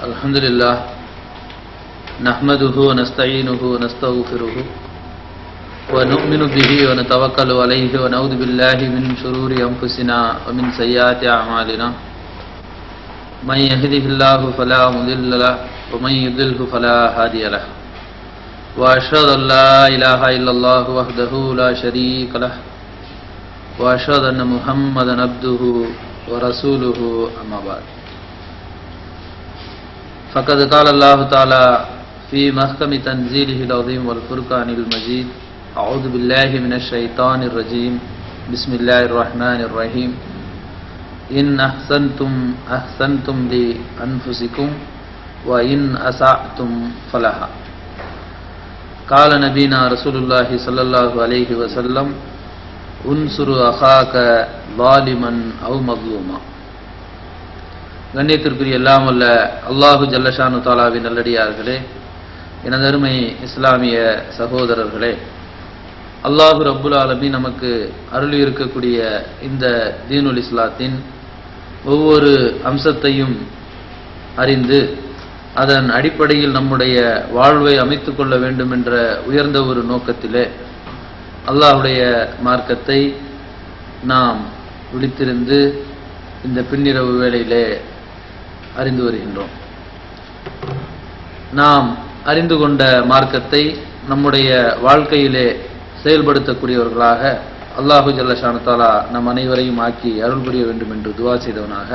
अल्हम्दुलिल्लाह नहमदुहु व नस्तईनुहु व नस्तगफिरुहु व नु'मिनु बिही व नतवक्कलु अलैहि व नऊदु बिल्लाहि मिन शुरूरि अंफुसिना व मिन सय्यिआति अअमालिना मन यहदिहिल्लाहु फला मुदिल्ल लहु व मन युद्लिलहु फला हादिय लहु व अशहदु अन ला इलाहा इल्लल्लाहु वहदहु ला शरीक लहु व अशहदु अन्न मुहम्मदन अब्दुहु व रसूलुहु अम्मा बाद फ़क़द क़ाल अल्लाहु तआला फ़ी महकम तंज़ीलिहिल अज़ीम वल फ़ुरक़ानिल मजीद अऊज़ु बिल्लाहि मिनश शैतानिर रजीम बिस्मिल्लाहिर रहमानिर रहीम इन अहसनतुम लि अनफुसिकुम व इन असअतुम फलहा क़ाल नबीना रसूलुल्लाहि सल्लल्लाहु अलैहि वसल्लम उन्सुर अखाक ज़ालिमन औ मज़लूमा. கண்ணியத்திற்குரிய எல்லாம் வல்ல அல்லாஹு ஜல்லஷானு தாலாவின் நல்லடியார்களே, எனதருமை இஸ்லாமிய சகோதரர்களே, அல்லாஹு ரப்புல் ஆலமீன் நமக்கு அருளி இருக்கக்கூடிய இந்த தீனுல் இஸ்லாத்தின் ஒவ்வொரு அம்சத்தையும் அறிந்து அதன் அடிப்படையில் நம்முடைய வாழ்வை அமைத்துக் கொள்ள வேண்டும் என்ற உயர்ந்த ஒரு நோக்கத்திலே அல்லாஹுடைய மார்க்கத்தை நாம் விழித்திருந்து இந்த பின்னிரவு வேளையிலே அறிந்து வருகின்றோம். நாம் அறிந்து கொண்ட மார்க்கத்தை நம்முடைய வாழ்க்கையிலே செயல்படுத்தக்கூடியவர்களாக அல்லாஹு ஜல்லஷானு தஆலா நம் அனைவரையும் ஆக்கி அருள் புரிய வேண்டும் என்று துஆ செய்தவனாக,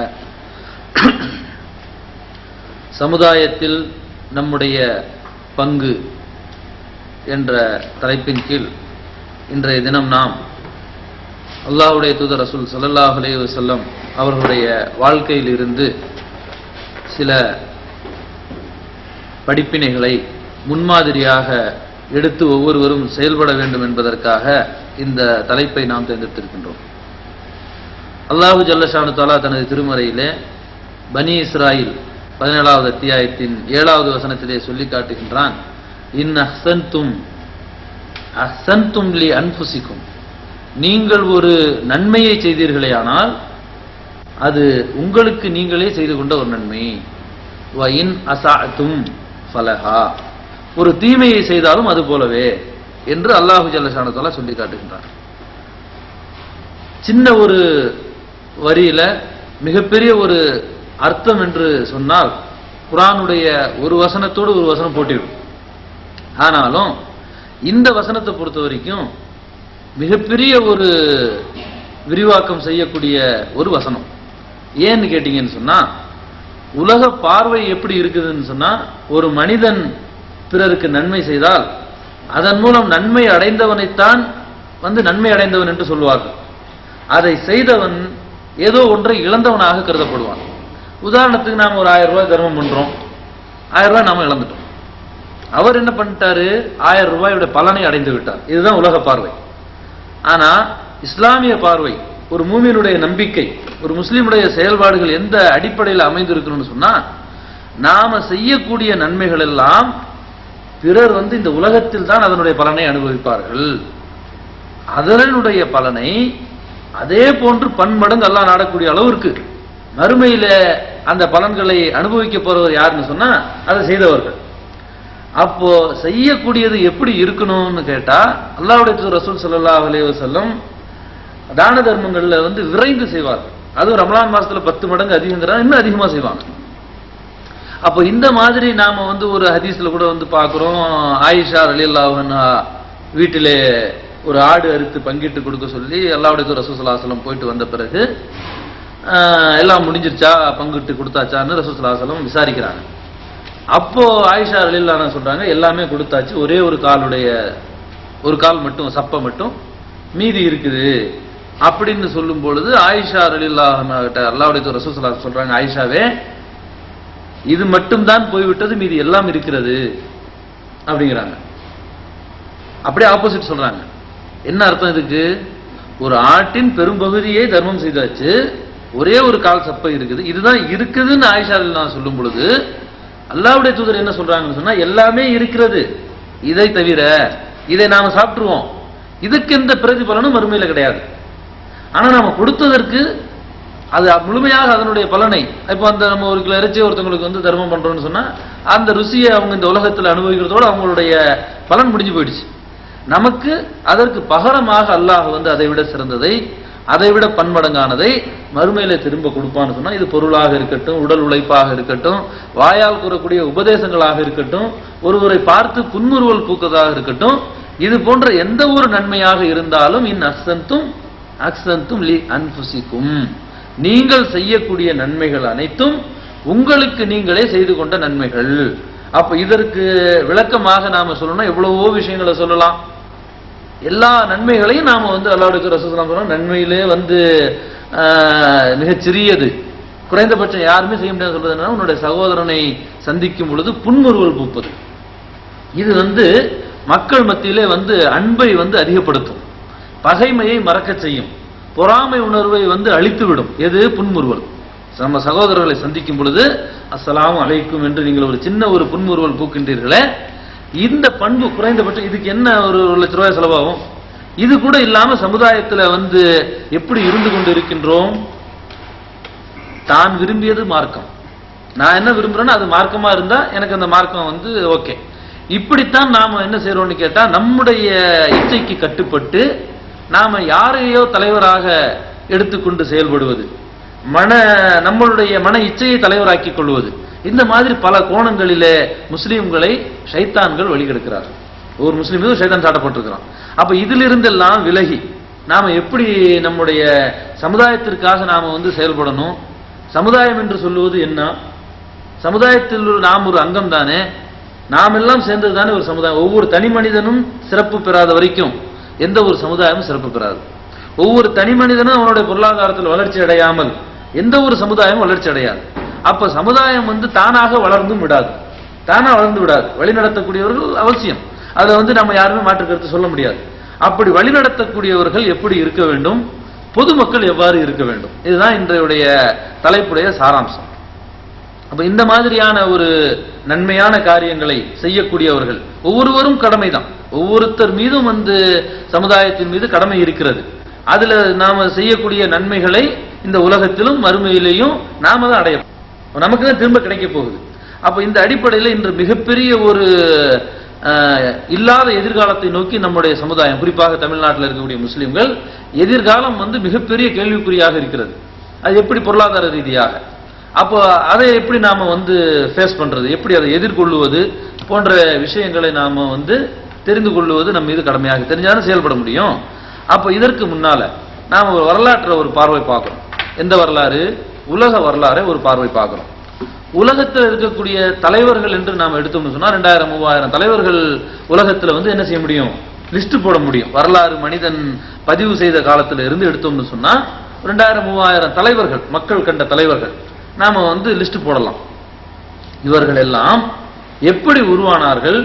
சமுதாயத்தில் நம்முடைய பங்கு என்ற தலைப்பின் கீழ் இன்றைய தினம் நாம் அல்லாஹ்வுடைய தூதர் ரசூல் ஸல்லல்லாஹு அலைஹி வஸல்லம் அவர்களுடைய வாழ்க்கையில் இருந்து சில படிப்பினைகளை முன்மாதிரியாக எடுத்து ஒவ்வொருவரும் செயல்பட வேண்டும் என்பதற்காக இந்த தலைப்பை நாம் தேர்ந்தெடுத்திருக்கின்றோம். அல்லாஹு ஜல்லஷானு தஆலா தனது திருமறையிலே பனி இஸ்ராயில் 17வது அத்தியாயத்தின் 7வது வசனத்திலே சொல்லி காட்டுகின்றான், இன் அஹ்சன்தும் லி அன்ஃபுசிக்கும், நீங்கள் ஒரு நன்மையை செய்தீர்களேயானால் அது உங்களுக்கு நீங்களே செய்து கொண்ட ஒரு நன்மை. வ இன் அஸஅதும் ஃபலஹா, ஒரு தீமையை செய்தாலும் அது போலவே என்று அல்லாஹு ஜல்லஷானு தஆலா சொல்லி காட்டுகின்றார். சின்ன ஒரு வரியில மிகப்பெரிய ஒரு அர்த்தம் என்று சொன்னால் குர்ஆனுடைய ஒரு வசனத்தோடு ஒரு வசனம் போட்டிடும். ஆனாலும் இந்த வசனத்தை பொறுத்த வரைக்கும் மிகப்பெரிய ஒரு விரிவாக்கம் செய்யக்கூடிய ஒரு வசனம். ஏன்னு கேட்டீங்கன்னு சொன்னா, உலக பார்வை எப்படி இருக்குதுன்னு சொன்னா, ஒரு மனிதன் பிறருக்கு நன்மை செய்தால் அதன் மூலம் நன்மை அடைந்தவனைத்தான் நன்மை அடைந்தவன் என்று சொல்வார்கள். அதை செய்தவன் ஏதோ ஒன்றை இழந்தவனாக கருதப்படுவான். உதாரணத்துக்கு நாம் ஒரு 1000 ரூபாய் தர்மம் பண்றோம், 1000 ரூபாய் நாம இழந்துட்டோம். அவர் என்ன பண்ணிட்டாரு, 1000 ரூபாயோட பலனை அடைந்து விட்டார். இதுதான் உலக பார்வை. ஆனா இஸ்லாமிய பார்வை, ஒரு மூமினுடைய நம்பிக்கை, ஒரு முஸ்லிமுடைய செயல்பாடுகள் எந்த அடிப்படையில் அமைந்திருக்கணும்னு சொன்னா, நாம செய்யக்கூடிய நன்மைகள் எல்லாம் பிறர் இந்த உலகத்தில் தான் அதனுடைய பலனை அனுபவிப்பார்கள். அதனுடைய பலனை அதே போன்று பன்மடங்கு அல்லாஹ் நாடக்கூடிய அளவிற்கு மறுமையில அந்த பலன்களை அனுபவிக்க போறவர் யாருன்னு சொன்னா அதை செய்தவர்கள். அப்போ செய்யக்கூடியது எப்படி இருக்கணும்னு கேட்டா, அல்லாஹ்வுடைய தூதர் ரசூல் ஸல்லல்லாஹு அலைஹி வஸல்லம் தான தர்மங்கள்ல விரைந்து செய்வார்கள். அதுவும் ரமலான் மாசத்துல 10 மடங்கு அதிகங்கிறாங்க, இன்னும் அதிகமா செய்வாங்க. அப்போ இந்த மாதிரி நாம ஒரு ஹதீஸ்ல கூட பார்க்கிறோம், ஆயிஷா ரலியல்லாஹு அன்ஹா வீட்டிலே ஒரு ஆடு அறுத்து பங்கிட்டு கொடுக்க சொல்லி அல்லாஹ்வுடைய தூதர் ரசூல் ஸல்லல்லாஹு அலைஹி வஸல்லம் போயிட்டு வந்த பிறகு எல்லாம் முடிஞ்சிருச்சா, பங்கிட்டு கொடுத்தாச்சான்னு ரசூல் ஸல்லல்லாஹு அலைஹி வஸல்லம் விசாரிக்கிறாங்க. அப்போ ஆயிஷா ரலியல்லாஹு அன்ஹா சொல்றாங்க, எல்லாமே கொடுத்தாச்சு, ஒரே ஒரு கால் மட்டும் சப்ப மட்டும் மீதி இருக்குது அப்படின்னு சொல்லும் பொழுது ஆயிஷா ரலியல்லாஹு அன்ஹா கிட்ட அல்லாஹ்வுடைய தூதர் ரசூல் ஸல்லல்லாஹு அலைஹி வஸல்லம் சொல்றாங்க, ஆயிஷாவே இது மட்டும்தான் போய்விட்டது, மீதி எல்லாம் இருக்கிறது அப்படிங்கிறாங்க. அப்படியே ஆப்போசிட் சொல்றாங்க. என்ன அர்த்தம் இதுக்கு? ஒரு ஆட்டின் பெரும்பகுதியை தர்மம் செய்தாச்சு, ஒரே ஒரு கால் சப்பை இருக்குது, இதுதான் இருக்குதுன்னு ஆயிஷா ரலியல்லாஹு அன்ஹா சொல்லும் பொழுது அல்லாஹ்வுடைய தூதர் என்ன சொல்றாங்கன்னு சொன்னா, எல்லாமே இருக்கிறது, இதை தவிர இதை நாம சாப்பிட்டுருவோம், இதுக்கு எந்த பிரதிபலனும் மறுமையில கிடையாது. ஆனா நாம கொடுத்ததற்கு அது முழுமையாக அதனுடைய பலனை, இப்போ அந்த நம்ம ஒரு கிலோ இறைச்சி ஒருத்தவங்களுக்கு வந்து தர்மம் பண்றோம்னு சொன்னா அந்த ருசியை அவங்க இந்த உலகத்தில் அனுபவிக்கிறதோடு அவங்களுடைய பலன் முடிஞ்சு போயிடுச்சு. நமக்கு அதற்கு பகரமாக அல்லாஹ் வந்து அதை விட சிறந்ததை, அதை விட பன்மடங்கானதை மறுமையில திரும்ப கொடுப்பான்னு சொன்னா, இது பொருளாக இருக்கட்டும், உடல் உழைப்பாக இருக்கட்டும், வாயால் கூறக்கூடிய உபதேசங்களாக இருக்கட்டும், ஒருவரை பார்த்து புன்முறுவல் பூக்கதாக இருக்கட்டும், இது போன்ற எந்த ஒரு நன்மையாக இருந்தாலும் அக்ஸந்தும் லி அன்ஃபுசிக்கும், நீங்கள் செய்யக்கூடிய நன்மைகள் அனைத்தும் உங்களுக்கு நீங்களே செய்து கொண்ட நன்மைகள். அப்ப இதற்கு விளக்கமாக நாம சொல்லணும், எவ்வளவோ விஷயங்களை சொல்லலாம். எல்லா நன்மைகளையும் நாம வந்து அல்லாஹ்வுடைய ரசூல் ஸல்லல்லாஹு அலைஹி வஸல்லம் நன்மையிலே வந்து மிகச்சிறியது, குறைந்தபட்சம் யாருமே செய்ய முடியாது சொல்றது என்னன்னா, உன்னுடைய சகோதரனை சந்திக்கும் பொழுது புன்முறுவல் பூப்பது. இது வந்து மக்கள் மத்தியிலே வந்து அன்பை வந்து அதிகப்படுத்தும், பகைமையை மறக்க செய்யும், பொறாமை உணர்வை வந்து அழித்துவிடும். எது? புன்முறுவல். நம்ம சகோதரர்களை சந்திக்கும் பொழுது அஸ்ஸலாமு அலைக்கும் என்று நீங்கள் ஒரு சின்ன ஒரு புன்முறுவல் பூக்கின்றீர்களே, இந்த பண்பு குறைந்தபட்சம் இதுக்கு என்ன ஒரு ₹1,00,000 செலவாகும்? இது கூட இல்லாம சமுதாயத்தில் வந்து எப்படி இருந்து கொண்டு இருக்கின்றோம்? தான் விரும்பியது மார்க்கம், நான் என்ன விரும்புறேன்னா அது மார்க்கமா இருந்தா எனக்கு அந்த மார்க்கம் வந்து ஓகே. இப்படித்தான் நாம என்ன செய்யறோம்னு கேட்டா, நம்முடைய இச்சைக்கு கட்டுப்பட்டு நாம யாரையோ தலைவராக எடுத்துக்கொண்டு செயல்படுவது, நம்மளுடைய மன இச்சையை தலைவராக்கிக் கொள்வது, இந்த மாதிரி பல கோணங்களிலே முஸ்லீம்களை ஷைத்தான்கள் வழிகெடுக்கிறார்கள். ஒரு முஸ்லீம் மீது ஷைத்தான் சாட்டப்பட்டிருக்கிறான். அப்ப இதிலிருந்தெல்லாம் விலகி நாம எப்படி நம்முடைய சமுதாயத்திற்காக நாம வந்து செயல்படணும்? சமுதாயம் என்று சொல்லுவது என்ன? சமுதாயத்தில் நாம் ஒரு அங்கம் தானே, நாம் எல்லாம் சேர்ந்தது தானே ஒரு சமுதாயம். ஒவ்வொரு தனி மனிதனும் சிறப்பு பெறாத வரைக்கும் எந்த ஒரு சமுதாயமும் சிறப்பு பெறாது. ஒவ்வொரு தனி மனிதனும் அவனுடைய பொருளாதாரத்தில் வளர்ச்சி அடையாமல் எந்த ஒரு சமுதாயமும் வளர்ச்சி அடையாது. அப்ப சமுதாயம் வந்து தானாக வளர்ந்தும் விடாது, வழிநடத்தக்கூடியவர்கள் அவசியம். அதை வந்து நம்ம யாருமே மாற்று கருத்து சொல்ல முடியாது. அப்படி வழிநடத்தக்கூடியவர்கள் எப்படி இருக்க வேண்டும், பொதுமக்கள் எவ்வாறு இருக்க வேண்டும், இதுதான் இன்றைய தலைப்புடைய சாராம்சம். அப்ப இந்த மாதிரியான ஒரு நன்மையான காரியங்களை செய்யக்கூடியவர்கள் ஒவ்வொருவரும் கடமைதான். ஒவ்வொருத்தர் மீதும் வந்து சமுதாயத்தின் மீது கடமை இருக்கிறது. அதுல நாம செய்யக்கூடிய நன்மைகளை இந்த உலகத்திலும் மறுமையிலையும் நாம தான் அடைய, நமக்கு தான் திரும்ப கிடைக்க போகுது. அப்ப இந்த அடிப்படையில் இன்று மிகப்பெரிய ஒரு இல்லாத எதிர்காலத்தை நோக்கி நம்முடைய சமுதாயம், குறிப்பாக தமிழ்நாட்டில் இருக்கக்கூடிய முஸ்லிம்கள், எதிர்காலம் வந்து மிகப்பெரிய கேள்விக்குறியாக இருக்கிறது. அது எப்படி? பொருளாதார ரீதியாக. அப்போ அதை எப்படி நாம வந்து ஃபேஸ் பண்றது, எப்படி அதை எதிர்கொள்ளுவது போன்ற விஷயங்களை நாம வந்து தெரிந்து கொள்வது நம்ம மீது கடமையாக, தெரிஞ்சாலும் செயல்பட முடியும். அப்போ இதற்கு முன்னால நாம ஒரு வரலாற்றை ஒரு பார்வை பார்க்கிறோம். எந்த வரலாறு? உலக வரலாறை ஒரு பார்வை பார்க்கிறோம். உலகத்தில் இருக்கக்கூடிய தலைவர்கள் என்று நாம் எடுத்தோம்னு சொன்னா 2000-3000 தலைவர்கள் உலகத்தில் வந்து என்ன செய்ய முடியும்? லிஸ்ட் போட முடியும். வரலாறு மனிதன் பதிவு செய்த காலத்தில் இருந்து எடுத்தோம்னு சொன்னா 2000-3000 தலைவர்கள், மக்கள் கண்ட தலைவர்கள் நாம வந்து லிஸ்ட் போடலாம். இவர்கள் எல்லாம் எப்படி உருவானார்கள்,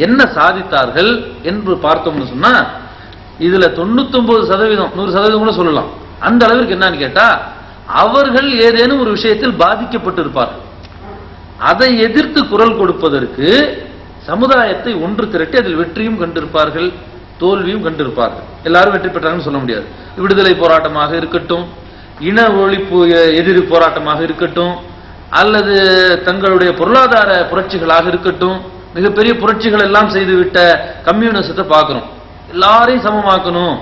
என்ன சாதித்தார்கள் என்று பார்த்தோம்னு சொன்னா, இதுல 99%, 100% கூட சொல்லலாம். அந்த அளவிற்கு என்னன்னு கேட்டா, அவர்கள் ஏதேனும் ஒரு விஷயத்தில் பாதிக்கப்பட்டிருப்பார்கள். அதை எதிர்த்து குரல் கொடுப்பதற்கு சமுதாயத்தை ஒன்று திரட்டி அதில் வெற்றியும் கண்டிருப்பார்கள், தோல்வியும் கண்டிருப்பார்கள். எல்லாரும் வெற்றி பெற்றாங்கன்னு சொல்ல முடியாது. விடுதலை போராட்டமாக இருக்கட்டும், இன ஒழிப்பு எதிரி போராட்டமாக இருக்கட்டும், அல்லது தங்களுடைய பொருளாதார புரட்சிகளாக இருக்கட்டும், மிகப்பெரிய புரட்சிகள் எல்லாம் செய்துவிட்ட கம்யூனிஸ்டத்தை பார்க்கிறோம். எல்லாரையும் சமமாக்கணும்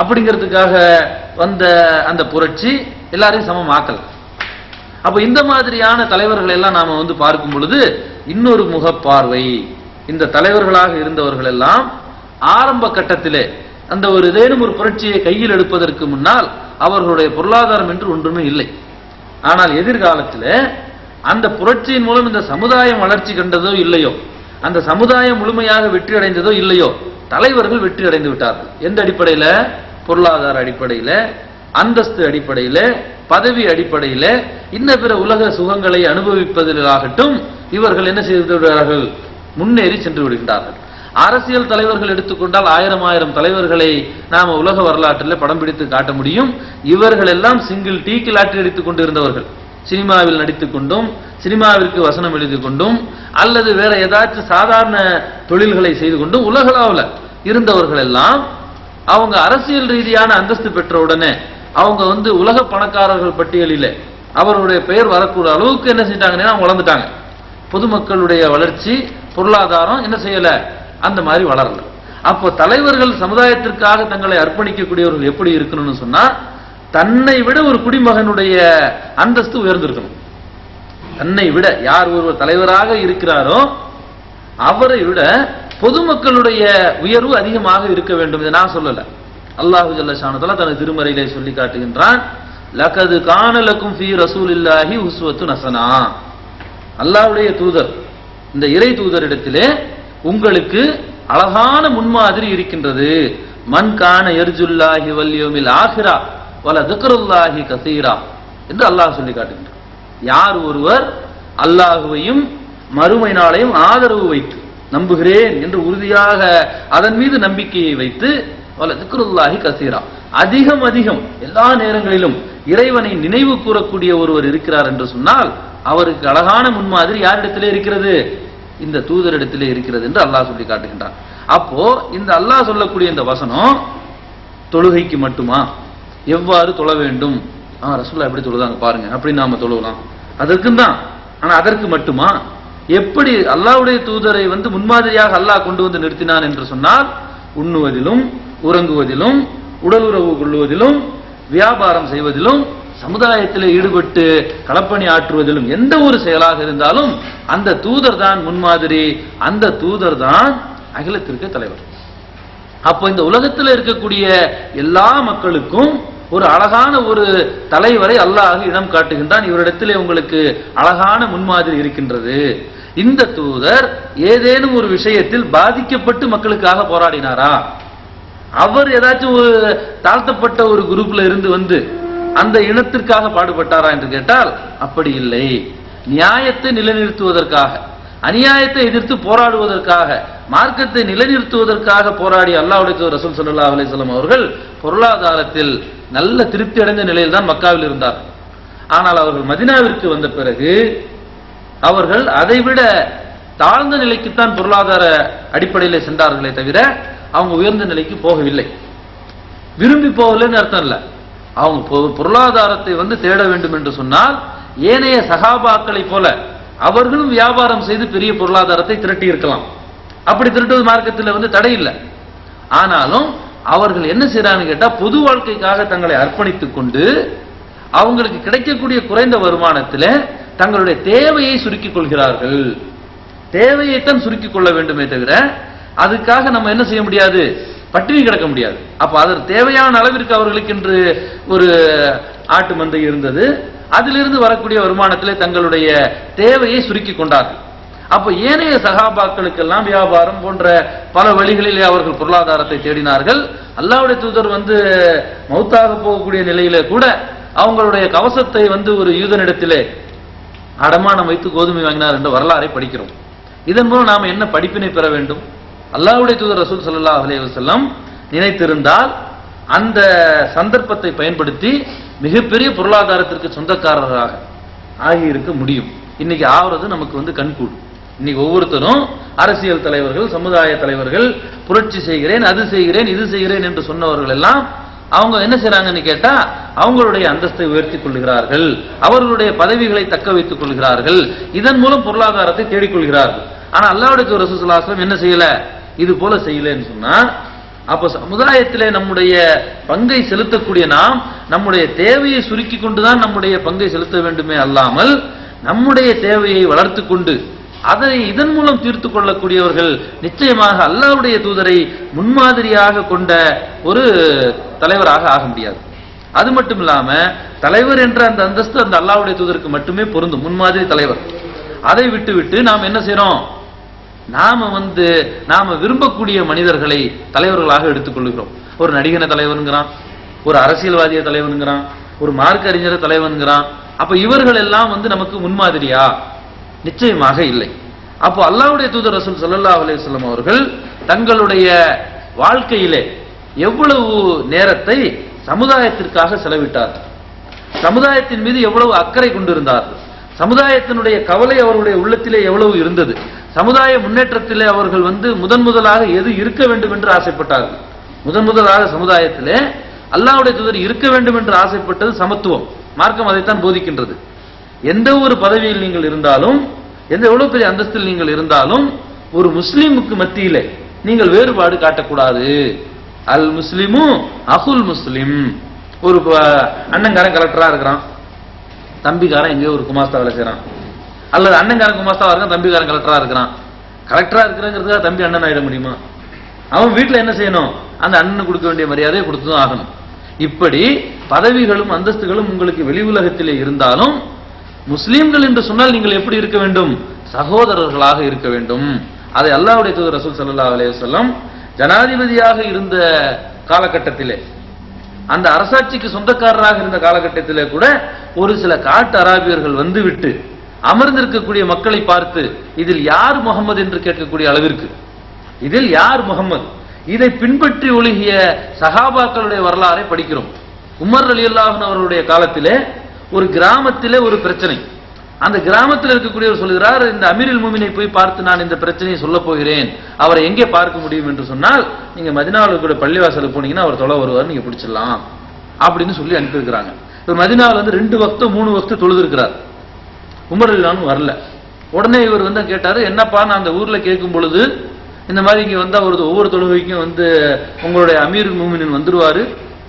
அப்படிங்கிறதுக்காக வந்த அந்த புரட்சி எல்லாரையும் சமமாக்கல. அப்ப இந்த மாதிரியான தலைவர்கள் எல்லாம் நாம வந்து பார்க்கும் பொழுது இன்னொரு முகப்பார்வை, இந்த தலைவர்களாக இருந்தவர்கள் எல்லாம் ஆரம்ப கட்டத்திலே அந்த ஒரு ஏதேனும் ஒரு புரட்சியை கையில் எடுப்பதற்கு முன்னால் அவர்களுடைய பொருளாதாரம் என்று ஒன்றுமே இல்லை. ஆனால் எதிர்காலத்தில் அந்த புரட்சியின் மூலம் இந்த சமுதாயம் வளர்ச்சி கண்டதோ இல்லையோ, அந்த சமுதாயம் முழுமையாக வெற்றி அடைந்ததோ இல்லையோ, தலைவர்கள் வெற்றி அடைந்து விட்டார்கள். எந்த அடிப்படையில்? பொருளாதார அடிப்படையில், அந்தஸ்து அடிப்படையில், பதவி அடிப்படையில், இன்ன பிற உலக சுகங்களை அனுபவிப்பதிலாகட்டும் இவர்கள் என்ன செய்து விடுகிறார்கள்? முன்னேறி சென்று விடுகின்றார்கள். அரசியல் தலைவர்கள் எடுத்துக்கொண்டால் 1000 தலைவர்களை நாம உலக வரலாற்றில் படம் பிடித்து காட்ட முடியும். இவர்கள் எல்லாம் சிங்கிள் டீக்கு லாட்டரி அடித்துக் கொண்டிருந்தவர்கள். சினிமாவில் நடித்துக் கொண்டும், சினிமாவிற்கு வசனம் எழுதி கொண்டும், அல்லது வேற ஏதாச்சும் சாதாரண தொழில்களை செய்து கொண்டும் உலகளவில் இருந்தவர்கள் எல்லாம் அவங்க அரசியல் ரீதியான அந்தஸ்து பெற்ற உடனே அவங்க வந்து உலக பணக்காரர்கள் பட்டியலிலே அவருடைய பெயர் வரக்கூடிய அளவுக்கு என்ன செஞ்சாங்கன்னா அவங்க வளர்ந்துட்டாங்க. பொதுமக்களுடைய வளர்ச்சி பொருளாதாரம் என்ன செய்யல, அந்த மாதிரி வளரல. அப்போ தலைவர்கள் சமுதாயத்திற்காக தங்களை அர்ப்பணிக்கக்கூடியவர்கள் எப்படி இருக்கணும்னு சொன்னா, தன்னை விட ஒரு குடிமகனுடைய அந்தஸ்து உயர்ந்திருக்கணும். தன்னை விட யார் ஒருவர் தலைவராக இருக்கிறாரோ அவரை விட பொதுமக்களுடைய உயர்வு அதிகமாக இருக்க வேண்டும். இதை நான் சொல்லல, அல்லாஹு ஜல்ல ஷானஹு தனது திருமறையிலே சொல்லி காட்டுகின்றான். லகது கான லக்கும் ஃபீ ரசூலில்லாஹி உஸ்வத்துன் ஹஸனா. அல்லாஹ்வுடைய தூதர், இந்த இறை தூதரிடத்திலே உங்களுக்கு அழகான முன்மாதிரி இருக்கின்றது. மன் கான யர்ஜுல்லாஹி வல் யௌமில் ஆகிரா வல திக்ருல்லாஹி கஸீரா என்று அல்லாஹ் சொல்லி காட்டுகின்றார். யார் ஒருவர் அல்லாஹ்வையும் மறுமை நாளையும் ஆதரவு வைத்து நம்புகிறேன் என்று உறுதியாக அதன் மீது நம்பிக்கையை வைத்து வல திக்ருல்லாஹி கஸீரா, அதிகம் அதிகம் எல்லா நேரங்களிலும் இறைவனை நினைவு கூறக்கூடிய ஒருவர் இருக்கிறார் என்று சொன்னால் அவருக்கு அழகான முன்மாதிரி யாரிடத்திலே இருக்கிறது, இந்த தூதரிடத்திலே இருக்கிறது என்று அல்லாஹ் சொல்லி காட்டுகின்றார். அப்போ இந்த அல்லாஹ் சொல்லக்கூடிய இந்த வசனம் தொழுகைக்கு மட்டுமா, எவ்வாறு தொழ வேண்டும், ரசூலுல்லாஹ் எப்படி தொழுதாங்க பாருங்க அப்படின்னு நாம தொழுவலாம், அதற்கும் தான். ஆனா அதற்கு மட்டுமா, எப்படி அல்லாஹ்வுடைய தூதரை வந்து முன்மாதிரியாக அல்லாஹ் கொண்டு வந்து நிறுத்தினான் என்று சொன்னால், உண்ணுவதிலும் உறங்குவதிலும் உடல் உறவு கொள்வதிலும் வியாபாரம் செய்வதிலும் சமுதாயத்தில் ஈடுபட்டு களப்பணி ஆற்றுவதிலும் எந்த ஒரு செயலாக இருந்தாலும் அந்த தூதர் தான் முன்மாதிரி, அந்த தூதர் தான் அகிலத்திற்கு தலைவர். அப்போ இந்த உலகத்தில் இருக்கக்கூடிய எல்லா மக்களுக்கும் ஒரு அழகான ஒரு தலைவரை அல்லாஹ் இடம் காட்டுகின்றான். இவரிடத்திலே உங்களுக்கு அழகான முன்மாதிரி இருக்கின்றது. இந்த தூதர் ஏதேனும் ஒரு விஷயத்தில் பாதிக்கப்பட்டு மக்களுக்காக போராடினாரா, அவர் ஏதாச்சும் ஒரு தாழ்த்தப்பட்ட ஒரு குரூப்ல இருந்து வந்து அந்த இனத்திற்காக பாடுபட்டாரா என்று கேட்டால் அப்படி இல்லை. நியாயத்தை நிலைநிறுத்துவதற்காக, அநியாயத்தை எதிர்த்து போராடுவதற்காக, மார்க்கத்தை நிலைநிறுத்துவதற்காக போராடிய அல்லாஹ்வுடைய தூதர் ரசூல் ஸல்லல்லாஹு அலைஹி வஸல்லம் அவர்கள் பொருளாதாரத்தில் நல்ல திருப்தி அடைந்த நிலையில் தான் மக்காவில் இருந்தார். ஆனால் அவர்கள் மதீனாவிற்கு வந்த பிறகு அவர்கள் அதைவிட தாழ்ந்த நிலைக்குத்தான் பொருளாதார அடிப்படையில் சென்றார்களே தவிர அவங்க உயர்ந்த நிலைக்கு போகவில்லை. விரும்பி போகலன்னு அர்த்தம் இல்ல, அவங்க பொருளாதாரத்தை வந்து தேட வேண்டும் என்று சொன்னால் ஏனைய சகாபாக்களை போல அவர்களும் வியாபாரம் செய்து பெரிய பொருளாதாரத்தை திரட்டி இருக்கலாம். அப்படி திரட்டுவது மார்க்கத்தில் வந்து தடை இல்லை. ஆனாலும் அவர்கள் என்ன செய்யறாங்கன்னு கேட்டா, பொது வாழ்க்கைக்காக தங்களை அர்ப்பணித்துக் கொண்டு அவங்களுக்கு கிடைக்கக்கூடிய குறைந்த வருமானத்தில் தங்களுடைய தேவையை சுருக்கிக் கொள்கிறார்கள். தேவையைத்தான் சுருக்கிக் கொள்ள வேண்டுமே தவிர அதுக்காக நம்ம என்ன செய்ய முடியாது, பட்டினி கிடக்க முடியாது. அப்ப அதற்கு தேவையான அளவிற்கு அவர்களுக்கு என்று ஒரு ஆட்டு மந்தை இருந்தது, அதிலிருந்து வரக்கூடிய வருமானத்திலே தங்களுடைய தேவையை சுருக்கி கொண்டார்கள். அப்ப ஏனைய சகாபாக்களுக்கெல்லாம் வியாபாரம் போன்ற பல வழிகளிலே அவர்கள் பொருளாதாரத்தை தேடினார்கள். அல்லாஹ்வுடைய தூதர் வந்து மௌத்தாக போகக்கூடிய நிலையிலே கூட அவங்களுடைய கவசத்தை வந்து ஒரு யூதனிடத்திலே அடமானம் வைத்து கோதுமை வாங்கினார் என்ற வரலாறை படிக்கிறோம். இதன் மூலம் நாம் என்ன படிப்பினை பெற வேண்டும்? அல்லாஹ்வுடைய தூதர் ரசூல் ஸல்லல்லாஹு அலைஹி வஸல்லம் நினைத்திருந்தால் அந்த சந்தர்ப்பத்தை பயன்படுத்தி மிகப்பெரிய பொருளாதாரத்திற்கு சொந்தக்காரராக ஆகியிருக்க முடியும். இன்னைக்கு ஆகிறது நமக்கு வந்து கண்கூடு. இன்னைக்கு ஒவ்வொருத்தரும் அரசியல் தலைவர்கள், சமுதாய தலைவர்கள், புரட்சி செய்கிறேன், அது செய்கிறேன், இது செய்கிறேன் என்று சொன்னவர்கள் எல்லாம் அவங்க என்ன செய்றாங்கன்னு கேட்டா, அவங்களுடைய அந்தஸ்தை உயர்த்திக் கொள்கிறார்கள், அவர்களுடைய பதவிகளை தக்க வைத்துக் கொள்கிறார்கள், இதன் மூலம் பொருளாதாரத்தை தேடிக்கொள்கிறார்கள். ஆனா அல்லாஹ்வுடைய தூதர் ரசூலுல்லாஹி ஸல்லல்லாஹு அலைஹி வஸல்லம் என்ன செய்யல, இது போல செய்யலன்னு சொன்னா, அப்ப சமுதாயத்திலே நம்முடைய பங்கை செலுத்தக்கூடிய நாம் நம்முடைய தேவையை சுருக்கி கொண்டுதான் நம்முடைய பங்கை செலுத்த வேண்டுமே அல்லாமல், நம்முடைய தேவையை வளர்த்து கொண்டு அதை இதன் மூலம் தீர்த்து கொள்ளக்கூடியவர்கள் நிச்சயமாக அல்லாஹ்வுடைய தூதரை முன்மாதிரியாக கொண்ட ஒரு தலைவராக ஆக முடியாது. அது மட்டும் இல்லாம தலைவர் என்ற அந்த அந்தஸ்து அந்த அல்லாஹ்வுடைய தூதருக்கு மட்டுமே பொருந்தும், முன்மாதிரி தலைவர். அதை விட்டு நாம் என்ன செய்யறோம், நாம விரும்பக்கூடிய மனிதர்களை தலைவர்களாக எடுத்துக்கொள்கிறோம். ஒரு நடிகனை தலைவனுங்கிறான், ஒரு அரசியல்வாதிய தலைவனுங்கிறான், ஒரு மார்க்க அறிஞரை தலைவனுங்கிறான். அப்ப இவர்கள் எல்லாம் நமக்கு முன்மாதிரியா? நிச்சயமாக இல்லை. அப்போ அல்லாஹ்வுடைய தூதர் ரசூல் ஸல்லல்லாஹு அலைஹி வஸல்லம் அவர்கள் தங்களுடைய வாழ்க்கையிலே எவ்வளவு நேரத்தை சமுதாயத்திற்காக செலவிட்டார்கள், சமுதாயத்தின் மீது எவ்வளவு அக்கறை கொண்டிருந்தார்கள், சமுதாயத்தினுடைய கவலை அவர்களுடைய உள்ளத்திலே எவ்வளவு இருந்தது, சமுதாய முன்னேற்றத்திலே அவர்கள் முதலாக எது இருக்க வேண்டும் என்று ஆசைப்பட்டார்கள். முதலாக சமுதாயத்திலே அல்லாஹ்வுடைய தூதர் இருக்க வேண்டும் என்று ஆசைப்பட்டது சமத்துவம். மார்க்கம் அதைத்தான் போதிக்கின்றது. எந்த ஒரு பதவியில் நீங்கள் இருந்தாலும், எவ்வளவு பெரிய அந்தஸ்தில் நீங்கள் இருந்தாலும், ஒரு முஸ்லிமுக்கு மத்தியிலே நீங்கள் வேறுபாடு காட்டக்கூடாது. அல் முஸ்லிமு அகுல் முஸ்லிம். ஒரு அண்ணங்காரன் கலெக்டரா இருக்கிறான், தம்பிக்காரன் எங்கேயோ ஒரு குமாஸ்தா வேலை செய்யறான், அல்லது அண்ணங்காரன் குமாஸ்தாவா இருக்கான், தம்பிக்காரன் கலெக்டரா இருக்கிறான். கலெக்டரா இருக்கிறங்கிறதுக்காக தம்பி அண்ணன் ஆயிட முடியுமா? அவன் வீட்டில் என்ன செய்யணும்? அந்த அண்ணன் கொடுக்க வேண்டிய மரியாதையை கொடுத்துதான் ஆகணும். இப்படி பதவிகளும் அந்தஸ்துகளும் உங்களுக்கு வெளி உலகத்திலே இருந்தாலும், முஸ்லீம்கள் என்று சொன்னால் நீங்கள் எப்படி இருக்க வேண்டும்? சகோதரர்களாக இருக்க வேண்டும். அதை அல்லாஹ்வுடைய தூதர் ரசூல் ஸல்லல்லாஹு அலைஹி வஸல்லம் ஜனாதிபதியாக இருந்த காலகட்டத்திலே, அந்த அரசாட்சிக்கு சொந்தக்காரராக இருந்த காலகட்டத்திலே கூட ஒரு சில காட்டு அராபியர்கள் வந்துவிட்டு அமர்ந்திருக்கக்கூடிய மக்களை பார்த்து, இதில் யார் முகமது என்று கேட்கக்கூடிய அளவிற்கு, இதில் யார் முகமது, இதை பின்பற்றி ஒழுகிய சஹாபாக்களுடைய வரலாறை படிக்கிறோம். உமர் ரலியல்லாஹு அன்ஹு அவர்களுடைய காலத்திலே ஒரு கிராமத்திலே ஒரு பிரச்சனை. அந்த கிராமத்தில் இருக்கக்கூடியவர் சொல்கிறார், இந்த அமீருல் முஃமினை போய் பார்த்து நான் இந்த பிரச்சனையை சொல்ல போகிறேன், அவரை எங்கே பார்க்க முடியும் என்று சொன்னால், நீங்க மதீனாவில் கூட பள்ளிவாசலுக்கு போனீங்கன்னா அவர் தொலை வருவார், நீங்க பிடிச்சிடலாம் அப்படின்னு சொல்லி அனுப்பியிருக்கிறாங்க. இவர் மதீனாவில் 2 வக்து 3 வக்து தொழுது இருக்கிறார். உமர் ரலியல்லாஹு வரல. உடனே இவர் கேட்டாரு, என்னப்பா நான் அந்த ஊர்ல கேட்கும் பொழுது இந்த மாதிரி இங்க வந்தா ஒவ்வொரு தொழுகைக்கும் உங்களுடைய அமீருல் முஃமினின் வந்துருவாரு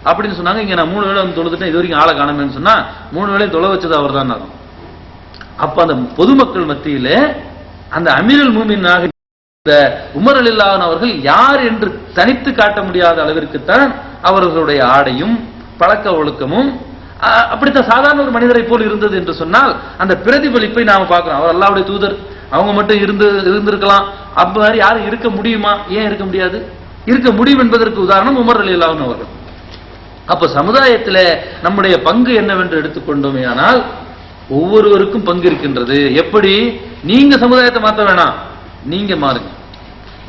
அப்படின்னு சொன்னாங்க. இங்க நான் 3 வேளை தொழுதுட்டேன், இது வரைக்கும் ஆளை காணமேன்னு சொன்னா 3 வேளையும் தொலை வச்சது அவர் தான். அப்ப அந்த பொதுமக்கள் மத்தியிலே அந்த அமீருல் முஃமினாக உமர் ரலியல்லாஹு அன்ஹு அவர்கள் யார் என்று தனித்து காட்ட முடியாத அளவிற்குத்தான் அவர்களுடைய ஆடையும் பழக்க ஒழுக்கமும் அப்படித்தான் சாதாரண ஒரு மனிதரை போல் இருந்தது என்று சொன்னால், அந்த பிரதிபலிப்பை நாம பார்க்கிறோம். அவர் அல்லாஹ்வுடைய தூதர், அவங்க மட்டும் இருந்திருக்கலாம், அப்ப மாதிரி யாரும் இருக்க முடியுமா? ஏன் இருக்க முடியாது? இருக்க முடியும் என்பதற்கு உதாரணம் உமர் ரலியல்லாஹு அன்ஹு அவர்கள். அப்ப சமுதாயத்தில் நம்முடைய பங்கு என்னவென்று எடுத்துக்கொண்டோமே ஆனால், ஒவ்வொருவருக்கும் பங்கு இருக்கின்றது. எப்படி? நீங்க சமுதாயத்தை மாற்ற வேணாம், நீங்க மாறுங்க.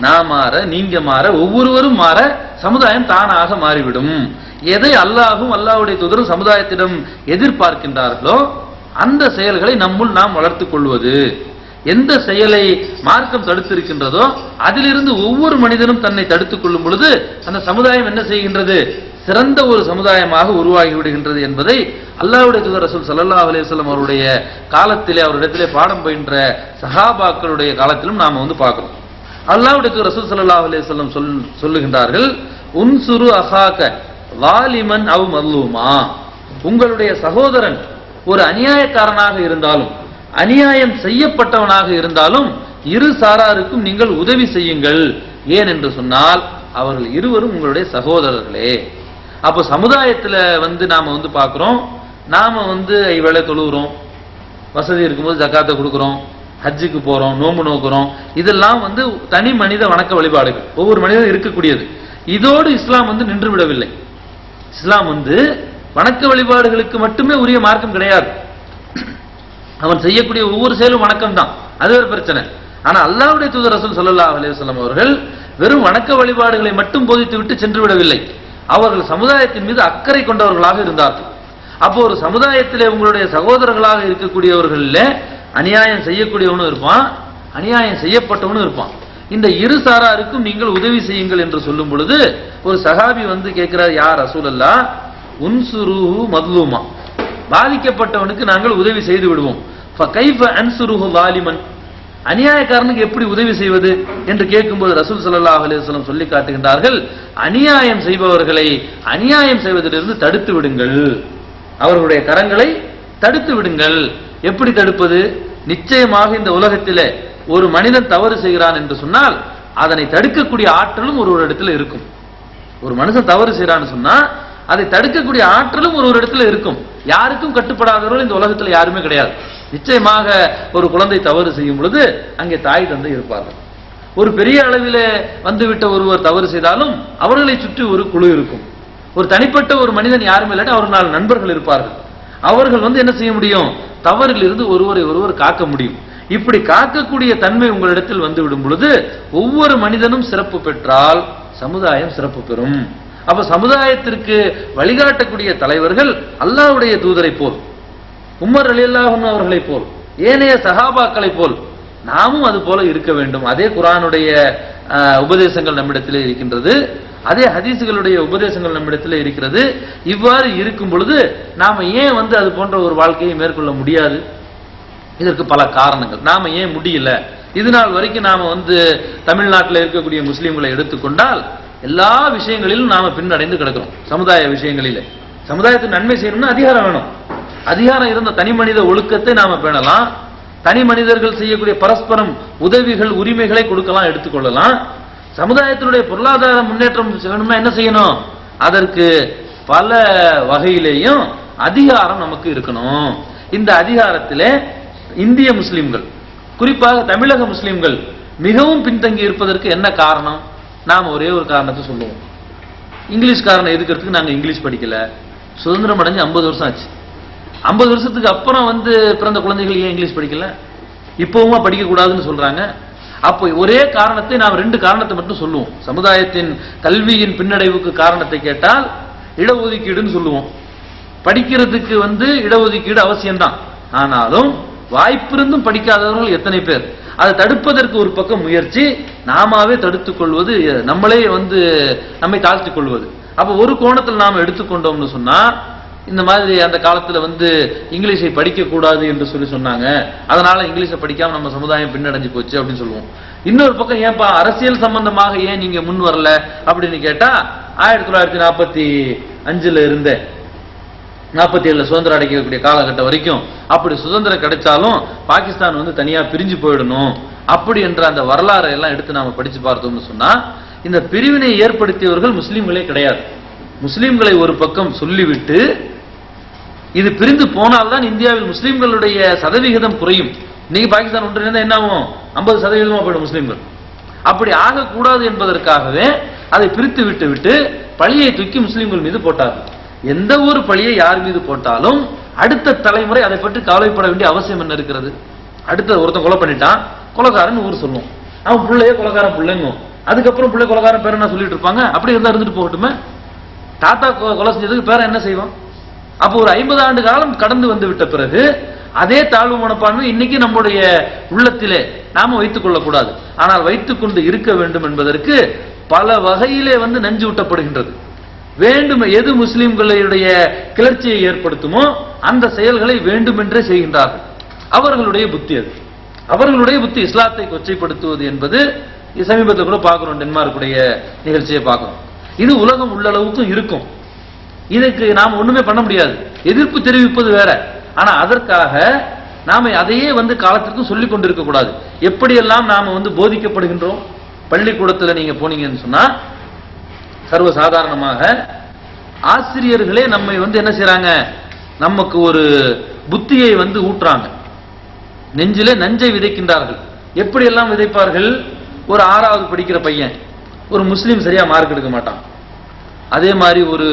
நான் மாற, நீங்க மாற, ஒவ்வொருவரும் மாற சமுதாயம் தானாக மாறிவிடும். எதை அல்லாஹ்வும் அல்லாஹ்வுடைய தூதரும் சமுதாயத்திடம் எதிர்பார்க்கின்றார்களோ அந்த செயல்களை நம்முள் நாம் வளர்த்துக் கொள்வது. எந்த செயலை மார்க்கம் தடுத்திருக்கின்றதோ அதிலிருந்து ஒவ்வொரு மனிதனும் தன்னை தடுத்துக் கொள்ளும் பொழுது அந்த சமுதாயம் என்ன செய்கின்றது? சிறந்த ஒரு சமுதாயமாக உருவாகி விடுகின்றது என்பதை அல்லாஹ்வுடைய தூதர் ரசூல் ஸல்லல்லாஹு அலைஹி வஸல்லம் அவருடைய காலத்திலே, அவரிடத்திலே பாடம் பயின்ற சஹாபாக்களுடைய காலத்திலும் நாம பார்க்கிறோம். அல்லாஹ்வுடைய தூதர் ரசூல் ஸல்லல்லாஹு அலைஹி வஸல்லம் சொல்லுகின்றார்கள், உன்சுரு அஹாக வாலிமன் அவ் மظلوமா. உங்களுடைய சகோதரன் ஒரு அநியாயக்காரனாக இருந்தாலும், அநியாயம் செய்யப்பட்டவனாக இருந்தாலும், இரு சாராருக்கும் நீங்கள் உதவி செய்யுங்கள். ஏன் என்று சொன்னால், அவர்கள் இருவரும் உங்களுடைய சகோதரர்களே. அப்போ சமுதாயத்துல நாம பார்க்கிறோம், நாம ஐவேளை தொழுகிறோம், வசதி இருக்கும்போது ஜக்காத்தை கொடுக்கிறோம், ஹஜ்ஜுக்கு போறோம், நோம்பு நோக்கிறோம். இதெல்லாம் தனி மனித வணக்க வழிபாடுகள், ஒவ்வொரு மனிதனும் இருக்கக்கூடியது. இதோடு இஸ்லாம் நின்று விடவில்லை. இஸ்லாம் வணக்க வழிபாடுகளுக்கு மட்டுமே உரிய மார்க்கம் கிடையாது. அவன் செய்யக்கூடிய ஒவ்வொரு செயலும் வணக்கம் தான், அது ஒரு பிரச்சனை. ஆனா அல்லாஹ்வுடைய தூதர் ரசூல் ஸல்லல்லாஹு அலைஹி வஸல்லம் அவர்கள் வெறும் வணக்க வழிபாடுகளை மட்டும் போதித்து விட்டு சென்று விடவில்லை. அவர்கள் சமுதாயத்தின் மீது அக்கறை கொண்டவர்களாக இருந்தார்கள். அப்போ ஒரு சமுதாயத்திலே உங்களுடைய சகோதரர்களாக இருக்கக்கூடியவர்கள் அநியாயம் செய்யக்கூடியவனும் இருப்பான், அநியாயம் செய்யப்பட்டவனும் இருப்பான். இந்த இரு சாராருக்கும் நீங்கள் உதவி செய்யுங்கள் என்று சொல்லும் பொழுது ஒரு சஹாபி கேட்கிறார், யார் ரசூலல்லாஹ், உன்சுருஹு மظلوமா, பாதிக்கப்பட்டவனுக்கு நாங்கள் உதவி செய்து விடுவோம். ஃபகைஃப அன்சுருஹு வாலிமன், அநியாயக்காரனுக்கு எப்படி உதவி செய்வது என்று கேட்கும்போது ரசூல் ஸல்லல்லாஹு அலைஹி வஸல்லம் சொல்லி காட்டுகின்றார்கள், அநியாயம் செய்பவர்களை அநியாயம் செய்வதிலிருந்து தடுத்து விடுங்கள், அவர்களுடைய கரங்களை தடுத்து விடுங்கள். எப்படி தடுப்பது? நிச்சயமாக இந்த உலகத்திலே ஒரு மனிதன் தவறு செய்கிறான் என்று சொன்னால் அதனை தடுக்கக்கூடிய ஆற்றலும் ஒரு இடத்துல இருக்கும். ஒரு மனுஷன் தவறு செய்யறான்னு சொன்னா அதை தடுக்கக்கூடிய ஆற்றலும் ஒரு இடத்துல இருக்கும். யாருக்கும் கட்டுப்படாதவர்கள் இந்த உலகத்தில் யாருமே கிடையாது. நிச்சயமாக ஒரு குழந்தை தவறு செய்யும் பொழுது அங்கே தாய் தந்தை இருப்பார்கள். ஒரு பெரிய அளவில் வந்துவிட்ட ஒருவர் தவறு செய்தாலும் அவர்களை சுற்றி ஒரு குழு இருக்கும். ஒரு தனிப்பட்ட ஒரு மனிதன் யாருமே இல்லாட்டி அவர்கள் நண்பர்கள் இருப்பார்கள். அவர்கள் என்ன செய்ய முடியும்? தவறில் இருந்து ஒருவரை ஒருவர் காக்க முடியும். இப்படி காக்கக்கூடிய தன்மை உங்களிடத்தில் வந்துவிடும் பொழுது ஒவ்வொரு மனிதனும் சிறப்பு பெற்றால் சமுதாயம் சிறப்பு பெறும். அப்ப சமுதாயத்திற்கு வழிகாட்டக்கூடிய தலைவர்கள் அல்லாஹ்வுடைய தூதரை போல், உமர் ரலியல்லாஹு அன்ஹு அவர்களை போல், ஏனைய சஹாபாக்களை போல் நாமும் அது போல இருக்க வேண்டும். அதே குர்ஆனுடைய உபதேசங்கள் நம்மிடத்திலே இருக்கின்றது. அதே ஹதீஸ்களுடைய உபதேசங்கள் நம்மிடத்தில் இருக்கிறது. இவ்வாறு இருக்கும் பொழுது நாம ஏன் அது போன்ற ஒரு வாழ்க்கையை மேற்கொள்ள முடியாது? இதற்கு பல காரணங்கள். நாம ஏன் முடியல? இது நாள் வரைக்கும் நாம தமிழ்நாட்டில் இருக்கக்கூடிய முஸ்லீம்களை எடுத்துக்கொண்டால் எல்லா விஷயங்களிலும் நாம பின்னடைந்து கிடக்கிறோம். சமுதாய விஷயங்களிலே சமுதாயத்துக்கு நன்மை செய்யணும்னா அதிகாரம் வேணும். அதிகாரம் இருந்த தனி மனித ஒழுக்கத்தை நாம பேணலாம். தனி மனிதர்கள் செய்யக்கூடிய பரஸ்பரம் உதவிகள் உரிமைகளை கொடுக்கலாம், எடுத்துக்கொள்ளலாம். சமுதாயத்தினுடைய பொருளாதார முன்னேற்றம் வேணும்னா என்ன செய்யணும்? அதற்கு பல வகையிலேயும் அதிகாரம் நமக்கு இருக்கணும். இந்த அதிகாரத்திலே இந்திய முஸ்லிம்கள், குறிப்பாக தமிழக முஸ்லிம்கள் மிகவும் பின்தங்கி இருப்பதற்கு என்ன காரணம்? நாம ஒரே ஒரு காரணத்தை சொல்லுவோம். இங்கிலீஷ்காரனை எதுக்கிறதுக்கு நாங்க இங்கிலீஷ் படிக்கல. சுதந்திரம் அடைஞ்சு 50 வருஷம் ஆச்சு. 50 வருஷத்துக்கு அப்புறம் பிறந்த குழந்தைகள் ஏன் இங்கிலீஷ் படிக்கல? இப்பவும் படிக்க கூடாதுன்னு சொல்றாங்க. அப்போ ஒரே காரணத்தை நாம் 2 காரணத்தை மட்டும் சொல்லுவோம். சமுதாயத்தின் கல்வியின் பின்னடைவுக்கு காரணத்தை கேட்டால் இடஒதுக்கீடுன்னு சொல்லுவோம். படிக்கிறதுக்கு இடஒதுக்கீடு அவசியம்தான். ஆனாலும் வாய்ப்பிருந்தும் படிக்காதவர்கள் எத்தனை பேர்? அதை தடுப்பதற்கு ஒரு பக்கம் முயற்சி, நாமாவே தடுத்துக் கொள்வது, நம்மளே நம்மை தாழ்த்திக் கொள்வது. அப்ப ஒரு கோணத்தில் நாம எடுத்துக்கொண்டோம்னு சொன்னா, இந்த மாதிரி அந்த காலத்துல இங்கிலீஷை படிக்க கூடாது என்று சொன்னாங்க, அதனால இங்கிலீஷை படிக்காம நம்ம சமுதாயம் பின்னடைஞ்சு போச்சு அப்படின்னு சொல்லுவோம். இன்னொரு பக்கம் ஏன்பா அரசியல் சம்பந்தமாக ஏன் நீங்க முன் வரல அப்படின்னு கேட்டா, 1945 இருந்த 47 சுதந்திரம் அடைக்கக்கூடிய காலகட்டம் வரைக்கும் அப்படி சுதந்திரம் கிடைச்சாலும் பாகிஸ்தான் தனியா பிரிஞ்சு போயிடணும் அப்படி என்ற அந்த வரலாறை எல்லாம் எடுத்து நாம படிச்சு பார்த்தோம்னு சொன்னா, இந்த பிரிவினை ஏற்படுத்தியவர்கள் முஸ்லீம்களே கிடையாது. முஸ்லீம்களை ஒரு பக்கம் சொல்லிவிட்டு இது பிரிந்து போனால்தான் இந்தியாவில் முஸ்லீம்களுடைய சதவிகிதம் குறையும். இன்னைக்கு பாகிஸ்தான் ஒன்றிணைந்தா என்ன ஆகும்? 50% போயிடும் முஸ்லீம்கள். அப்படி ஆகக்கூடாது என்பதற்காகவே அதை பிரித்து விட்டு பழியை தூக்கி முஸ்லீம்கள் மீது போட்டார்கள். எந்த ஒரு பழியை யார் மீது போட்டாலும் அடுத்த தலைமுறை அதை பற்றி கவலைப்பட வேண்டிய அவசியம் என்ன இருக்கிறது? அடுத்த ஒருத்தன் கொலை பண்ணிட்டான், கொலைகாரன் ஊர் சொல்லுவோம், அவன் பிள்ளையே கொலைகாரன் பிள்ளைங்க, அதுக்கப்புறம் பிள்ளை கொலைகாரன் பேர் என்ன சொல்லிட்டு இருப்பாங்க. அப்படி இருந்தா இருந்துட்டு போகட்டுமே. தாத்தா கொலை செஞ்சதுக்கு பேர என்ன செய்வான்? அப்போ ஒரு 50 ஆண்டு காலம் கடந்து விட்ட பிறகு அதே தாழ்வு மனப்பான்மை இன்னைக்கு நம்முடைய உள்ளத்திலே நாம வைத்துக் கொள்ளக்கூடாது. ஆனால் வைத்துக் கொண்டு இருக்க வேண்டும் என்பதற்கு பல வகையிலே நஞ்சு ஊட்டப்படுகின்றது. வேண்டும் எது முஸ்லிம்களுடைய கிளர்ச்சியை ஏற்படுத்துமோ அந்த செயல்களை வேண்டுமென்றே செய்கின்றார்கள். அவர்களுடைய புத்தி அது. அவர்களுடைய புத்தி இஸ்லாத்தை கொச்சைப்படுத்துவது என்பது சமீபத்தில் கூட பார்க்கிறோம். டென்மார்க்குடைய நிகழ்ச்சியை பார்க்கிறோம். இது உலகம் உள்ளளவுக்கும் இருக்கும். இதுக்கு நாம் ஒண்ணுமே பண்ண முடியாது. எதிர்ப்பு தெரிவிப்பது வேற. ஆனா அதற்காக நாம அதையே காலத்திற்கும் சொல்லிக் கொண்டிருக்க கூடாது. எப்படியெல்லாம் நாம போதிக்கப்படுகின்றோம். பள்ளிக்கூடத்தில் நீங்க போனீங்கன்னு சொன்னா சர்வசாதாரணமாக ஆசிரியர்களே நம்மை என்ன செய்யறாங்க? நமக்கு ஒரு புத்தியை ஊட்டுறாங்க. நெஞ்சிலே நஞ்சை விதைக்கின்றார்கள். எப்படி எல்லாம் விதைப்பார்கள்? ஒரு 6வது படிக்கிற பையன், ஒரு முஸ்லீம் சரியா மார்க் எடுக்க மாட்டான். அதே மாதிரி ஒரு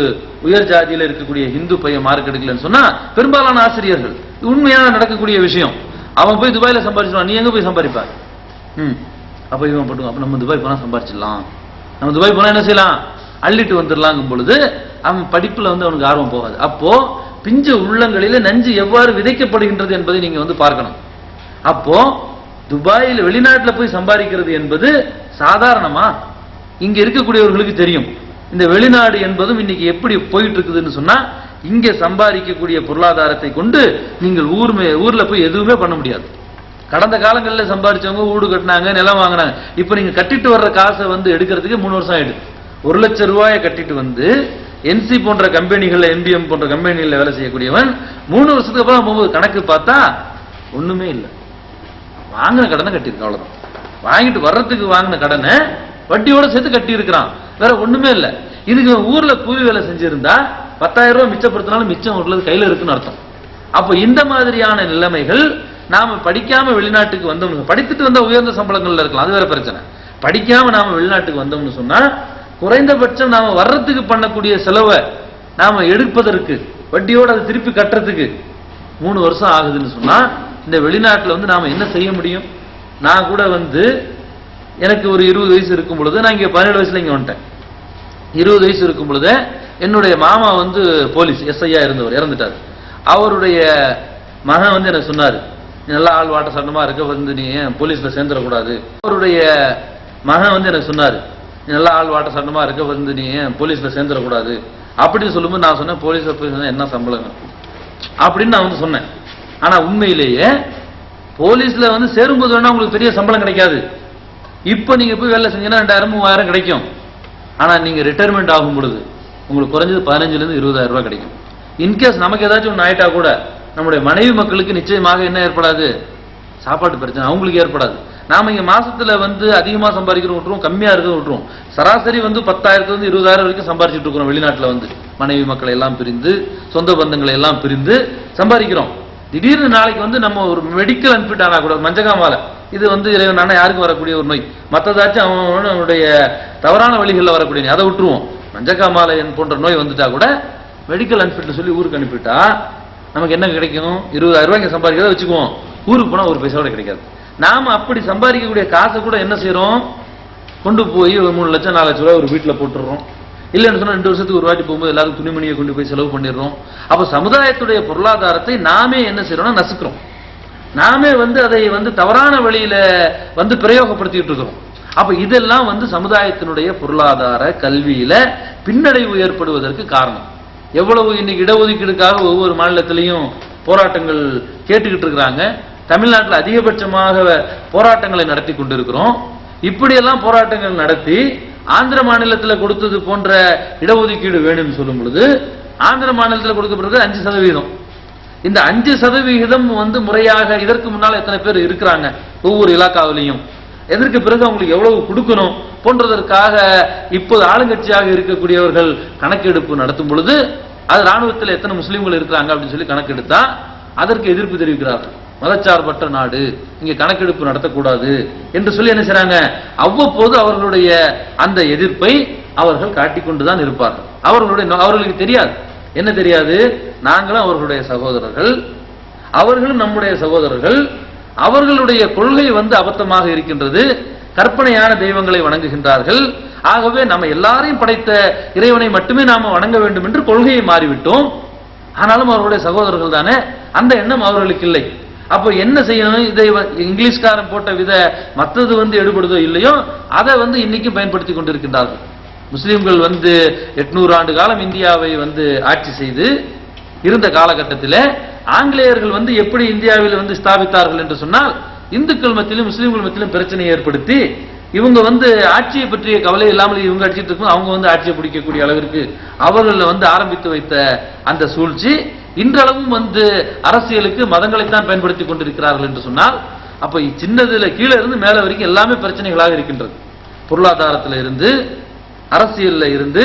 உயர் ஜாதியில இருக்கக்கூடிய இந்து பையன் மார்க் எடுக்கலன்னு சொன்னா பெரும்பாலான ஆசிரியர்கள், உண்மையான நடக்கக்கூடிய விஷயம், அவன் போய் துபாயில சம்பாதிச்சிருவான், நீ எங்க போய் சம்பாதிப்பார்? அப்ப இவன் போட்டு அப்ப நம்ம துபாய் போனா சம்பாதிச்சிடலாம், நம்ம துபாய் போனா என்ன செய்யலாம், அள்ளிட்டு வந்துடலாங்கும் பொழுது அவன் படிப்புல அவனுக்கு ஆர்வம் போகாது. அப்போ பிஞ்ச உள்ளங்களில நஞ்சு எவ்வாறு விதைக்கப்படுகின்றது என்பதை நீங்க பார்க்கணும். அப்போ துபாயில் வெளிநாட்டுல போய் சம்பாதிக்கிறது என்பது சாதாரணமா? இங்க இருக்கக்கூடியவர்களுக்கு தெரியும். இந்த வெளிநாடு என்பதும் இன்னைக்கு எப்படி போயிட்டு இருக்குதுன்னு சொன்னா, இங்க சம்பாதிக்கக்கூடிய பொருளாதாரத்தை கொண்டு நீங்கள் ஊர்ல போய் எதுவுமே பண்ண முடியாது. கடந்த காலங்களில் சம்பாதிச்சவங்க வீடு கட்டினாங்க, நிலம் வாங்கினாங்க. இப்ப நீங்க கட்டிட்டு வர்ற காசை எடுக்கிறதுக்கு 3 வருஷம் ஆயிடுது. 1 லட்சம் ரூபாயை கட்டிட்டு என்சி போன்ற கம்பெனிகள், என்பிஎம் போன்ற கம்பெனிகளில் வேலை செய்யக்கூடியவன் 3 வருஷத்துக்கு அப்புறம் போகும்போது கணக்கு பார்த்தா ஒண்ணுமே இல்லை. வாங்கின கடனை கட்டியிருக்க, அவ்வளவுதான். வாங்கிட்டு வர்றதுக்கு வாங்கின கடனை வட்டியோட சேர்த்து கட்டி இருக்கிறான், வேற ஒண்ணுமே இல்லை. இதுக்கு ஊர்ல கூலி வேலை செஞ்சிருந்தா 10,000 ரூபாய் மிச்சப்படுத்தினாலும் மிச்சம் உள்ளது கையில இருக்குன்னு அர்த்தம். அப்போ இந்த மாதிரியான நிலைமைகள், நாம படிக்காம வெளிநாட்டுக்கு வந்தோம், படித்துட்டு வந்தா உயர்ந்த சம்பளங்கள்ல இருக்கலாம், அது வேற பிரச்சனை. படிக்காம நாம வெளிநாட்டுக்கு வந்தோம்னு சொன்னா குறைந்தபட்சம் நாம வர்றதுக்கு பண்ணக்கூடிய செலவை நாம எடுப்பதற்கு, வட்டியோட அதை திருப்பி கட்டுறதுக்கு 3 வருஷம் ஆகுதுன்னு சொன்னா, இந்த வெளிநாட்டுல நாம என்ன செய்ய முடியும்? நான் கூட எனக்கு ஒரு 20 வயசு இருக்கும் பொழுது, நான் இங்க 17 வயசுல இங்க வந்துட்டேன். 20 வயசு இருக்கும் பொழுது என்னுடைய மாமா போலீஸ் எஸ்ஐயா இருந்தவர், இறந்துட்டார். அவருடைய மகன் எனக்கு சொன்னாரு, நல்லா ஆள் வாட்ட சட்டமா இருக்க, நீ ஏன் போலீஸ்ல சேர்ந்துடக்கூடாது. அவருடைய மகன் எனக்கு சொன்னாரு, நல்லா ஆள் வாட்ட சண்டமா இருக்க வந்து நீ போலீஸ்ல சேர்ந்துடக்கூடாது அப்படின்னு சொல்லும்போது நான் சொன்னேன், போலீஸ்ல போய் என்ன சம்பளம் அப்படின்னு நான் வந்து சொன்னேன். ஆனா உண்மையிலேயே போலீஸ்ல வந்து சேரும்போது வேணா உங்களுக்கு பெரிய சம்பளம் கிடைக்காது. இப்ப நீங்க போய் வேலை செஞ்சீங்கன்னா 2000 3000 கிடைக்கும். ஆனா நீங்க ரிட்டையர்மெண்ட் ஆகும் பொழுது உங்களுக்கு குறைஞ்சது 15,000 இருந்து 20,000 ரூபாய் கிடைக்கும். இன்கேஸ் நமக்கு ஏதாச்சும் ஒன்று ஆயிட்டா கூட நம்முடைய மனைவி மக்களுக்கு நிச்சயமாக என்ன ஏற்படாது, சாப்பாட்டு பிரச்சனை அவங்களுக்கு ஏற்படாது. நாம இங்க மாசத்துல வந்து அதிகமா சம்பாதிக்கிறோம் விட்டுருவோம், கம்மியா இருக்கிறது விட்டுருவோம். சராசரி வந்து 10,000 இருந்து 20,000 வரைக்கும் சம்பாதிச்சுட்டு இருக்கிறோம். வெளிநாட்டுல வந்து மனைவி மக்களை எல்லாம் பிரிந்து சொந்த பந்தங்களை எல்லாம் பிரிந்து சம்பாதிக்கிறோம். திடீர்னு நாளைக்கு வந்து நம்ம ஒரு மெடிக்கல் அன்பிட் ஆனா கூட மஞ்சகாமால இது வந்து இறைவனான யாருக்கும் வரக்கூடிய ஒரு நோய், மற்றதாச்சும் அவனுடைய தவறான வழிகளில் வரக்கூடிய நோய், அதை விட்டுருவோம். மஞ்சகாமாலை போன்ற நோய் வந்துட்டா கூட மெடிக்கல் அன்பிட்னு சொல்லி ஊருக்கு அனுப்பிட்டா நமக்கு என்ன கிடைக்கும், 20,000 ரூபாய்க்கு சம்பாதிக்கிறத வச்சுக்குவோம். ஊருக்கு போனா ஒரு பைசா கூட கிடைக்காது. நாம அப்படி சம்பாதிக்கக்கூடிய காசை கூட என்ன செய்யறோம், கொண்டு போய் 3 லட்சம் 4 லட்சம் ரூபாய் ஒரு வீட்டில் போட்டுடுறோம். இல்லைன்னு சொன்னா 2 வருஷத்துக்கு ஒரு வாட்டி போகும்போது எல்லாரும் துணிமணியை கொண்டு போய் செலவு பண்ணிடுறோம். அப்ப சமுதாயத்துடைய பொருளாதாரத்தை நாமே என்ன செய்யறோம்னா நசுக்கிறோம். நாமே வந்து அதை வந்து தவறான வழியில வந்து பிரயோகப்படுத்திட்டு இருக்கிறோம். அப்ப இதெல்லாம் வந்து சமுதாயத்தினுடைய பொருளாதார கல்வியில பின்னடைவு ஏற்படுவதற்கு காரணம். எவ்வளவு இன்னைக்கு இடஒதுக்கீடுக்காக ஒவ்வொரு மாநிலத்திலையும் போராட்டங்கள் கேட்டுக்கிட்டு இருக்கிறாங்க. தமிழ்நாட்டில் அதிகபட்சமாக போராட்டங்களை நடத்தி கொண்டிருக்கிறோம். இப்படியெல்லாம் போராட்டங்கள் நடத்தி ஆந்திர மாநிலத்தில் கொடுத்தது போன்ற இடஒதுக்கீடு வேணும்னு சொல்லும் பொழுது ஆந்திர மாநிலத்தில் கொடுக்கப்படுறது 5%. இந்த 5% வந்து முறையாக இதற்கு முன்னால் எத்தனை பேர் இருக்கிறாங்க ஒவ்வொரு இலாக்காவிலையும், எதற்கு பிறகு அவங்களுக்கு எவ்வளவு கொடுக்கணும் போன்றதற்காக இப்போது ஆளுங்கட்சியாக இருக்கக்கூடியவர்கள் கணக்கெடுப்பு நடத்தும் பொழுது அது ராணுவத்தில் எத்தனை முஸ்லீம்கள் இருக்கிறாங்க அப்படின்னு சொல்லி கணக்கெடுத்தா அதற்கு எதிர்ப்பு தெரிவிக்கிறார்கள். மதச்சார்பற்ற நாடு, இங்க கணக்கெடுப்பு நடத்தக்கூடாது என்று சொல்லி என்ன செய்றாங்க, அவ்வப்போது அவர்களுடைய அந்த எதிர்ப்பை அவர்கள் காட்டிக்கொண்டுதான் இருப்பார்கள். அவர்களுக்கு தெரியாது, என்ன தெரியாது, நாங்களும் அவர்களுடைய சகோதரர்கள், அவர்களும் நம்முடைய சகோதரர்கள், அவர்களுடைய கொள்கை வந்து அபத்தமாக இருக்கின்றது, கற்பனையான தெய்வங்களை வணங்குகின்றார்கள். ஆகவே நம்ம எல்லாரையும் படைத்த இறைவனை மட்டுமே நாம வணங்க வேண்டும் என்று கொள்கையை மாறிவிட்டோம். ஆனாலும் அவர்களுடைய சகோதரர்கள் தானே, அந்த எண்ணம் அவர்களுக்கு இல்லை. அப்போ என்ன செய்யணும், இதை இங்கிலீஷ்காரன் போட்ட வித மற்றது வந்து எடுபடுதோ இல்லையோ அதை வந்து இன்னைக்கும் பயன்படுத்தி கொண்டிருக்கின்றார்கள். முஸ்லிம்கள் வந்து 800 ஆண்டு காலம் இந்தியாவை வந்து ஆட்சி செய்து இருந்த காலகட்டத்தில் ஆங்கிலேயர்கள் வந்து எப்படி இந்தியாவில் வந்து ஸ்தாபித்தார்கள் என்று சொன்னால் இந்துக்கள் மத்தியிலும் முஸ்லிம்கள் மத்தியிலும் பிரச்சனையை ஏற்படுத்தி இவங்க வந்து ஆட்சியை பற்றிய கவலை இல்லாமல் இவங்க அடிச்சிட்டு இருக்கும், அவங்க வந்து ஆட்சியை பிடிக்கக்கூடிய அளவிற்கு அவர்கள் வந்து ஆரம்பித்து வைத்த அந்த சூழ்ச்சி இன்றளவும் வந்து அரசியலுக்கு மதங்களைத்தான் பயன்படுத்தி கொண்டிருக்கிறார்கள் என்று சொன்னால் அப்ப சின்னதுல கீழே இருந்து மேல வரைக்கும் எல்லாமே பிரச்சனைகளாக இருக்கின்றது. பொருளாதாரத்தில் இருந்து அரசியல்ல இருந்து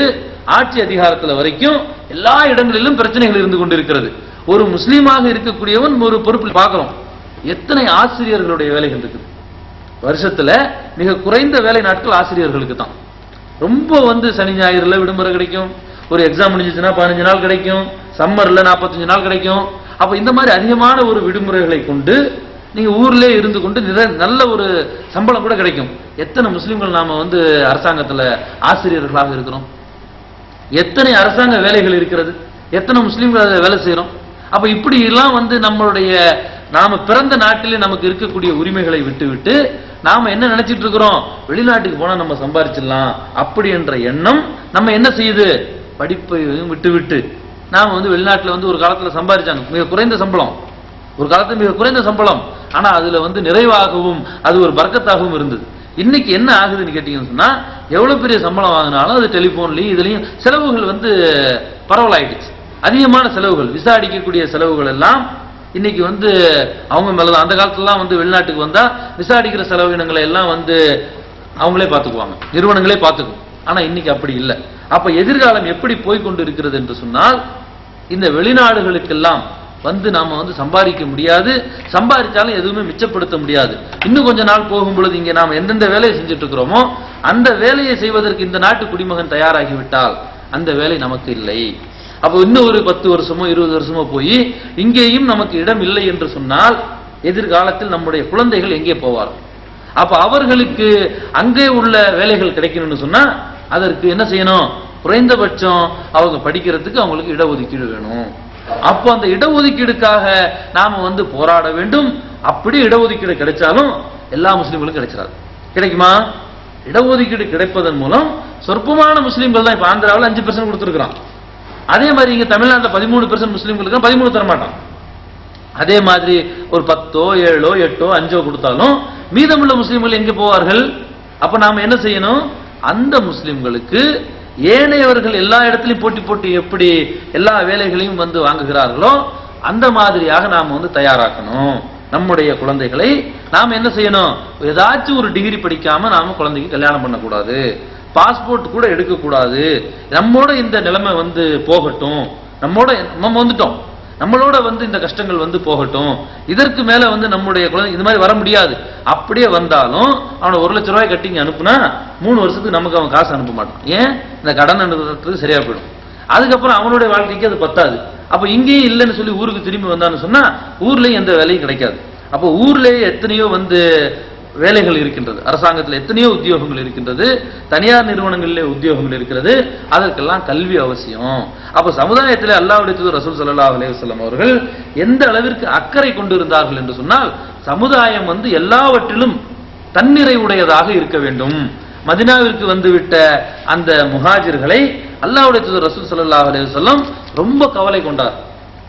ஆட்சி அதிகாரத்தில் வரைக்கும் எல்லா இடங்களிலும் பிரச்சனைகள் இருந்து கொண்டிருக்கிறது. ஒரு முஸ்லீமாக இருக்கக்கூடியவன் ஒரு பொறுப்பில் பார்க்கிறோம், எத்தனை ஆசிரியர்களுடைய வேலைகள் இருக்குது. வருஷத்துல மிக குறைந்த வேலை நாட்கள் ஆசிரியர்களுக்கு தான். ரொம்ப வந்து சனி ஞாயிறுல விடுமுறை கிடைக்கும், ஒரு எக்ஸாம் முடிஞ்சிச்சுன்னா 15 நாள் கிடைக்கும், சம்மர்ல 45 நாள் கிடைக்கும். அப்ப இந்த மாதிரி அதிகமான ஒரு விடுமுறைகளை கொண்டு நீங்க ஊர்ல இருந்து கொண்டு நல்ல ஒரு சம்பளம் கூட கிடைக்கும். எத்தனை முஸ்லிம்கள் நாம வந்து அரசாங்கத்துல ஆசிரியர்களாக இருக்கிறோம், எத்தனை அரசாங்க வேலைகள் இருக்கிறது, எத்தனை முஸ்லிம்கள் அதை வேலை செய்யறோம். அப்ப இப்படி எல்லாம் வந்து நம்மளுடைய நாம பிறந்த நாட்டிலே நமக்கு இருக்கக்கூடிய உரிமைகளை விட்டு நாம என்ன நினைச்சிட்டு இருக்கிறோம், வெளிநாட்டுக்கு போனா நம்ம சம்பாதிச்சிடலாம் அப்படி என்ற எண்ணம் நம்ம என்ன செய்யுது, படிப்பை விட்டு நாம வந்து வெளிநாட்டுல வந்து ஒரு காலத்துல சம்பாதிச்சாங்க மிக குறைந்த சம்பளம், ஒரு காலத்துல மிக குறைந்த சம்பளம், ஆனா அதுல வந்து நிறைவாகவும் அது ஒரு பர்க்கத்தாகவும் இருந்தது. இன்னைக்கு என்ன ஆகுதுன்னு கேட்டீங்கன்னு சொன்னா எவ்வளவு பெரிய சம்பளம் வாங்கினாலும் அது டெலிபோன்லயும் இதுலயும் செலவுகள் வந்து பரவலாயிடுச்சு. அதிகமான செலவுகள், விசா அடிக்கக்கூடிய செலவுகள் எல்லாம் இன்னைக்கு வந்து அவங்க மேலதான். அந்த காலத்துலாம் வந்து வெளிநாட்டுக்கு வந்தா விசா அடிக்கிற செலவினங்களை எல்லாம் வந்து அவங்களே பார்த்துக்குவாங்க, நிறுவனங்களே பார்த்துக்கும். ஆனா இன்னைக்கு அப்படி இல்லை. அப்ப எதிர்காலம் எப்படி போய்கொண்டு இருக்கிறது என்று சொன்னால் இந்த வெளிநாடுகளுக்கெல்லாம் வந்து நாம வந்து சம்பாதிக்க முடியாது, சம்பாதிச்சாலும் எதுவுமே மிச்சப்படுத்த முடியாது. இன்னும் கொஞ்ச நாள் போகும் பொழுது இங்க நாம எந்தெந்த வேலையை செஞ்சுட்டு இருக்கிறோமோ அந்த வேலையை செய்வதற்கு இந்த நாட்டு குடிமகன் தயாராகிவிட்டால் அந்த வேலை நமக்கு இல்லை. அப்போ இன்னும் ஒரு 10 வருஷமோ 20 வருஷமோ போய் இங்கேயும் நமக்கு இடம் இல்லை என்று சொன்னால் எதிர்காலத்தில் நம்முடைய குழந்தைகள் எங்கே போவார்கள்? அப்ப அவர்களுக்கு அங்கே உள்ள வேலைகள் கிடைக்கணும்னு சொன்னா அதற்கு என்ன செய்யணும், குறைந்தபட்சம் அவங்க படிக்கிறதுக்கு அவங்களுக்கு இடஒதுக்கீடு வேணும். அப்போ அந்த இடஒதுக்கீடுக்காக நாம வந்து போராட வேண்டும். அப்படி இடஒதுக்கீடு கிடைச்சாலும் எல்லா முஸ்லிம்களுக்கும் கிடைச்சிடாது. கிடைக்குமா? இடஒதுக்கீடு கிடைப்பதன் மூலம் சொற்பமான முஸ்லீம்கள் தான். இப்ப ஆந்திராவில் 5% கொடுத்துருக்கான். அதே மாதிரி இங்க தமிழ்நாட்டில் 13% முஸ்லீம்களுக்கு 13 தர மாட்டான். அதே மாதிரி ஒரு 10, 7, 8, 5 கொடுத்தாலும் மீதமுள்ள முஸ்லீம்கள் எங்கே போவார்கள்? அப்ப நாம என்ன செய்யணும்? அந்த முஸ்லிம்களுக்கு ஏனையவர்கள் எல்லா இடத்திலையும் போட்டி போட்டு எப்படி எல்லா வேலைகளையும் வந்து வாங்குகிறார்களோ அந்த மாதிரியாக நாம வந்து தயாராக்கணும். நம்முடைய குழந்தைகளை நாம என்ன செய்யணும்? ஏதாச்சும் ஒரு டிகிரி படிக்காம நாம குழந்தைக்கு கல்யாணம் பண்ணக்கூடாது, பாஸ்போர்ட் கூட எடுக்கக்கூடாது. நம்மோட இந்த நிலைமை வந்து போகட்டும், நம்ம வந்துட்டோம், நம்மளோட வந்து இந்த கஷ்டங்கள் வந்து போகட்டும், இதற்கு மேல வந்து நம்முடைய குழந்தை இந்த மாதிரி வர முடியாது. அப்படியே வந்தாலும் அவனை 1 லட்சம் ரூபாய் கட்டிங்க அனுப்புனா 3 வருஷத்துக்கு நமக்கு அவன் காசு அனுப்ப மாட்டான். ஏன்? இந்த கடன் அனுப்புறதுக்கு சரியா போயிடும். அதுக்கப்புறம் அவனுடைய வாழ்க்கைக்கு அது பத்தாது. அப்ப இங்கேயும் இல்லைன்னு சொல்லி ஊருக்கு திரும்பி வந்தான்னு சொன்னா ஊர்லயும் எந்த வேலையும் கிடைக்காது. அப்போ ஊர்லயே எத்தனையோ வந்து வேலைகள் இருக்கின்றது, அரசாங்கத்தில் எத்தனையோ உத்தியோகங்கள் இருக்கின்றது, தனியார் நிறுவனங்களிலே உத்தியோகங்கள் இருக்கிறது. அதற்கெல்லாம் கல்வி அவசியம். அப்ப சமுதாயத்தில் அல்லாஹ்வுடைய தூதர் ரசூல் ஸல்லல்லாஹு அலைஹி வஸல்லம் அவர்கள் எந்த அளவிற்கு அக்கறை கொண்டிருந்தார்கள் என்று சொன்னால், சமுதாயம் வந்து எல்லாவற்றிலும் தன்னிறைவுடையதாக இருக்க வேண்டும். மதீனாவிற்கு வந்துவிட்ட அந்த முஹாஜிர்களை அல்லாஹ்வுடைய தூதர் ரசூல் ஸல்லல்லாஹு அலைஹி வஸல்லம் ரொம்ப கவலை கொண்டார்.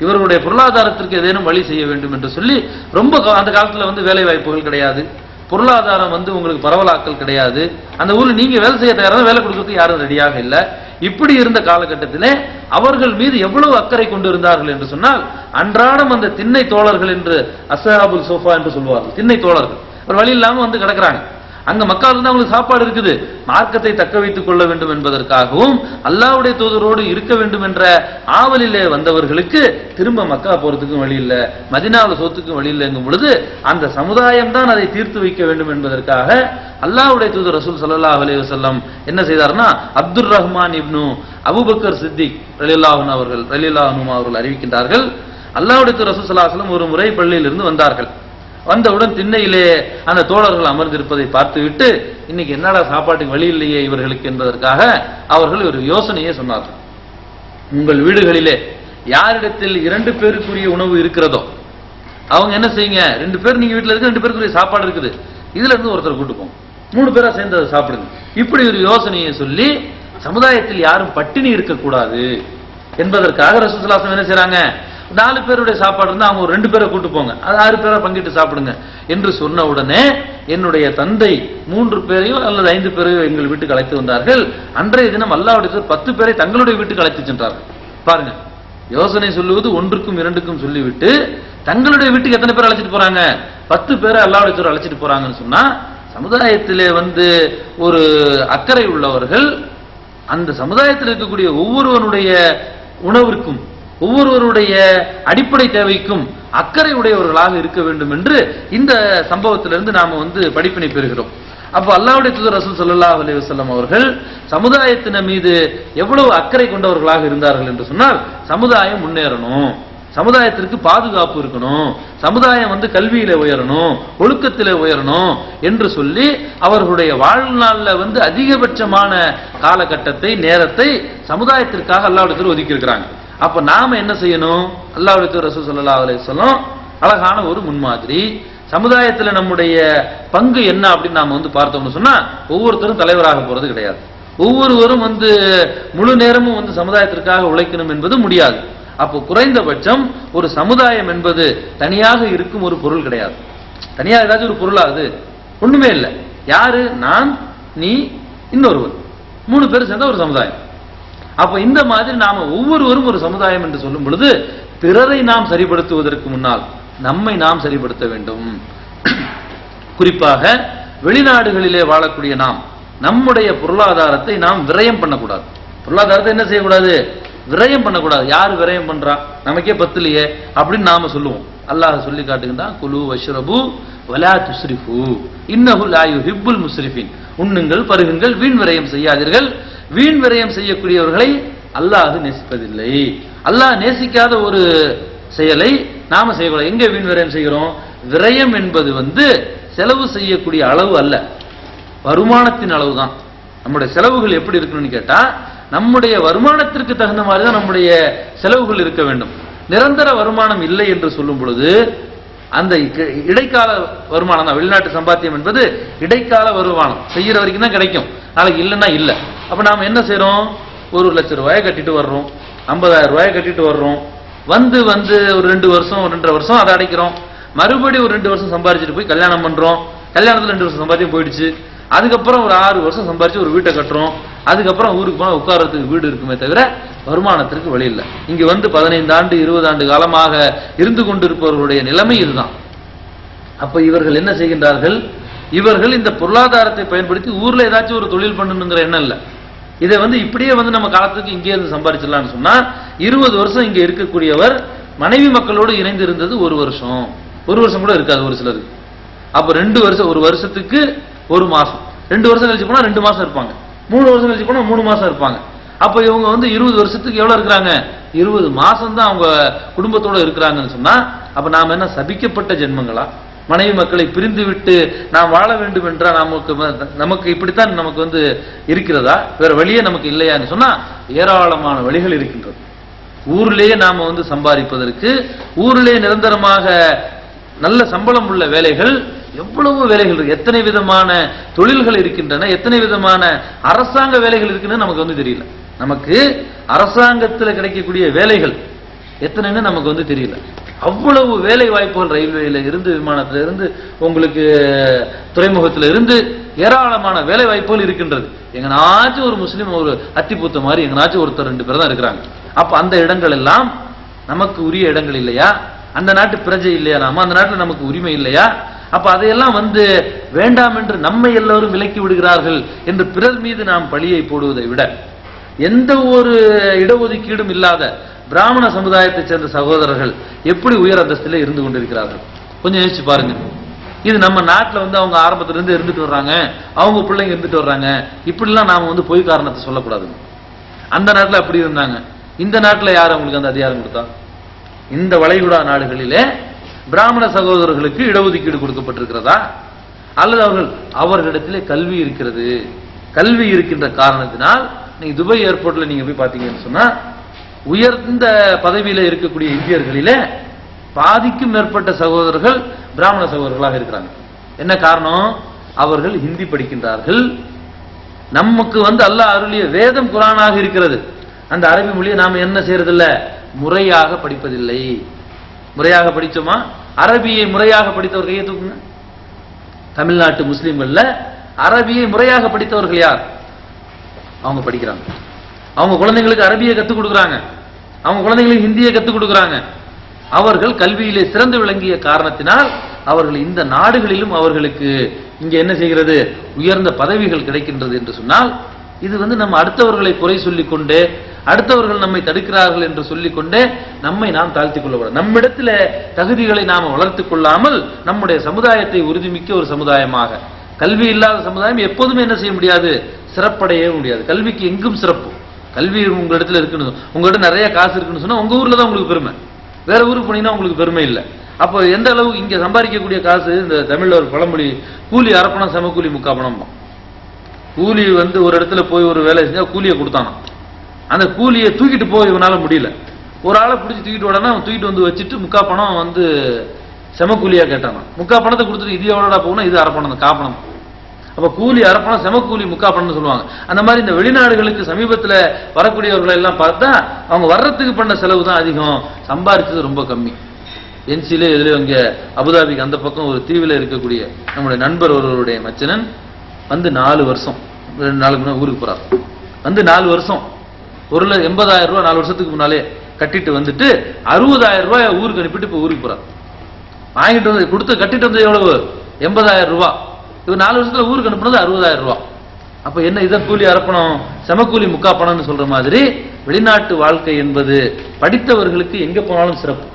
இவர்களுடைய பொருளாதாரத்திற்கு ஏதேனும் வழி செய்ய வேண்டும் என்று சொல்லி ரொம்ப அந்த காலத்துல வந்து வேலை வாய்ப்புகள் கிடையாது, பொருளாதாரம் வந்து உங்களுக்கு பரவலாக்கல் கிடையாது. அந்த ஊர்ல நீங்க வேலை செய்ய தயாராக வேலை கொடுக்கறதுக்கு யாரும் ரெடியாக இல்லை. இப்படி இருந்த காலகட்டத்திலே அவர்கள் மீது எவ்வளவு அக்கறை கொண்டு இருந்தார்கள் என்று சொன்னால், அன்றாடம் அந்த திண்ணை தோழர்கள் என்று அஸ்ஹாபுல் சோஃபா என்று சொல்வார்கள், திண்ணை தோழர்கள் ஒரு வழி இல்லாம வந்து கிடக்குறாங்க. அங்க மக்கள் இருந்து அவங்களுக்கு சாப்பாடு இருக்குது, மார்க்கத்தை தக்க வைத்துக் கொள்ள வேண்டும் என்பதற்காகவும் அல்லாஹ்வுடைய தூதரோடு இருக்க வேண்டும் என்ற ஆவலிலே வந்தவர்களுக்கு திரும்ப மக்கா போறதுக்கும் வழி இல்லை, மதீனாவுல சொத்துக்கும் வழி இல்லைங்கும் பொழுது அந்த சமுதாயம் தான் அதை தீர்த்து வைக்க வேண்டும் என்பதற்காக அல்லாஹ்வுடைய தூதர் ரசூல் ஸல்லல்லாஹு அலைஹி வஸல்லம் என்ன செய்தார்னா, அப்துர் ரஹ்மான் இப்னு அபூபக்கர் சித்திக் ரலியல்லாஹு அன்ஹு அவர்கள் அறிவிக்கின்றார்கள், அல்லாஹ்வுடைய தூதர் ரசூல் ஸல்லல்லாஹு அலைஹி வஸல்லம் ஒரு முறை பள்ளியிலிருந்து வந்தார்கள். வந்தவுடன் திண்ணையிலே அந்த தோழர்கள் அமர்ந்திருப்பதை பார்த்துவிட்டு, இன்னைக்கு என்னடா சாப்பாட்டுக்கு வழி இல்லையே இவர்களுக்கு என்பதற்காக அவர்கள் ஒரு யோசனையே சொன்னார்கள். உங்கள் வீடுகளிலே யாரிடத்தில் 2 பேருக்குரிய உணவு இருக்கிறதோ அவங்க என்ன செய்யுங்க, 2 பேர் நீங்க வீட்டில் இருக்கு, 2 பேருக்குரிய சாப்பாடு இருக்குது, இதுல இருந்து ஒருத்தர் கூட்டு போங்க, 3 பேரா சேர்ந்து அதை சாப்பிடுங்க. இப்படி ஒரு யோசனையை சொல்லி சமுதாயத்தில் யாரும் பட்டினி இருக்கக்கூடாது என்பதற்காக ரசூலுல்லாஹி ஸல்லல்லாஹு அலைஹி வஸல்லம் என்ன செய்றாங்க, 4 பேருடைய சாப்பாடு இருந்தா அவங்க 2 பேரை கூட்டு போங்க, அது 6 பேரா பங்கிட்டு சாப்பிடுங்க என்று சொன்ன உடனே என்னுடைய தந்தை 3 பேரையோ அல்லது 5 பேரையோ எங்கள் வீட்டுக்கு அழைத்து வந்தார்கள். அன்றைய தினம் அல்லாஹ்வுடைய 10 பேரை தங்களுடைய வீட்டுக்கு அழைத்து சென்றார்கள். பாருங்க, யோசனை சொல்லுவது 1க்கும் 2க்கும் சொல்லிவிட்டு தங்களுடைய வீட்டுக்கு எத்தனை பேர் அழைச்சிட்டு போறாங்க? 10 பேரை அல்லாஹ்வுடைய தூதர் அழைச்சிட்டு போறாங்கன்னு சொன்னா, சமுதாயத்திலே வந்து ஒரு அக்கறை உள்ளவர்கள் அந்த சமுதாயத்தில் இருக்கக்கூடிய ஒவ்வொருவனுடைய உணவிற்கும் ஒவ்வொருவருடைய அடிப்படை தேவைக்கும் அக்கறை உடையவர்களாக இருக்க வேண்டும் என்று இந்த சம்பவத்திலிருந்து நாம வந்து படிப்பினை பெறுகிறோம். அப்ப அல்லாஹ்வுடைய தூதர் ரசூல் ஸல்லல்லாஹு அலைஹி வஸல்லம் அவர்கள் சமுதாயத்தின் மீது எவ்வளவு அக்கறை கொண்டவர்களாக இருந்தார்கள் என்று சொன்னால், சமுதாயம் முன்னேறணும், சமுதாயத்திற்கு பாதுகாப்பு இருக்கணும், சமுதாயம் வந்து கல்வியில உயரணும், ஒழுக்கத்தில உயரணும் என்று சொல்லி அவர்களுடைய வாழ்நாள்ல வந்து அதிகபட்சமான காலகட்டத்தை நேரத்தை சமுதாயத்திற்காக அல்லாஹ்வுடைய தூதர் ஒதுக்கி இருக்கிறாங்க. அப்ப நாம என்ன செய்யணும்? அல்லாஹ்வுடைய தூதர் ரசூல் ஸல்லல்லாஹு அலைஹி வஸல்லம் அழகான ஒரு முன்மாதிரி. சமுதாயத்துல நம்முடைய பங்கு என்ன அப்படின்னு நாம வந்து பார்த்தோம்னு சொன்னா, ஒவ்வொருத்தரும் தலைவராக போறது கிடையாது, ஒவ்வொருவரும் வந்து முழு நேரமும் வந்து சமுதாயத்திற்காக உழைக்கணும் என்பது முடியாது. அப்போ குறைந்தபட்சம் ஒரு சமுதாயம் என்பது தனியாக இருக்கும் ஒரு பொருள் கிடையாது. தனியாக ஏதாச்சும் ஒரு பொருளா? அது ஒண்ணுமே இல்லை. யாரு? நான், நீ, இன்னொருவர், 3 பேர் சேர்ந்த ஒரு சமுதாயம். அப்ப இந்த மாதிரி நாம ஒவ்வொருவரும் ஒரு சமுதாயம் என்று சொல்லும் பொழுது, பிறரை நாம் சரிப்படுத்துவதற்கு முன்னால் நம்மை நாம் சரிப்படுத்த வேண்டும். குறிப்பாக வெளிநாடுகளிலே வாழக்கூடிய நாம் நம்முடைய பொருளாதாரத்தை நாம் விரயம் பண்ணக்கூடாது. பொருளாதாரத்தை என்ன செய்யக்கூடாது? விரயம் பண்ணக்கூடாது. யாரு விரயம் பண்றா? நமக்கே பத்துலையே அப்படின்னு நாம சொல்லுவோம். அல்லாஹ் சொல்லி காட்டுகின்றான், குலு வஷ்ரபு வலா துஸ்ரிஃபு இன்னஹு லா யுஹிப்புல் முஸ்ரிஃபின். உண்ணுங்கள், பருகுங்கள், வீண் விரயம் செய்யாதீர்கள். வீண் விரயம் செய்யக்கூடியவர்களை அல்லாஹ் நேசிப்பதில்லை. அல்லாஹ் நேசிக்காத ஒரு செயலை நாம செய்யக்கூடாது. எங்க வீண் விரயம் செய்கிறோம்? விரயம் என்பது வந்து செலவு செய்யக்கூடிய அளவு அல்ல, வருமானத்தின் அளவு தான். நம்முடைய செலவுகள் எப்படி இருக்கணும்னு கேட்டா, நம்முடைய வருமானத்திற்கு தகுந்த மாதிரி தான் நம்முடைய செலவுகள் இருக்க வேண்டும். நிரந்தர வருமானம் இல்லை என்று சொல்லும் பொழுது அந்த இடைக்கால வருமானம் தான். வெளிநாட்டு சம்பாத்தியம் என்பது இடைக்கால வருமானம், செய்யற வரைக்கும் தான் கிடைக்கும், நாளைக்கு இல்லைன்னா இல்ல. அப்ப நாம என்ன செய்யறோம், 1,00,000 ரூபாயை கட்டிட்டு வர்றோம், 50,000 ரூபாயை கட்டிட்டு வர்றோம், வந்து ஒரு 2 வருஷம் 2.5 வருஷம் அதை அடைக்கிறோம், மறுபடியும் ஒரு 2 வருஷம் சம்பாரிச்சுட்டு போய் கல்யாணம் பண்றோம், கல்யாணத்துல 2 வருஷம் சம்பாத்தியம் போயிடுச்சு, அதுக்கப்புறம் ஒரு 6 வருஷம் சம்பாரிச்சு ஒரு வீட்டை கட்டுறோம், அதுக்கப்புறம் ஊருக்கு போனா உட்கார்றதுக்கு வீடு இருக்குமே தவிர வருமானத்திற்கு வழி இல்லை. இங்க 15 ஆண்டு 20 ஆண்டு காலமாக இருந்து கொண்டிருப்பவர்களுடைய நிலைமை இதுதான். அப்ப இவர்கள் என்ன செய்கின்றார்கள், இவர்கள் இந்த பொருளாதாரத்தை பயன்படுத்தி ஊர்ல ஏதாச்சும் ஒரு தொழில் பண்ணணுங்கிற எண்ணம் இல்லை. இதை இப்படியே நம்ம காலத்துக்கு இங்கே இருந்து சம்பாரிச்சிடலாம்னு சொன்னா 20 வருஷம் இங்க இருக்கக்கூடியவர் மனைவி மக்களோடு இணைந்து இருந்தது 1 வருஷம், 1 வருஷம் கூட இருக்காது ஒரு சிலருக்கு. அப்ப 2 வருஷம், 1 வருஷத்துக்கு 1 மாசம், 2 வருஷம் கழிச்சு போனா 2 மாசம் இருப்பாங்க, 3 வருஷம் கழிச்சு போனா 3 மாசம் இருப்பாங்க. அப்ப இவங்க 20 வருஷத்துக்கு எவ்வளவு இருக்கிறாங்க, 20 மாசம் தான் அவங்க குடும்பத்தோட இருக்கிறாங்கன்னு சொன்னா, அப்ப நாம என்ன சபிக்கப்பட்ட ஜென்மங்களா? மனைவி மக்களை பிரிந்து விட்டு நாம் வாழ வேண்டும் என்றால் நமக்கு இப்படித்தான் நமக்கு இருக்கிறதா, வேற வழியே நமக்கு இல்லையான்னு சொன்னா ஏராளமான வழிகள் இருக்கின்றது. ஊரிலேயே நாம சம்பாதிப்பதற்கு, ஊரிலேயே நிரந்தரமாக நல்ல சம்பளம் உள்ள வேலைகள், எவ்வளவு வேலைகள் இருக்கு, எத்தனை விதமான தொழில்கள் இருக்கின்றன, எத்தனை விதமான அரசாங்க வேலைகள் இருக்குன்னு நமக்கு தெரியல. நமக்கு அரசாங்கத்தில் கிடைக்கக்கூடிய வேலைகள் எத்தனைன்னு நமக்கு தெரியல. அவ்வளவு வேலை வாய்ப்புகள் ரயில்வேல இருந்து, விமானத்தில இருந்து, உங்களுக்கு துறைமுகத்தில் இருந்து ஏராளமான வேலை வாய்ப்புகள் இருக்கின்றது. எங்கனாச்சும் ஒரு முஸ்லீம் ஒரு அத்திப்பூத்த மாதிரி எங்கனாச்சும் ஒருத்தர் 2 பேர் தான் இருக்கிறாங்க. அப்ப அந்த இடங்கள் எல்லாம் நமக்கு உரிய இடங்கள் இல்லையா? அந்த நாட்டு பிரஜை இல்லையா? நாம அந்த நாட்டில் நமக்கு உரிமை இல்லையா? அப்ப அதையெல்லாம் வேண்டாம் என்று நம்மை எல்லோரும் விலக்கி விடுகிறார்கள் என்று பிறர் மீது நாம் பழியை போடுவதை விட, எந்த ஒரு இடஒதுக்கீடும் இல்லாத பிராமண சமுதாயத்தை சேர்ந்த சகோதரர்கள் எப்படி உயர் அந்தஸ்திலே இருந்து கொண்டிருக்கிறார்கள் கொஞ்சம் யோசிச்சு பாருங்க. இது நம்ம நாட்டில் அவங்க ஆரம்பத்துல இருந்து இருந்துட்டு வர்றாங்க, அவங்க பிள்ளைங்க இருந்துட்டு வர்றாங்க, இப்படிலாம் நாம பொய் காரணத்தை சொல்லக்கூடாது. அந்த நாட்டில் அப்படி இருந்தாங்க, இந்த நாட்டில் யார் அவங்களுக்கு அந்த அதிகாரம் கொடுத்தா? இந்த வளைகுடா நாடுகளிலே பிராமண சகோதரர்களுக்கு இடஒதுக்கீடு கொடுக்கப்பட்டிருக்கிறதா? அல்லது அவர்களிடத்திலே கல்வி இருக்கிறது, கல்வி இருக்கின்ற காரணத்தினால் நீங்க துபாய் ஏர்போர்ட்ல நீங்க போய் பாத்தீங்கன்னு சொன்னா உயர்ந்த பதவியில இருக்கக்கூடிய இந்தியர்களிலே பாதிக்கும் மேற்பட்ட சகோதரர்கள் பிராமண சகோதரர்களாக இருக்கிறாங்க. என்ன காரணம்? அவர்கள் ஹிந்தி படிக்கின்றார்கள். நமக்கு அல்லாஹ் அருளிய வேதம் குர்ஆனாக இருக்கிறது, அந்த அரபி மொழியை நாம என்ன செய்யறதில்ல, முறையாக படிப்பதில்லை. முறையாக படிச்சோமா? அரபியை முறையாக படித்தவர் கையை தூக்குங்க. தமிழ்நாட்டு முஸ்லிம்கள்ல அரபியை முறையாக படித்தவர்கள் யார்? அவங்க படிக்கிறாங்க, அவங்க குழந்தைங்களுக்கு அரபியை கத்துக் கொடுக்குறாங்க, அவங்க குழந்தைங்களுக்கு ஹிந்தியை கத்துக் கொடுக்குறாங்க. அவர்கள் கல்வியிலே சிறந்து விளங்கிய காரணத்தினால் அவர்கள் இந்த நாடுகளிலும் அவர்களுக்கு இங்க என்ன செய்கிறது, உயர்ந்த பதவிகள் கிடைக்கின்றது என்று சொன்னால், இது நம்ம அடுத்தவர்களை குறை சொல்லிக் கொண்டே, அடுத்தவர்கள் நம்மை தடுக்கிறார்கள் என்று சொல்லிக் கொண்டே நம்மை நாம் தாழ்த்திக் கொள்ளக்கூடாது. நம்மிடத்தில் தகுதிகளை நாம் வளர்த்துக் கொள்ளாமல் நம்முடைய சமுதாயத்தை உறுதிமிக்க ஒரு சமுதாயமாக, கல்வி இல்லாத சமுதாயம் எப்போதுமே என்ன செய்ய முடியாது, சிறப்படையவே முடியாது. கல்விக்கு எங்கும் சிறப்பு. கல்வி உங்க இடத்துல இருக்குன்னு, உங்ககிட்ட நிறைய காசு இருக்குன்னு சொன்னா உங்க ஊர்ல தான் உங்களுக்கு பெருமை, வேற ஊருக்கு போனீங்கன்னா உங்களுக்கு பெருமை இல்லை. அப்போ எந்த அளவு இங்க சம்பாதிக்கக்கூடிய காசு, இந்த தமிழ்ல ஒரு பழமொழி, கூலி அரைப்பணம் சம கூலி முக்கா பணம். கூலி ஒரு இடத்துல போய் ஒரு வேலை செஞ்சா கூலியை கொடுத்தானா, அந்த கூலியை தூக்கிட்டு போய் இவனால முடியல, ஒரு ஆளை பிடிச்சி தூக்கிட்டு உடனே அவன் தூக்கிட்டு வச்சுட்டு முக்கா பணம் செம கூலியா கேட்டானா, முக்கா பணத்தை கொடுத்துட்டு இது எவ்வளோடா போகணும், இது அரைப்பணம் காப்பணம். அப்ப கூலி அரைப்பணம் செம கூலி முக்கா பணம்னு சொல்லுவாங்க. அந்த மாதிரி இந்த வெளிநாடுகளுக்கு சமீபத்தில் வரக்கூடியவர்களை எல்லாம் பார்த்தா அவங்க வர்றதுக்கு பண்ண செலவு தான் அதிகம், சம்பாதிச்சது ரொம்ப கம்மி. என்சிலே எதுல இங்க அபுதாபிக்கு அந்த பக்கம் ஒரு தீவில் இருக்கக்கூடிய நம்முடைய நண்பர் ஒருவருடைய மச்சனன் 4 வருஷம் 2 நாளுக்கு முன்னாடி ஊருக்கு போறார். 4 வருஷம் 1,80,000 ரூபாய் 4 வருஷத்துக்கு முன்னாலே கட்டிட்டு வந்துட்டு 60,000 ரூபாய் ஊருக்கு அனுப்பிட்டு இப்போ ஊருக்கு போறார். வாங்கிட்டு கொடுத்து கட்டிட்டு வந்தது எவ்வளவு, 80,000 ரூபாய். இவர் 4 வருஷத்துல ஊருக்கு அனுப்புனது 60,000 ரூபாய். அப்ப என்ன, இதை கூலி அரைப்பணம் செமக்கூலி முக்கா பணம்னு சொல்ற மாதிரி வெளிநாட்டு வாழ்க்கை என்பது படித்தவர்களுக்கு எங்க போனாலும் சிறப்பு.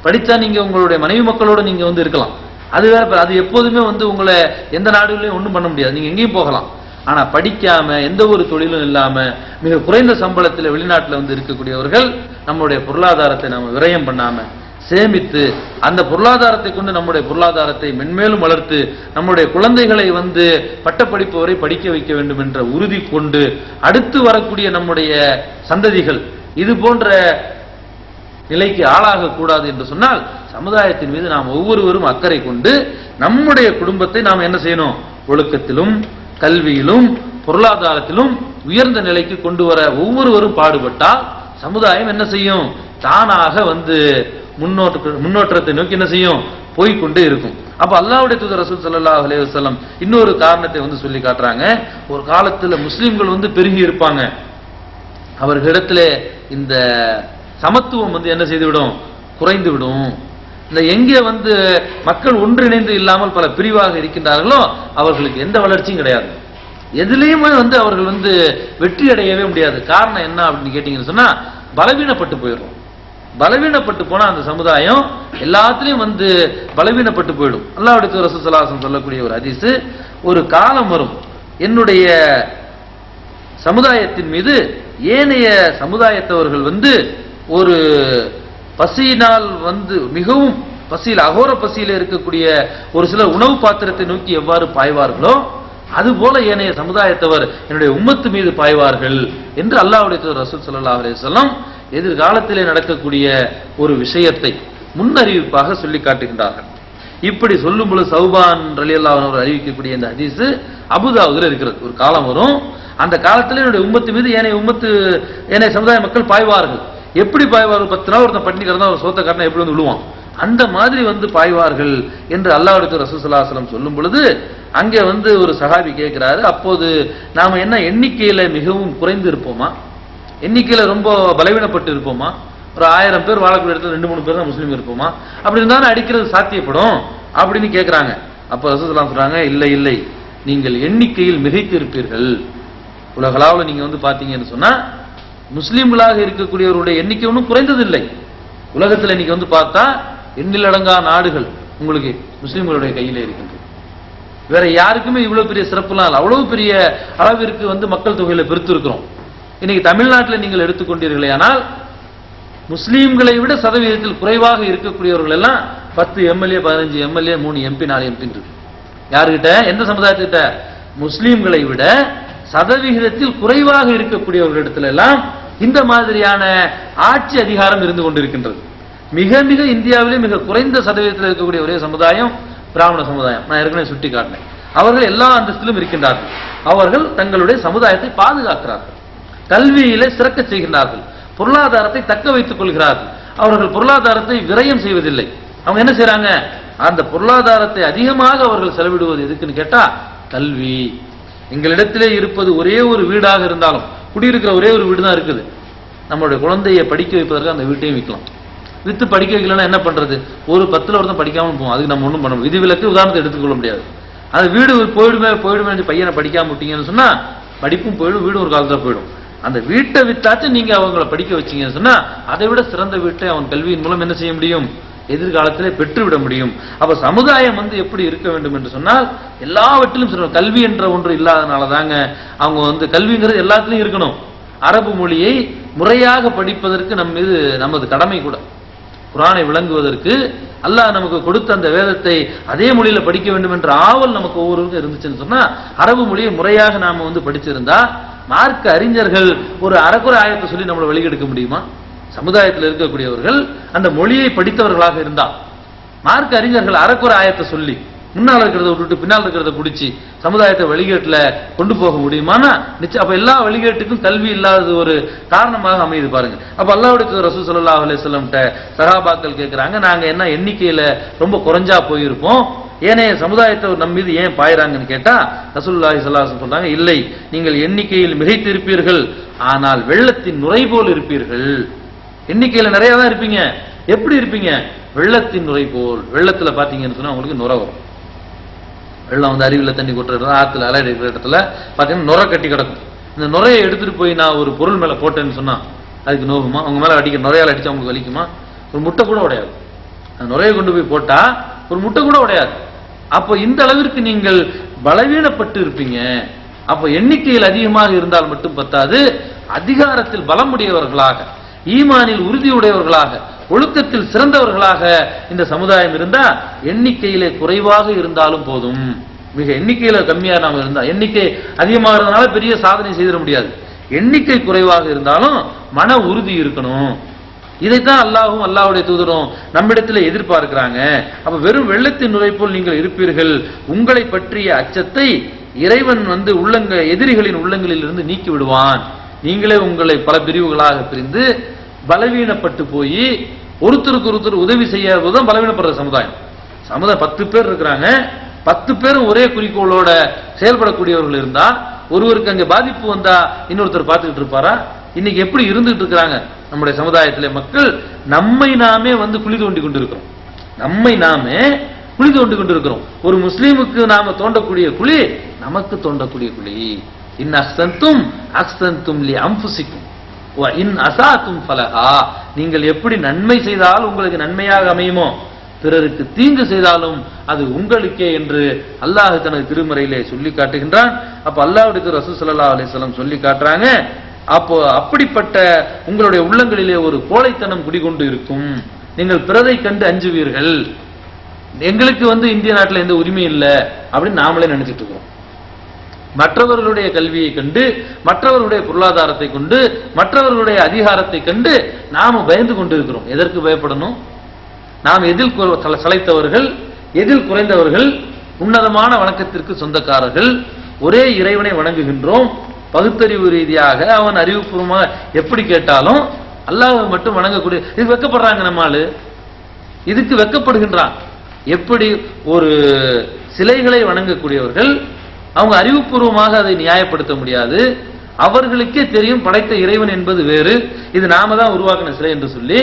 படிச்சா நீங்க உங்களுடைய மனைவி மக்களோட நீங்க இருக்கலாம், அது வேற. அது எப்போதுமே உங்களை எந்த நாடுகளையும் ஒன்றும் பண்ண முடியாது, நீங்க எங்கேயும் போகலாம். ஆனா படிக்காம எந்த ஒரு தொழிலும் இல்லாம மிக குறைந்த சம்பளத்தில் வெளிநாட்டில் இருக்கக்கூடியவர்கள் நம்முடைய பொருளாதாரத்தை நாம விரயம் பண்ணாம சேமித்து, அந்த பொருளாதாரத்தை கொண்டு நம்முடைய பொருளாதாரத்தை மென்மேலும் வளர்த்து நம்முடைய குழந்தைகளை பட்டப்படிப்பு வரை படிக்க வைக்க வேண்டும் என்ற உறுதி கொண்டு அடுத்து வரக்கூடிய நம்முடைய சந்ததிகள் இது போன்ற நிலைக்கு ஆளாக கூடாது என்று சொன்னால் சமுதாயத்தின் மீது நாம் ஒவ்வொருவரும் அக்கறை கொண்டு நம்முடைய குடும்பத்தை நாம் என்ன செய்யணும், ஒழுக்கத்திலும் கல்வியிலும் பொருளாதாரத்திலும் உயர்ந்த நிலைக்கு கொண்டு வர ஒவ்வொருவரும் பாடுபட்டால் சமுதாயம் என்ன செய்யும், தானாக முன்னோற்றத்தை நோக்கி என்ன செய்யும், போய்கொண்டே இருக்கும். அப்ப அல்லாஹ்வுடைய தூதர் ரசூல் ஸல்லல்லாஹு அலைஹி வஸல்லம் இன்னொரு காரணத்தை சொல்லி காட்டுறாங்க. ஒரு காலத்துல முஸ்லிம்கள் பெருகி இருப்பாங்க, அவர்களிடத்துல இந்த சமத்துவம் என்ன செய்துவிடும், குறைந்து விடும். இந்த எங்கே மக்கள் ஒன்றிணைந்து இல்லாமல் பல பிரிவாக இருக்கின்றார்களோ அவர்களுக்கு எந்த வளர்ச்சியும் கிடையாது, எதுலேயுமே அவர்கள் வெற்றி அடையவே முடியாது. காரணம் என்ன அப்படின்னு கேட்டீங்கன்னு சொன்னா, பலவீனப்பட்டு போயிடும். பலவீனப்பட்டு போனா அந்த சமுதாயம் எல்லாத்திலையும் பலவீனப்பட்டு போயிடும். அல்லாஹ்வுடைய தூதர் ரசூல் ஸல்லல்லாஹு அலைஹி வஸல்லம் சொல்லக்கூடிய ஒரு ஹதீஸ், ஒரு காலம் வரும் என்னுடைய சமுதாயத்தின் மீது ஏனைய சமுதாயத்தவர்கள் ஒரு பசியினால் மிகவும் பசியில் அகோர பசியில் இருக்கக்கூடிய ஒரு சில உணவு பாத்திரத்தை நோக்கி எவ்வாறு பாய்வார்களோ அதுபோல ஏனைய சமுதாயத்தவர் என்னுடைய உம்மத்து மீது பாய்வார்கள் என்று அல்லாஹ்வுடைய தூதர் ரசூல் ஸல்லல்லாஹு அலைஹி வஸல்லம் எதிர்காலத்திலே நடக்கக்கூடிய ஒரு விஷயத்தை முன்னறிவிப்பாக சொல்லி காட்டுகின்றார்கள். இப்படி சொல்லும் பொழுது சௌபான் ரலியல்லாஹு அன்ஹு அறிவிக்கக்கூடிய இந்த ஹதீஸ் அபூதாவுதுல இருக்கிறது. ஒரு காலம் வரும், அந்த காலத்தில் என்னுடைய உம்மத்து மீது ஏனைய சமுதாய மக்கள் பாய்வார்கள். எப்படி பாய்வார்கள், 10 நாள் ஒருத்தன் பட்டினி கிடந்தா ஒரு சோத்த காட்டினா எப்படி விழுவான், அந்த மாதிரி பாய்வார்கள் என்று அல்லாஹ்வுடைய தூதர் ரசூல் ஸல்லல்லாஹு அலைஹி வஸல்லம் சொல்லும் பொழுது அங்கே ஒரு சஹாபி கேட்கிறாரு, அப்போது நாம என்ன எண்ணிக்கையில மிகவும் குறைந்து இருப்போமா, எண்ணிக்கையில ரொம்ப பலவீனப்பட்டு இருப்போமா, ஒரு 1000 பேர் வாழக்கூடிய இடத்துல 2-3 பேர் தான் முஸ்லீம் இருப்போமா, அப்படி இருந்தாலும் அடிக்கிறது சாத்தியப்படும் அப்படின்னு கேட்கிறாங்க. அப்ப ரசூல் ஸல்லல்லாஹு அலைஹி வஸல்லம் சொல்றாங்க, இல்லை இல்லை, நீங்கள் எண்ணிக்கையில் மிகைத்து இருப்பீர்கள். உலகளாவில் நீங்க பாத்தீங்கன்னு சொன்னா முஸ்லீம்களாக இருக்கக்கூடியவருடைய எண்ணிக்கை ஒன்றும் குறைந்ததில்லை. உலகத்தில் இன்னைக்கு பார்த்தா எண்ணிலடங்கா நாடுகள் உங்களுக்கு முஸ்லீம்களுடைய கையில இருக்கின்றது. வேற யாருக்குமே இவ்வளவு பெரிய சிறப்புலாம் இல்லை, அவ்வளவு பெரிய அளவிற்கு மக்கள் தொகையில பெருத்து இருக்கிறோம். இன்னைக்கு தமிழ்நாட்டில் நீங்கள் எடுத்துக்கொண்டீர்களே ஆனால் முஸ்லீம்களை விட சதவீதத்தில் குறைவாக இருக்கக்கூடியவர்கள் எல்லாம் 10 எம்எல்ஏ 15 எம்எல்ஏ 3 எம்பி 4 எம்பி இருக்கு. யாருகிட்ட, எந்த சமுதாயத்திட்ட, முஸ்லீம்களை விட சதவிகிதத்தில் குறைவாக இருக்கக்கூடியவர்களிடத்துல எல்லாம் இந்த மாதிரியான ஆட்சி அதிகாரம் இருந்து கொண்டிருக்கின்றது. மிக மிக இந்தியாவிலே மிக குறைந்த சதவீதத்தில் இருக்கக்கூடிய ஒரே சமுதாயம் பிராமண சமுதாயம். நான் ஏற்கனவே சுட்டி காட்டினேன். அவர்கள் எல்லா அந்தஸ்திலும் இருக்கின்றார்கள். அவர்கள் தங்களுடைய சமுதாயத்தை பாதுகாக்கிறார்கள், கல்வியிலே சிறக்க செய்கின்றார்கள், பொருளாதாரத்தை தக்க வைத்துக் கொள்கிறார்கள். அவர்கள் பொருளாதாரத்தை விரயம் செய்வதில்லை. அவங்க என்ன செய்யறாங்க, அந்த பொருளாதாரத்தை அதிகமாக அவர்கள் செலவிடுவது எதுக்குன்னு கேட்டா கல்வி. எங்களிடத்திலே இருப்பது ஒரே ஒரு வீடாக இருந்தாலும், குடியிருக்கிற ஒரே ஒரு வீடு தான் இருக்குது, நம்மளுடைய குழந்தையை படிக்க வைப்பதற்கு அந்த வீட்டையும் விற்கலாம். வித்து படிக்க வைக்கலன்னா என்ன பண்றது, ஒரு 10ல் ஒருத்தன் படிக்காம போவோம், அதுக்கு நம்ம ஒன்றும் பண்ண முடியும். விதிவிலக்கு உதாரணத்தை எடுத்துக்கொள்ள முடியாது. அந்த வீடு போயிடுமே பையனை படிக்காம விட்டீங்கன்னு சொன்னா படிப்பும் போயிடும், வீடும் ஒரு காலத்துல போயிடும். அந்த வீட்டை வித்தாச்சும் நீங்க அவங்களை படிக்க வச்சீங்கன்னு சொன்னா அதை விட சிறந்த வீட்டை அவன் கல்வியின் மூலம் என்ன செய்ய முடியும், எதிர்காலத்திலே பெற்றுவிட முடியும். அப்ப சமுதாயம் எப்படி இருக்க வேண்டும் என்று சொன்னால் எல்லாவற்றிலும் கல்வி என்ற ஒன்று இல்லாதனால தாங்க அவங்க கல்விங்கிறது எல்லாத்திலையும் இருக்கணும். அரபு மொழியை முறையாக படிப்பதற்கு நமது கடமை கூட. குர்ஆனை விளங்குவதற்கு அல்லாஹ் நமக்கு கொடுத்த அந்த வேதத்தை அதே மொழியில படிக்க வேண்டும் என்ற ஆவல் நமக்கு ஒவ்வொருவருக்கும் இருந்துச்சுன்னு சொன்னா அரபு மொழியை முறையாக நாம படிச்சிருந்தா மார்க்க அறிஞர்கள் ஒரு அறக்குறை ஆயத்தை சொல்லி நம்மளை வெளியெடுக்க முடியுமா? சமுதாயத்தில் இருக்கக்கூடியவர்கள் அந்த மொழியை படித்தவர்களாக இருந்தால் மார்க்க அறிஞர்கள் அறக்குறை ஆயத்தை சொல்லி முன்னால் இருக்கிறத விட்டுட்டு பின்னால் இருக்கிறத பிடிச்சி சமுதாயத்தை வழிகேட்டுல கொண்டு போக முடியுமானா நிச்சயம். அப்ப எல்லா வழிகேட்டுக்கும் கல்வி இல்லாதது ஒரு காரணமாக அமையுது பாருங்க. அப்ப அல்லாஹ்வுடைய ரசூல் ஸல்லல்லாஹு அலைஹி வஸல்லம் சஹாபாக்கள் கேட்கிறாங்க, நாங்க என்ன எண்ணிக்கையில ரொம்ப குறைஞ்சா போயிருப்போம், ஏனைய சமுதாயத்தை நம்ம மீது ஏன் பாயிறாங்கன்னு கேட்டா ரசூலுல்லாஹி ஸல்லல்லாஹு அலைஹி வஸல்லம் சொல்றாங்க, இல்லை, நீங்கள் எண்ணிக்கையில் மிகைத்து இருப்பீர்கள், ஆனால் வெள்ளத்தின் நுரை போல் இருப்பீர்கள். எண்ணிக்கையில நிறைய தான் இருப்பீங்க, எப்படி இருப்பீங்க, வெள்ளத்தின் நுரை போல். வெள்ளத்துல பாத்தீங்கன்னு சொன்னா உங்களுக்கு நுரை வரும். வெள்ளம் அருவியில் தண்ணி கொட்டுற ஆத்துல அலை இருக்கிற இடத்துல பாத்தீங்கன்னா நுரை கட்டி கிடக்கும். இந்த நுரையை எடுத்துட்டு போய் நான் ஒரு பொருள் மேல போட்டேன்னு சொன்னா அதுக்கு நோகுமா? அவங்க மேல நுரையால் அடிச்சா அவங்களுக்கு வலிக்குமா? ஒரு முட்டை கூட உடையாது. அந்த நுரையை கொண்டு போய் போட்டா ஒரு முட்டை கூட உடையாது. அப்போ இந்த அளவிற்கு நீங்கள் பலவீனப்பட்டு இருப்பீங்க. அப்போ எண்ணிக்கையில் அதிகமாக இருந்தால் மட்டும் பத்தாது, அதிகாரத்தில் பலமுடையவர்களாக, ஈமானில் உறுதியுடையவர்களாக, ஒழுக்கத்தில் சிறந்தவர்களாக இந்த சமுதாயம் இருந்தா எண்ணிக்கையிலே குறைவாக இருந்தாலும் போதும். மிக எண்ணிக்கையில கம்மியா நாம இருந்தா, எண்ணிக்கை அதிகமாக இருந்தனால பெரிய சாதனை செய்திட முடியாது. எண்ணிக்கை குறைவாக இருந்தாலும் மன உறுதி இருக்கணும். இதைத்தான் அல்லாஹ்வும் அல்லாஹ்வுடைய தூதரும் நம்மிடத்தில் எதிர்பார்க்கிறாங்க. அப்ப வெறும் வெள்ளத்தின் நுரை போல் நீங்கள் இருப்பீர்கள், உங்களை பற்றிய அச்சத்தை இறைவன் எதிரிகளின் உள்ளங்களில் இருந்து நீக்கி விடுவான். நீங்களே உங்களை பல பிரிவுகளாக பிரிந்து பலவீனப்பட்டு போய் ஒருத்தருக்கு ஒருத்தர் உதவி செய்யாததான் பலவீனப்படுற சமுதாயம். 10 பேர் இருக்கிறாங்க, 10 பேரும் ஒரே குறிக்கோளோட செயல்படக்கூடியவர்கள் இருந்தா ஒருவருக்கு அங்க பாதிப்பு வந்தா இன்னொருத்தர் பார்த்துக்கிட்டு இருப்பாரா? இன்னைக்கு எப்படி இருந்துட்டு இருக்கிறாங்க நம்முடைய சமுதாயத்திலே மக்கள்? நம்மை நாமே குழி தோண்டி கொண்டிருக்கிறோம். நம்மை நாமே குழி தோண்டி கொண்டிருக்கிறோம். ஒரு முஸ்லீமுக்கு நாம தோண்டக்கூடிய குழி நமக்கு தோண்டக்கூடிய குழி. இன் அஹ்சன்தும் அஹ்சன்தும் லி அன்ஃபுசிக்கும் வ இன் அஸாதும் ஃபலஹா. நீங்கள் எப்படி நன்மை செய்தால் உங்களுக்கு நன்மையாக அமையுமோ, பிறருக்கு தீங்கு செய்தாலும் அது உங்களுக்கே என்று அல்லாஹ் தனது திருமறையிலே சொல்லி காட்டுகின்றான். அப்ப அல்லாஹ்வுடைய ரசூல் ஸல்லல்லாஹு அலைஹி வஸல்லம் சொல்லி காட்டுறாங்க, அப்போ அப்படிப்பட்ட உங்களுடைய உள்ளங்களிலே ஒரு கோழைத்தனம் குடிகொண்டு இருக்கும். நீங்கள் பிறரை கண்டு அஞ்சுவீர்கள். எங்களுக்கு இந்திய நாட்டில் எந்த உரிமை இல்லை அப்படின்னு நாமளே நினைச்சிட்டு இருக்கிறோம். மற்றவர்களுடைய கல்வியை கண்டு, மற்றவர்களுடைய பொருளாதாரத்தை கொண்டு, மற்றவர்களுடைய அதிகாரத்தை கண்டு நாம பயந்து கொண்டு இருக்கிறோம். எதற்கு பயப்படணும்? நாம் எதில் சளைத்தவர்கள், எதில் குறைந்தவர்கள், உன்னதமான வணக்கத்திற்கு சொந்தக்காரர்கள், ஒரே இறைவனை வணங்குகின்றோம். பகுத்தறிவு ரீதியாக அவன் அறிவுபூர்வமாக எப்படி கேட்டாலும் அல்லாஹ்வை மட்டும் வணங்கக்கூடிய இது வெக்கப்படுறாங்க. நம்மால் இதுக்கு வெக்கப்படுகின்றான். எப்படி ஒரு சிலைகளை வணங்கக்கூடியவர்கள் அவங்க அறிவுபூர்வமாக அதை நியாயப்படுத்த முடியாது. அவர்களுக்கே தெரியும் படைத்த இறைவன் என்பது வேறு, இது நாம தான் உருவாக்கின சிலை என்று சொல்லி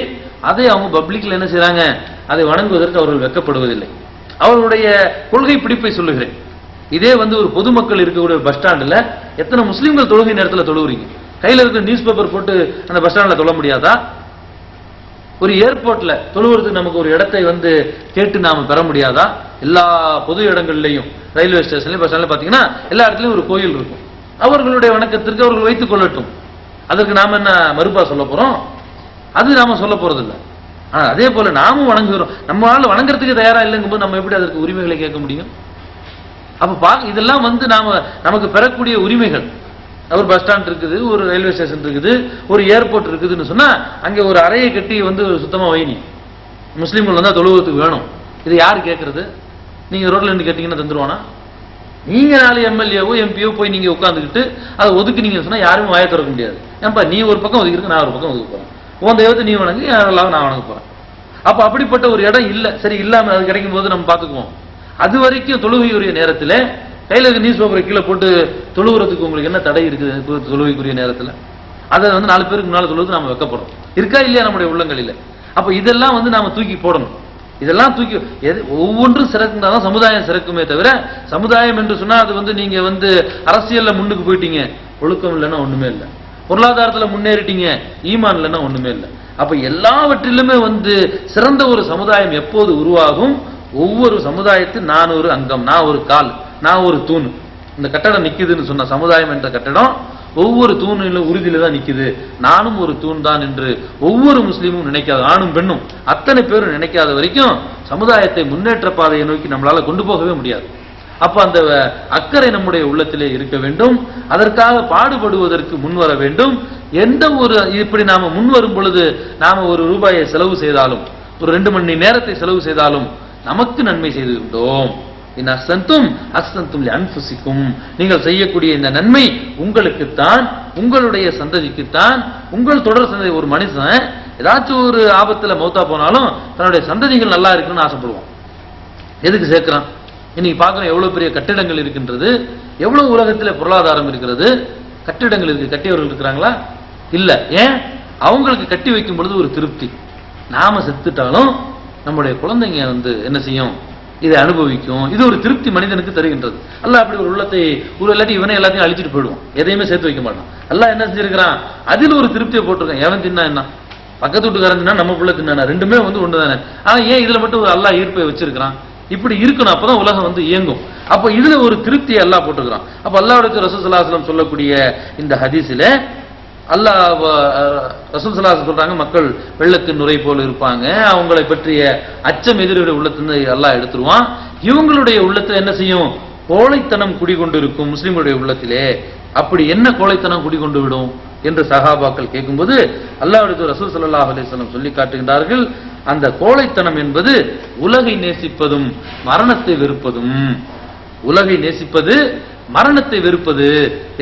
அதை அவங்க பப்ளிக்ல என்ன செய்றாங்க? அதை வணங்குவதற்கு அவர்கள் வெக்கப்படுவதில்லை. அவர்களுடைய கொள்கை பிடிப்பை சொல்லுகிறேன். இதே ஒரு பொதுமக்கள் இருக்கக்கூடிய பஸ் ஸ்டாண்டில் எத்தனை முஸ்லீம்கள் தொழுகை நேரத்தில் தொழுகிறீங்க? கையில் இருக்கிற நியூஸ் பேப்பர் போட்டு அந்த பஸ் ஸ்டாண்டில் தொழ முடியாதா? ஒரு ஏர்போர்ட்ல தொழுவதற்கு நமக்கு ஒரு இடத்தை கேட்டு நாம பெற முடியாதா? எல்லா பொது இடங்கள்லையும், ரயில்வே ஸ்டேஷன்ல, பஸ் ஸ்டாண்ட்ல பாத்தீங்கன்னா எல்லா இடத்துலயும் ஒரு கோயில் இருக்கும். அவர்களுடைய வணக்கத்திற்கு அவர்கள் வைத்துக் கொள்ளட்டும். அதற்கு நாம என்ன மறுப்பா சொல்ல போறோம்? அது நாம சொல்ல போறது இல்லை. அதே போல நாமும் வணங்குகிறோம். நம்மளால வணங்குறதுக்கு தயாரா இல்லைங்கும்போது நம்ம எப்படி அதற்கு உரிமைகளை கேட்க முடியும்? அப்ப இதெல்லாம் நமக்கு பெறக்கூடிய உரிமைகள். ஒரு பஸ் ஸ்டாண்ட் இருக்குது, ஒரு ரயில்வே ஸ்டேஷன் இருக்குது, ஒரு ஏர்போர்ட் இருக்குதுன்னு சொன்னா அங்க ஒரு அறையை கட்டி சுத்தமா வைனி முஸ்லீம்கள் தொழுவத்துக்கு வேணும். இது யாரு கேட்கறது? நீங்க ரோட்ல இருந்து கேட்டீங்கன்னா தந்துருவானா? நீங்க 4 எம்எல்ஏவோ எம்பியோ போய் நீங்க உட்காந்துக்கிட்டு அதை ஒதுக்குனீங்கன்னு சொன்னா யாருமே வாயை திறக்க முடியாது. ஏன்பா நீ ஒரு பக்கம் ஒதுக்கிருக்கு, நான் ஒரு பக்கம் ஒதுக்க போறேன், உன் தெய்வத்தை நீ வணங்கு, யாரெல்லாம் நான் வணங்க போறேன். அப்ப அப்படிப்பட்ட ஒரு இடம் இல்ல. சரி, இல்லாம அது கிடைக்கும் போது நம்ம பாத்துக்குவோம். அது வரைக்கும் தொழுகையுரிய நேரத்தில் கையில நியூஸ் பேப்பரை கீழே போட்டு தொழுகிறதுக்கு உங்களுக்கு என்ன தடை இருக்குது? தொழுகைக்குரிய நேரத்தில் அதை 4 பேருக்கு முன்னால தொழுவது நாம வைக்கப்படுறோம். இருக்கா இல்லையா நம்முடைய உள்ளங்களில்? அப்ப இதெல்லாம் நாம தூக்கி போடணும். இதெல்லாம் தூக்கி ஒவ்வொன்றும் சிறக்குதான் சமுதாயம் சிறக்குமே தவிர, சமுதாயம் என்று சொன்னா அது நீங்க அரசியல்ல முன்னுக்கு போயிட்டீங்க, ஒழுக்கம் இல்லைன்னா ஒண்ணுமே இல்லை. பொருளாதாரத்துல முன்னேறிட்டீங்க, ஈமான் இல்லைன்னா ஒண்ணுமே இல்லை. அப்ப எல்லாவற்றிலுமே சிறந்த ஒரு சமுதாயம் எப்போது உருவாகும்? ஒவ்வொரு சமுதாயத்தில் நான் ஒரு அங்கம், நான் ஒரு கால், நான் ஒரு தூண். இந்த கட்டடம் நிக்குதுன்னு சொன்ன சமுதாயம் என்ற கட்டடம் ஒவ்வொரு தூணிலும் உறுதியில தான் நிக்குது. நானும் ஒரு தூண் தான் என்று ஒவ்வொரு முஸ்லீமும் நினைக்காத, ஆணும் பெண்ணும் அத்தனை பேரும் நினைக்காத வரைக்கும் சமுதாயத்தை முன்னேற்ற பாதையை நோக்கி நம்மளால கொண்டு போகவே முடியாது. அப்ப அந்த அக்கறை நம்முடைய உள்ளத்திலே இருக்க வேண்டும். அதற்காக பாடுபடுவதற்கு முன்வர வேண்டும். எந்த ஒரு இப்படி நாம முன்வரும் பொழுது நாம ஒரு ரூபாயை செலவு செய்தாலும், ஒரு 2 மணி நேரத்தை செலவு செய்தாலும் நமக்கு நன்மை செய்து விட்டோம். நீங்கள் செய்யக்கூடிய இந்த நன்மை உங்களுக்குத்தான், உங்களுடைய சந்ததிக்குத்தான், உங்கள் தொடர் சந்ததி. ஒரு மனுஷன் ஏதாச்சும் ஒரு ஆபத்துல மௌத்தா போனாலும் தன்னுடைய சந்ததிகள் நல்லா இருக்குன்னு ஆசைப்படுவான். எதுக்கு சேர்க்கிறான்? இன்னைக்கு பார்க்கிறோம் எவ்வளவு பெரிய கட்டிடங்கள் இருக்கின்றது, எவ்வளவு உலகத்தில் பொருளாதாரம் இருக்கிறது. கட்டிடங்கள் இருக்கு, கட்டியவர்கள் இருக்கிறாங்களா? இல்ல. ஏன்? அவங்களுக்கு கட்டி வைக்கும் பொழுது ஒரு திருப்தி. நாம செத்துட்டாலும் நம்முடைய குழந்தைங்க என்ன செய்யும்? இதை அனுபவிக்கும். இது ஒரு திருப்தி மனிதனுக்கு தருகின்றது. அல்லாஹ் அப்படி ஒரு உள்ளத்தை இல்லாட்டி இவனை எல்லாத்தையும் அழிச்சிட்டு போயிடுவான், எதையுமே சேர்த்து வைக்க மாட்டான். அல்லாஹ் என்ன செஞ்சிருக்கிறான்? அதில் ஒரு திருப்தியை போட்டிருக்கான். எவன் தின்னா என்ன, பக்கத்து வீட்டுக்காரன் தின்னா நம்ம பிள்ளை தின்னா, ரெண்டுமே ஒண்ணுதானே. ஆனா ஏன் இதுல மட்டும் ஒரு அல்லாஹ் ஈர்ப்பை வச்சிருக்கிறான்? இப்படி இருக்கணும், அப்பதான் உலகம் இயங்கும். அப்ப இதுல ஒரு திருப்தியை அல்லாஹ் போட்டுக்கிறான். அப்ப அல்லாஹ்வுடைய ரசூல் ஸல்லல்லாஹு அலைஹி வஸல்லம் சொல்லக்கூடிய இந்த ஹதீஸில அல்லாஹ் ரசூல் ஸல்லல்லாஹு அலைஹி வஸல்லம் சொல்றாங்க, மக்கள் வெள்ளத்தின் நுரை போல இருப்பாங்க, அவங்களை பற்றிய அச்சம் எதிரியுடைய உள்ளத்திலிருந்து அல்லாஹ் எடுத்துருவான். இவங்களுடைய உள்ளத்துல என்ன செய்யும்? கோழைத்தனம் குடிகொண்டு இருக்கும் முஸ்லிம்களுடைய உள்ளத்திலே. அப்படி என்ன கோழைத்தனம் குடிகொண்டு விடும்? என்று சஹாபாக்கள் கேட்கும்போது அல்லாஹ்வுடைய ரசூல் ஸல்லல்லாஹு அலைஹி வஸல்லம் சொல்லி காட்டுகின்றார்கள், அந்த கோழைத்தனம் என்பது உலகை நேசிப்பதும் மரணத்தை வெறுப்பதும். உலகை நேசிப்பது, மரணத்தை வெறுப்பது.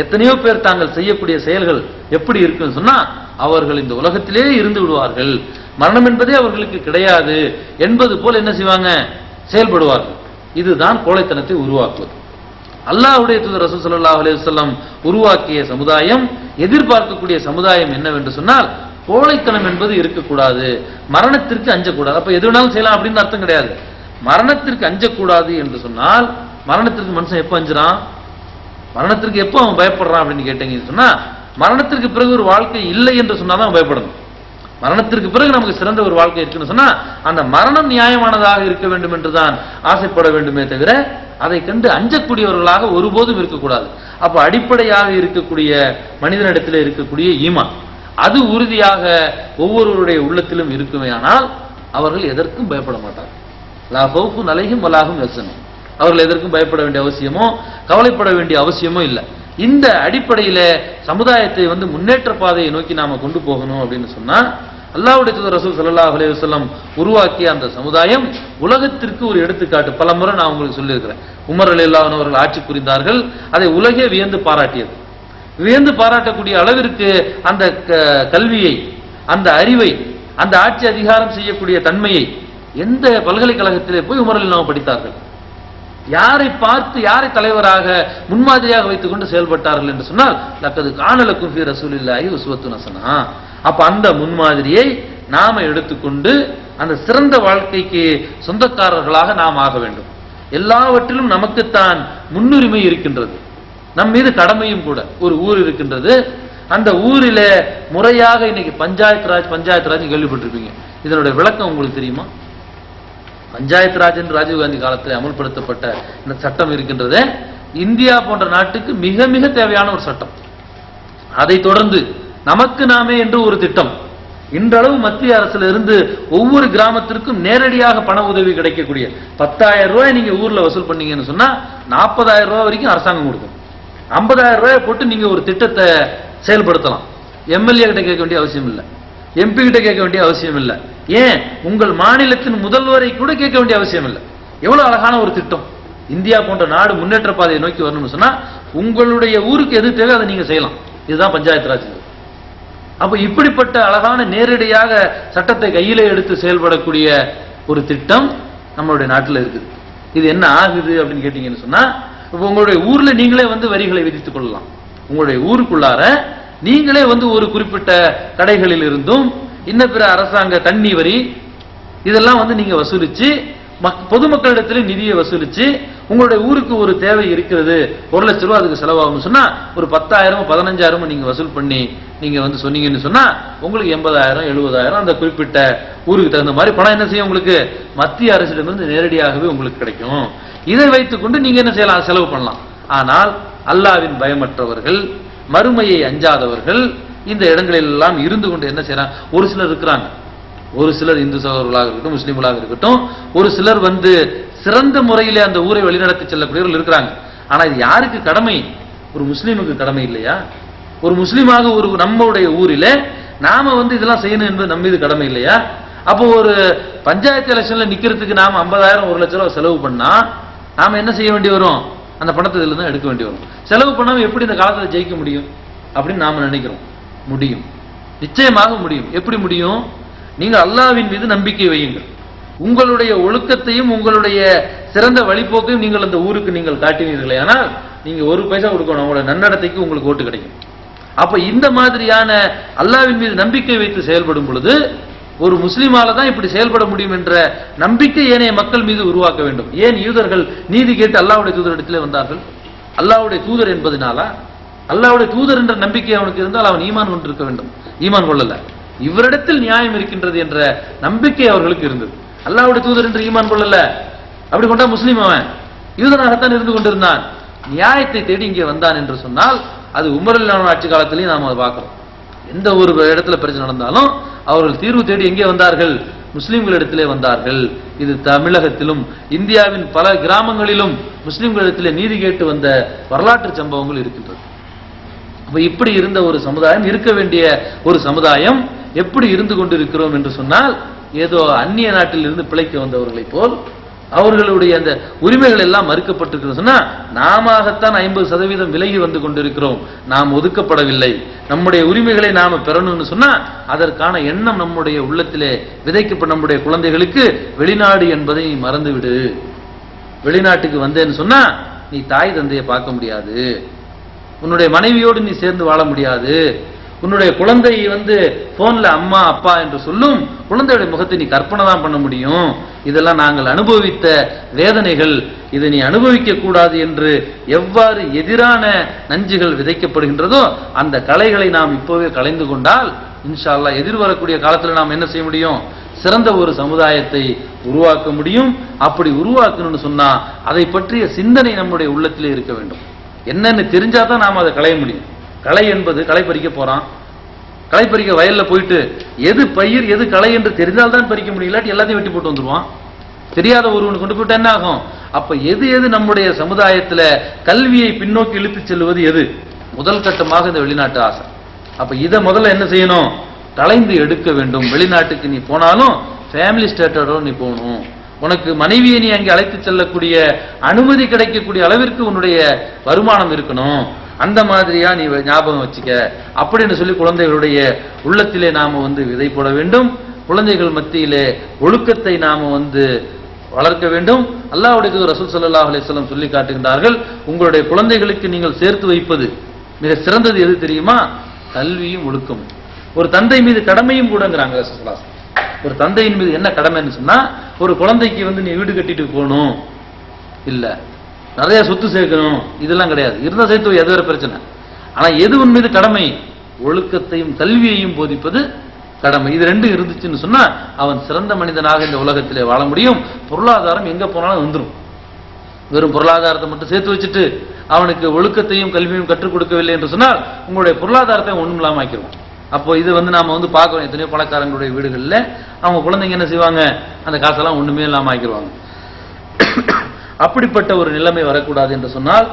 எத்தனையோ பேர் தாங்கள் செய்யக்கூடிய செயல்கள் எப்படி இருக்குன்னு சொன்னா, அவர்கள் இந்த உலகத்திலே இருந்து விடுவார்கள், மரணம் என்பதே அவர்களுக்கு கிடையாது என்பது போல் என்ன செய்வாங்க, செயல்படுவார்கள். இதுதான் கோழைத்தனத்தை உருவாக்குவது. அல்லாஹ்வுடைய தூதர் ரசூல் ஸல்லல்லாஹு அலைஹி வஸல்லம் உருவாக்கிய சமுதாயம், எதிர்பார்க்கக்கூடிய சமுதாயம் என்னவென்று சொன்னால், கோழைத்தனம் என்பது இருக்கக்கூடாது, மரணத்திற்கு அஞ்சக்கூடாது. அப்ப எது வேணாலும் செய்யலாம் அப்படின்னு அர்த்தம் கிடையாது. மரணத்திற்கு அஞ்சக்கூடாது என்று சொன்னால், மரணத்திற்கு மனுஷன் எப்ப அஞ்சுறான், மரணத்திற்கு எப்போ அவன் பயப்படுறான் அப்படின்னு கேட்டீங்கன்னு சொன்னா, மரணத்திற்கு பிறகு ஒரு வாழ்க்கை இல்லை என்று சொன்னாதான் அவன் பயப்படணும். மரணத்திற்கு பிறகு நமக்கு சிறந்த ஒரு வாழ்க்கை இருக்குன்னு சொன்னா, அந்த மரணம் நியாயமானதாக இருக்க வேண்டும் என்றுதான் ஆசைப்பட வேண்டுமே தவிர, அதை கண்டு அஞ்சக்கூடியவர்களாக ஒருபோதும் இருக்கக்கூடாது. அப்ப அடிப்படையாக இருக்கக்கூடிய மனிதனிடத்தில் இருக்கக்கூடிய ஈமான், அது உறுதியாக ஒவ்வொருவருடைய உள்ளத்திலும் இருக்குமேயானால் அவர்கள் எதற்கும் பயப்பட மாட்டார்கள். லா ஹவுஃபுன் அலைஹிம் வலா ஹும் யஹ்சனூன். அவர்கள் எதற்கும் பயப்பட வேண்டிய அவசியமோ கவலைப்பட வேண்டிய அவசியமோ இல்லை. இந்த அடிப்படையில சமுதாயத்தை முன்னேற்ற பாதையை நோக்கி நாம கொண்டு போகணும் அப்படின்னு சொன்னா, அல்லாஹ்வுடைய தூதர் ரசூல் ஸல்லல்லாஹு அலைஹி வஸல்லம் உருவாக்கிய அந்த சமுதாயம் உலகத்திற்கு ஒரு எடுத்துக்காட்டு. பல முறை நான் உங்களுக்கு சொல்லியிருக்கிறேன். உமர் ரலியல்லாஹு அன்ஹு அவர்கள் ஆட்சி புரிந்தார்கள், அதை உலகே வியந்து பாராட்டியது. வியந்து பாராட்டக்கூடிய அளவிற்கு அந்த கல்வியை, அந்த அறிவை, அந்த ஆட்சி அதிகாரம் செய்யக்கூடிய தன்மையை எந்த பல்கலைக்கழகத்திலே போய் உமர் ரலியல்லாஹு படித்தார்கள்? யாரை பார்த்து யாரை தலைவராக முன்மாதிரியாக வைத்துக் கொண்டு செயல்பட்டார்கள் என்று சொன்னால், லக்கது கான லக்கும் ஃபீ ரசூலில்லாஹி உஸ்வத்துன் ஹஸனா. அப்ப அந்த முன்மாதிரியை நாம எடுத்துக்கொண்டு அந்த சிறந்த வாழ்க்கைக்கு சொந்தக்காரர்களாக நாம் ஆக வேண்டும். எல்லாவற்றிலும் நமக்குத்தான் முன்னுரிமை இருக்கின்றது, நம் மீது கடமையும் கூட. ஒரு ஊர் இருக்கின்றது, அந்த ஊரில முறையாக இன்னைக்கு பஞ்சாயத்து ராஜ் கேள்விப்பட்டிருப்பீங்க. இதனுடைய விளக்கம் உங்களுக்கு தெரியுமா? பஞ்சாயத்து ராஜ் என்று ராஜீவ்காந்தி காலத்தில் அமல்படுத்தப்பட்ட இந்த சட்டம் இருக்கின்றது, இந்தியா போன்ற நாட்டுக்கு மிக மிக தேவையான ஒரு சட்டம். அதை தொடர்ந்து நமக்கு நாமே என்று ஒரு திட்டம். இன்றளவு மத்திய அரசுல இருந்து ஒவ்வொரு கிராமத்திற்கும் நேரடியாக பண உதவி கிடைக்கக்கூடிய 10,000 ரூபாய் நீங்க ஊர்ல வசூல் பண்ணீங்கன்னு சொன்னா 40,000 ரூபாய் வரைக்கும் அரசாங்கம் கொடுக்கும். 50,000 ரூபாய் போட்டு நீங்க ஒரு திட்டத்தை செயல்படுத்தலாம். எம்எல்ஏ கிட்ட கேட்க வேண்டிய அவசியம் இல்லை, எம்பி கிட்ட கேட்க வேண்டிய அவசியம் இல்லை, ஏன் உங்கள் மாநிலத்தின் முதல்வரை கூட கேட்க வேண்டிய அவசியம் இல்லை. எவ்வளவு அழகான ஒரு திட்டம். இந்தியா போன்ற நாடு முன்னேற்ற பாதையை நோக்கி வரணும்னு சொன்னா உங்களுடைய ஊருக்கு எது தேவை அதை நீங்க செய்யலாம். இதுதான் பஞ்சாயத்து ராஜ். அப்ப இப்படிப்பட்ட அழகான நேரடியாக சட்டத்தை கையிலே எடுத்து செயல்படக்கூடிய ஒரு திட்டம் நம்மளுடைய நாட்டில் இருக்குது. இது என்ன ஆகுது அப்படின்னு கேட்டீங்கன்னு சொன்னா, இப்ப உங்களுடைய ஊர்ல நீங்களே வரிகளை விதித்துக் கொள்ளலாம். உங்களுடைய ஊருக்குள்ளார நீங்களே ஒரு குறிப்பிட்ட கடைகளில் இருந்தும் இன்ன பிற அரசாங்க தண்ணி வரி இதெல்லாம் நீங்க வசூலிச்சு பொதுமக்களிடத்திலே நிதியை வசூலிச்சு உங்களுடைய ஊருக்கு ஒரு தேவை இருக்கிறது, 1 லட்ச ரூபாய் அதுக்கு செலவாகும் சொன்னா ஒரு 10,000 15,000 நீங்க வசூல் பண்ணி நீங்க சொன்னீங்கன்னு சொன்னா உங்களுக்கு 80,000 70,000 அந்த குறிப்பிட்ட ஊருக்கு தகுந்த மாதிரி பணம் என்ன செய்யும், உங்களுக்கு மத்திய அரசிடமிருந்து நேரடியாகவே உங்களுக்கு கிடைக்கும். இதை வைத்துக்கொண்டு நீங்க என்ன செய்யலாம், செலவு பண்ணலாம். ஆனால் அல்லாஹ்வின் பயமற்றவர்கள், மறுமையை அஞ்சாதவர்கள் இந்த இடங்களில் எல்லாம் இருந்து கொண்டு என்ன செய்யறாங்க, ஒரு சிலர் இருக்கிறாங்க. ஒரு சிலர் இந்து சகோதரர்களாக இருக்கட்டும், முஸ்லீம்களாக இருக்கட்டும், ஒரு சிலர் சிறந்த முறையிலே அந்த ஊரை வழிநடத்தி செல்லக்கூடியவர்கள் இருக்கிறாங்க. ஆனா இது யாருக்கு கடமை? ஒரு முஸ்லீமுக்கு கடமை இல்லையா? ஒரு முஸ்லீமாக ஒரு நம்முடைய ஊரிலே நாம இதெல்லாம் செய்யணும் என்பது நம்ம மீது கடமை இல்லையா? அப்போ ஒரு பஞ்சாயத்து எலெக்ஷன்ல நிக்கிறதுக்கு நாம 50,000 1 லட்ச ரூபாய் செலவு பண்ணா நாம என்ன செய்ய வேண்டி வரும், அந்த பணத்தை இதுல தான் எடுக்க வேண்டி வரும். செலவு பண்ணாம எப்படி இந்த காலத்துல ஜெயிக்க முடியும் அப்படின்னு நாம நினைக்கிறோம். முடியும், நிச்சயமாக முடியும். எப்படி முடியும்? நீங்க அல்லாஹ்வின் மீது நம்பிக்கை வையுங்கள். உங்களுடைய ஒழுக்கத்தையும் உங்களுடைய சிறந்த வழிபோக்கையும் நீங்கள் அந்த ஊருக்கு நீங்கள் காட்டினீர்களே, ஆனால் நீங்க 1 பைசா கொடுக்கணும், உங்களுடைய நன்னடத்தைக்கு உங்களுக்கு ஓட்டு கிடைக்கும். அப்ப இந்த மாதிரியான அல்லாஹ்வின் மீது நம்பிக்கை வைத்து செயல்படும் பொழுது ஒரு முஸ்லிமால தான் இப்படி செயல்பட முடியும் என்ற நம்பிக்கை ஏனைய மக்கள் மீது உருவாக்க வேண்டும். ஏன் யூதர்கள் நீதி கேட்டு அல்லாஹ்வுடைய தூதரிடத்திலே வந்தார்கள்? அல்லாஹ்வுடைய தூதர் என்பதனால, அல்லாஹ்வுடைய தூதர் என்ற நம்பிக்கை அவனுக்கு இருந்தால் அவன் ஈமான் கொண்டிருக்க வேண்டும். ஈமான் கொள்ளல, இவரிடத்தில் நியாயம் இருக்கின்றது என்ற நம்பிக்கை அவர்களுக்கு இருந்தது. அல்லாஹ்வுடைய தூதர் என்று ஈமான் கொள்ளல, அப்படி கொண்டா முஸ்லீம் அவன் யூதனாகத்தான் இருந்து கொண்டிருந்தான். நியாயத்தை தேடி இங்கே வந்தான் என்று சொன்னால் அது உமர் ரலியல்லாஹு ஆட்சி காலத்திலேயே நாம் அதை பார்க்கிறோம். எந்த ஒரு இடத்துல பிரச்சனை நடந்தாலும் அவர்கள் தீர்வு தேடி எங்கே வந்தார்கள்? முஸ்லிம்களிடத்திலே வந்தார்கள். இது தமிழகத்திலும் இந்தியாவின் பல கிராமங்களிலும் முஸ்லிம்களிடத்திலே நீதி கேட்டு வந்த வரலாற்று சம்பவங்கள் இருக்கின்றது. இப்படி இருந்த ஒரு சமுதாயம், இருக்க வேண்டிய ஒரு சமுதாயம் எப்படி இருந்து கொண்டிருக்கிறோம் என்று சொன்னால், ஏதோ அந்நிய நாட்டில் இருந்து பிழைக்க வந்தவர்களை போல் அவர்களுடைய அந்த உரிமைகள் எல்லாம் மறுக்கப்பட்டிருக்கிறது சொன்னா, நாமத்தான் 50% விலகி வந்து கொண்டிருக்கிறோம். நாம் ஒதுக்கப்படவில்லை. நம்முடைய உரிமைகளை நாம பெறணும்னு சொன்னா அதற்கான எண்ணம் நம்முடைய உள்ளத்திலே விதைக்கப்பட்ட நம்முடைய குழந்தைகளுக்கு வெளிநாடு என்பதை மறந்துவிடு. வெளிநாட்டுக்கு வந்தேன்னு சொன்னா நீ தாய் தந்தையை பார்க்க முடியாது, உன்னுடைய மனைவியோடு நீ சேர்ந்து வாழ முடியாது, உன்னுடைய குழந்தை போன்ல அம்மா அப்பா என்று சொல்லும் குழந்தையுடைய முகத்தை நீ கற்பனை தான் பண்ண முடியும். இதெல்லாம் நாங்கள் அனுபவித்த வேதனைகள், இதை நீ அனுபவிக்க கூடாது என்று எவ்வாறு எதிரான நஞ்சுகள் விதைக்கப்படுகின்றதோ அந்த கலைகளை நாம் இப்போவே கலைந்து கொண்டால் இன்ஷா அல்லாஹ் எதிர்வரக்கூடிய காலத்தில் நாம் என்ன செய்ய முடியும்? சிறந்த ஒரு சமுதாயத்தை உருவாக்க முடியும். அப்படி உருவாக்கணும்னு சொன்னா அதை பற்றிய சிந்தனை நம்முடைய உள்ளத்திலே இருக்க வேண்டும். என்னன்னு தெரிஞ்சாதான் நாம் அதை களைய முடியும். களை என்பது களை பறிக்க போறான், களை பறிக்க வயல்ல போயிட்டு எது பயிர் எது களை என்று தெரிந்தால்தான் பறிக்க முடியும், இல்லாட்டி எல்லாத்தையும் வெட்டி போட்டு வந்துருவான். தெரியாத ஒருவனு கொண்டு போயிட்டு என்ன ஆகும்? அப்ப எது எது நம்முடைய சமுதாயத்துல கல்வியை பின்னோக்கி இழுத்து செல்வது எது? முதல் கட்டமாக இந்த வெளிநாட்டு ஆசை. அப்ப இதை முதல்ல என்ன செய்யணும்? கலைந்து எடுக்க வேண்டும். வெளிநாட்டுக்கு நீ போனாலும் ஃபேமிலி ஸ்டேட்டஸோட நீ போகணும். உனக்கு மனைவியை நீ அங்கே அழைத்து செல்லக்கூடிய அனுமதி கிடைக்கக்கூடிய அளவிற்கு உன்னுடைய வருமானம் இருக்கணும். அந்த மாதிரியா நீ ஞாபகம் வச்சுக்க அப்படின்னு சொல்லி குழந்தைகளுடைய உள்ளத்திலே நாம விதை போட வேண்டும். குழந்தைகள் மத்தியிலே ஒழுக்கத்தை நாம வளர்க்க வேண்டும். அல்லாஹ்வுடைய ரசூல் ஸல்லல்லாஹு அலைஹி வஸல்லம் சொல்லி காட்டுகின்றார்கள், உங்களுடைய குழந்தைகளுக்கு நீங்கள் சேர்த்து வைப்பது மிக சிறந்தது எது தெரியுமா? கல்வியும் ஒழுக்கமும். ஒரு தந்தை மீது கடமையும் கூடங்கிறாங்க ரசூலுல்லாஹ். ஒரு தந்தையின் மீது என்ன கடமைன்னு சொன்னா, ஒரு குழந்தைக்கு நீ வீடு கட்டிட்டு போகணும் இல்ல, நிறைய சொத்து சேர்க்கணும், இதெல்லாம் கிடையாது. இருந்தா சேர்த்து எது வேற பிரச்சனை. ஆனா எது உன் மீது கடமை? ஒழுக்கத்தையும் கல்வியையும் போதிப்பது கடமை. இது ரெண்டும் இருந்துச்சுன்னு சொன்னா அவன் சிறந்த மனிதனாக இந்த உலகத்திலே வாழ முடியும். பொருளாதாரம் எங்க போனாலும் வந்துடும். வெறும் பொருளாதாரத்தை மட்டும் சேர்த்து வச்சுட்டு அவனுக்கு ஒழுக்கத்தையும் கல்வியும் கற்றுக் கொடுக்கவில்லை என்று சொன்னால் உங்களுடைய பொருளாதாரத்தை ஒண்ணும் இல்லாம ஆக்கிடுவோம். அப்போ இது நாம பார்க்கிறோம். எத்தனையோ பணக்காரங்களுடைய வீடுகள்ல அவங்க குழந்தைங்க என்ன செய்வாங்க? அந்த காசெல்லாம் ஒண்ணுமே இல்லாம ஆக்கிடுவாங்க. அப்படிப்பட்ட ஒரு நிலைமை வரக்கூடாது என்று சொன்னால்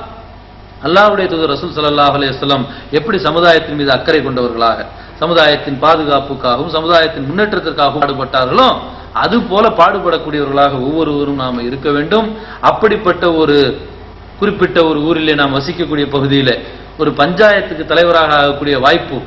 அல்லாஹ்வுடைய தூதர் ரசூல் ஸல்லல்லாஹு அலைஹி வஸல்லம் எப்படி சமுதாயத்தின் மீது அக்கறை கொண்டவர்களாக, சமுதாயத்தின் பாதுகாப்புக்காகவும் சமுதாயத்தின் முன்னேற்றத்திற்காகவும் பாடுபட்டார்களோ அது போல பாடுபடக்கூடியவர்களாக ஒவ்வொருவரும் நாம இருக்க வேண்டும். அப்படிப்பட்ட ஒரு குறிப்பிட்ட ஒரு ஊரிலே நாம் வசிக்கக்கூடிய பகுதியில ஒரு பஞ்சாயத்துக்கு தலைவராக ஆகக்கூடிய வாய்ப்பு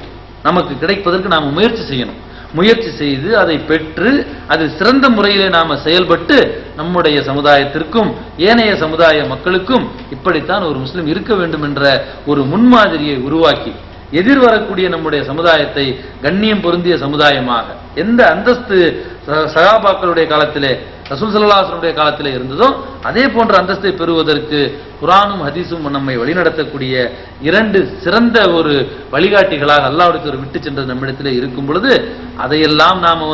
நமக்கு கிடைப்பதற்கு நாம் முயற்சி செய்யணும். முயற்சி செய்து அதை பெற்று அதில் சிறந்த முறையிலே நாம செயல்பட்டு நம்முடைய சமுதாயத்திற்கும் ஏனைய சமுதாய மக்களுக்கும் இப்படித்தான் ஒரு முஸ்லிம் இருக்க வேண்டும் என்ற ஒரு முன்மாதிரியை உருவாக்கி எதிர்வரக்கூடிய நம்முடைய சமுதாயத்தை கண்ணியம் பொருந்திய சமுதாயமாக, எந்த அந்தஸ்து சஹாபாக்களுடைய காலத்திலே ரசூல் ஸல்லல்லாஹு அலைஹி வஸல்லம் காலத்திலே இருந்ததோ அதே போன்ற அந்தஸ்தை பெறுவதற்கு குர்ஆனும் ஹதீஸும் நம்மை வழிநடத்தக்கூடிய இரண்டு சிறந்த ஒரு வழிகாட்டிகளாக அல்லாஹ்வுடைய ஒரு விட்டு சென்ற நம்மிடத்திலே இருக்கும் பொழுது அதையெல்லாம் நாம